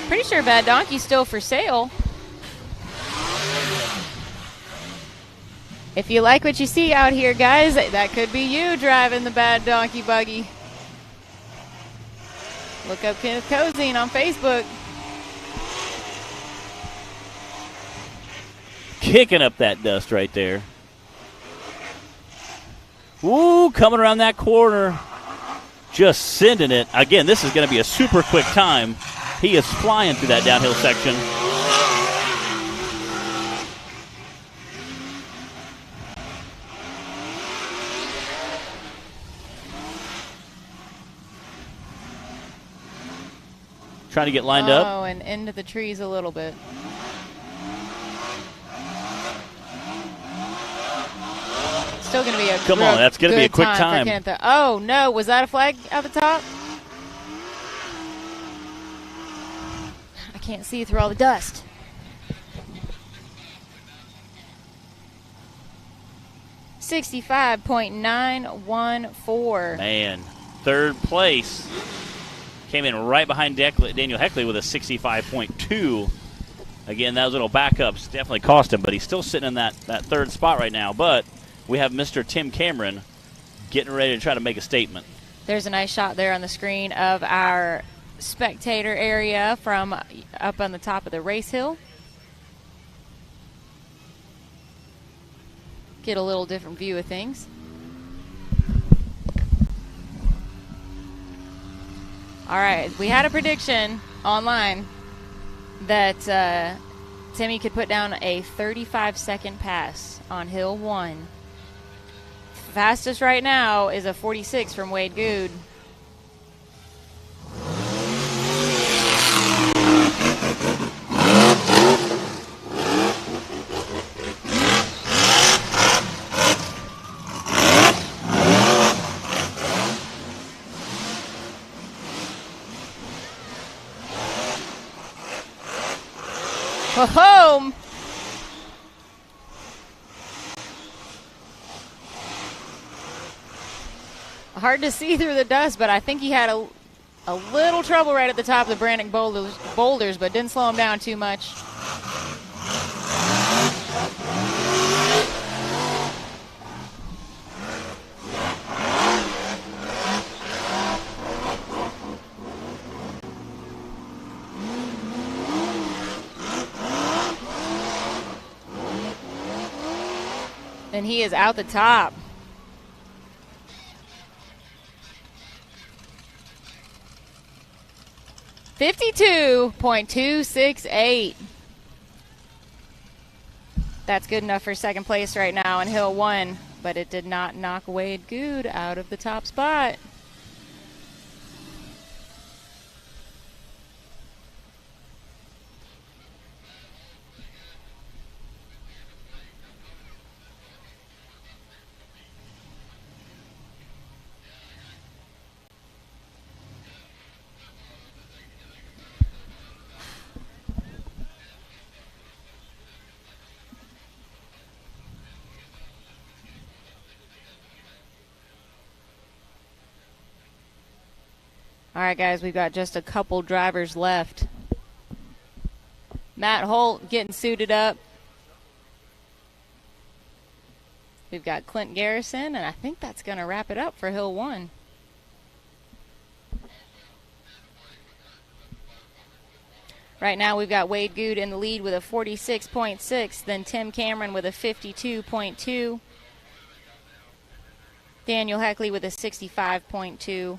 Pretty sure Bad Donkey's still for sale. If you like what you see out here, guys, that could be you driving the Bad Donkey buggy. Look up Kenneth Kozian on Facebook. Kicking up that dust right there. Ooh, coming around that corner. Just sending it. Again, this is going to be a super quick time. He is flying through that downhill section. Trying to get lined up. Oh, and into the trees a little bit. Still going to be a Come on, that's going to be a quick time. Oh, no. Was that a flag at the top? I can't see through all the dust. .914. Man, third place. Came in right behind Daniel Heckley with a 65.2. Again, those little backups definitely cost him, but he's still sitting in that third spot right now. But we have Mr. Tim Cameron getting ready to try to make a statement. There's a nice shot there on the screen of our spectator area from up on the top of the race hill. get a little different view of things. All right, we had a prediction online that Timmy could put down a 35-second pass on Hill 1. Fastest right now is a 46 from Wade Good. Home. Hard to see through the dust, but I think he had a little trouble right at the top of the Brannick boulders, but didn't slow him down too much. And he is out the top. .268. That's good enough for second place right now in Hill 1, but it did not knock Wade Good out of the top spot. All right, guys, we've got just a couple drivers left. Matt Holt getting suited up. We've got Clint Garrison, and I think that's going to wrap it up for Hill 1. Right now we've got Wade Good in the lead with a 46.6, then Tim Cameron with a 52.2, Daniel Heckley with a 65.2,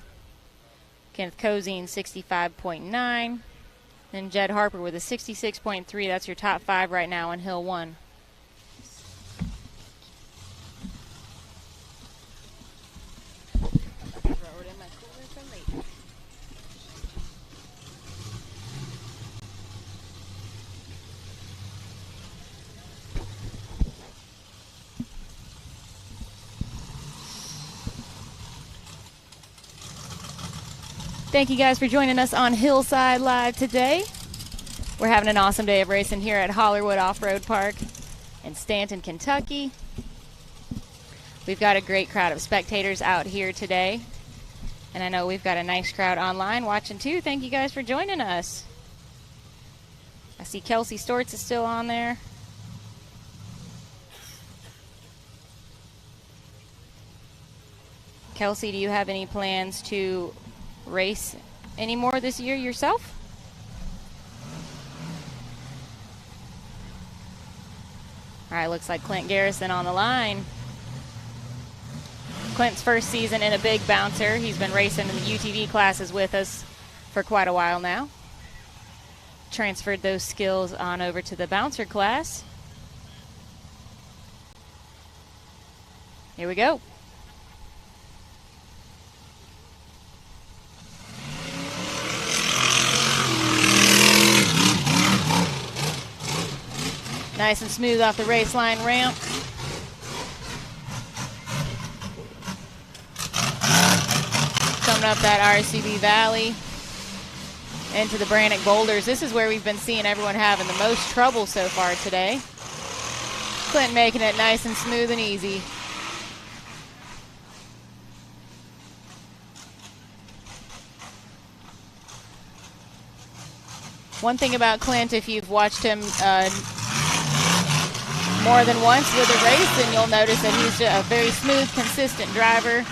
Kenneth Cozine 65.9, and Jed Harper with a 66.3. That's your top 5 right now in Hill 1. Thank you guys for joining us on Hillside Live today. We're having an awesome day of racing here at Hollerwood Off-Road Park in Stanton, Kentucky. We've got a great crowd of spectators out here today. And I know we've got a nice crowd online watching too. Thank you guys for joining us. I see Kelsey Stortz is still on there. Kelsey, do you have any plans to race any more this year yourself? All right, looks like Clint Garrison on the line. Clint's first season in a big bouncer. He's been racing in the UTV classes with us for quite a while now. Transferred those skills on over to the bouncer class. Here we go. Nice and smooth off the race line ramp. Coming up that RCB Valley into the Brannick Boulders. This is where we've been seeing everyone having the most trouble so far today. Clint making it nice and smooth and easy. One thing about Clint, if you've watched him more than once with a race, and you'll notice that he's a very smooth, consistent driver.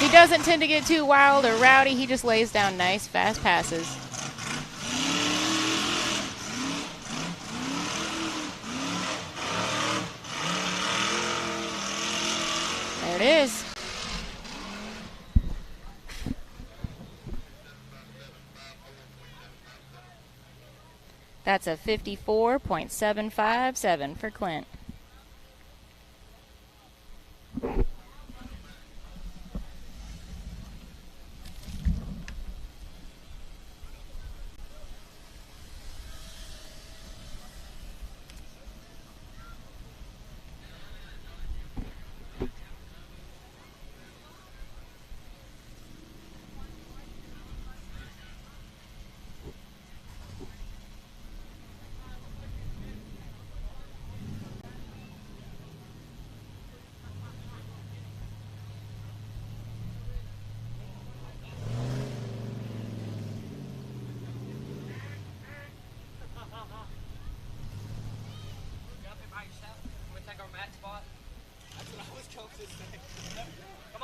He doesn't tend to get too wild or rowdy. He just lays down nice, fast passes. it is. That's a 54.757 for Clint.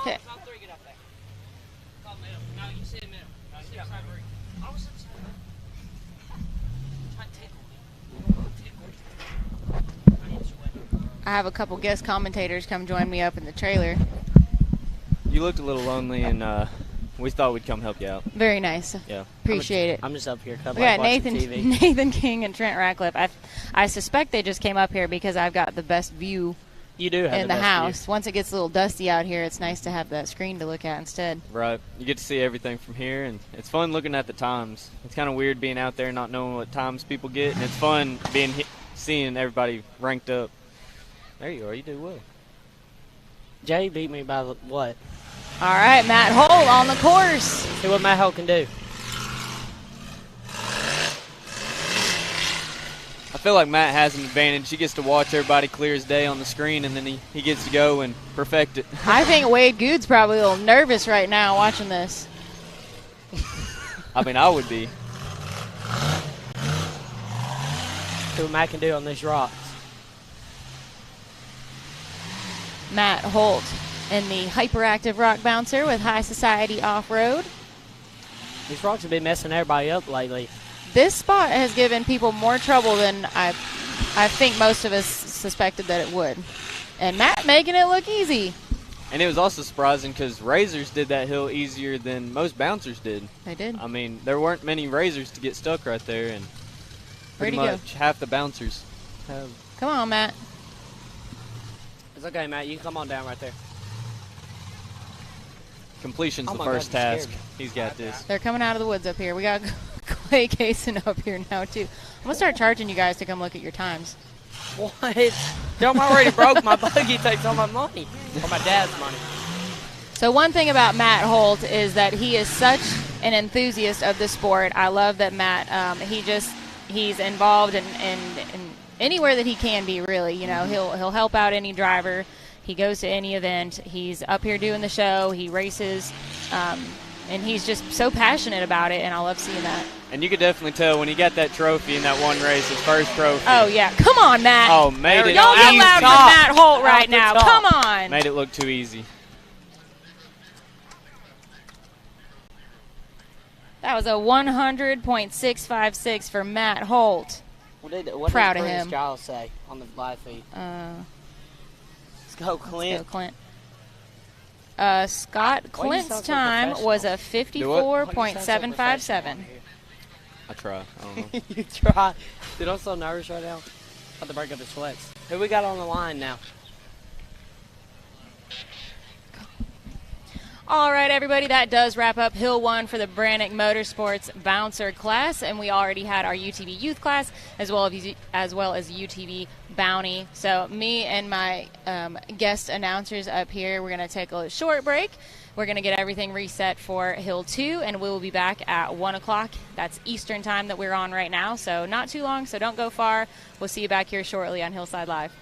Okay. I have a couple guest commentators come join me up in the trailer. You looked a little lonely, and we thought we'd come help you out. Very nice. Yeah. Appreciate it. I'm just up here. We got Nathan King and Trent Ratcliffe. I suspect they just came up here because I've got the best view. You do have in the the best house. view. Once it gets a little dusty out here, it's nice to have that screen to look at instead. Right. You get to see everything from here, and it's fun looking at the times. It's kind of weird being out there not knowing what times people get, and it's fun seeing everybody ranked up. There you are. You do well. Jay beat me by what? All right, Matt Holt on the course. See what Matt Holt can do. I feel like Matt has an advantage. He gets to watch everybody clear as day on the screen, and then he gets to go and perfect it. I think Wade Good's probably a little nervous right now watching this. I mean, I would be. See what Matt can do on these rocks. Matt Holt in the hyperactive rock bouncer with High Society Off-Road. These rocks have been messing everybody up lately. This spot has given people more trouble than I think most of us suspected that it would. And Matt making it look easy. And it was also surprising because Razors did that hill easier than most bouncers did. They did. I mean, there weren't many Razors to get stuck right there, and pretty much half the bouncers have. Come on, Matt. It's okay, Matt. You can come on down right there. Completion's the first task. He's got this. They're coming out of the woods up here. We got Clay Kaysen up here now, too. I'm going to start charging you guys to come look at your times. What? I'm already broke. My buggy takes all my money. Or my dad's money. So one thing about Matt Holt is that he is such an enthusiast of the sport. I love that Matt, he's involved in anywhere that he can be, really. You know, he'll help out any driver. He goes to any event. He's up here doing the show. He races. And he's just so passionate about it, and I love seeing that. And you could definitely tell when he got that trophy in that one race, his first trophy. Oh, yeah. Come on, Matt. Oh, made it Y'all get easy. loud for Matt Holt right now. Come on. Made it look too easy. That was a 100.656 for Matt Holt. What Proud did of him. Giles say on the live feed? Let's go, Clint. Let's go, Clint. Scott Clint's time was a 54.757. I try. I don't know. You try. Dude, I'm so nervous right now. About to break up the sweats. Who we got on the line now? All right, everybody, that does wrap up Hill 1 for the Brannock Motorsports Bouncer class, and we already had our UTV Youth class as well as UTV Bounty. So me and my guest announcers up here, we're going to take a short break. We're going to get everything reset for Hill 2, and we will be back at 1 o'clock. That's Eastern time that we're on right now, so not too long, so don't go far. We'll see you back here shortly on Hillside Live.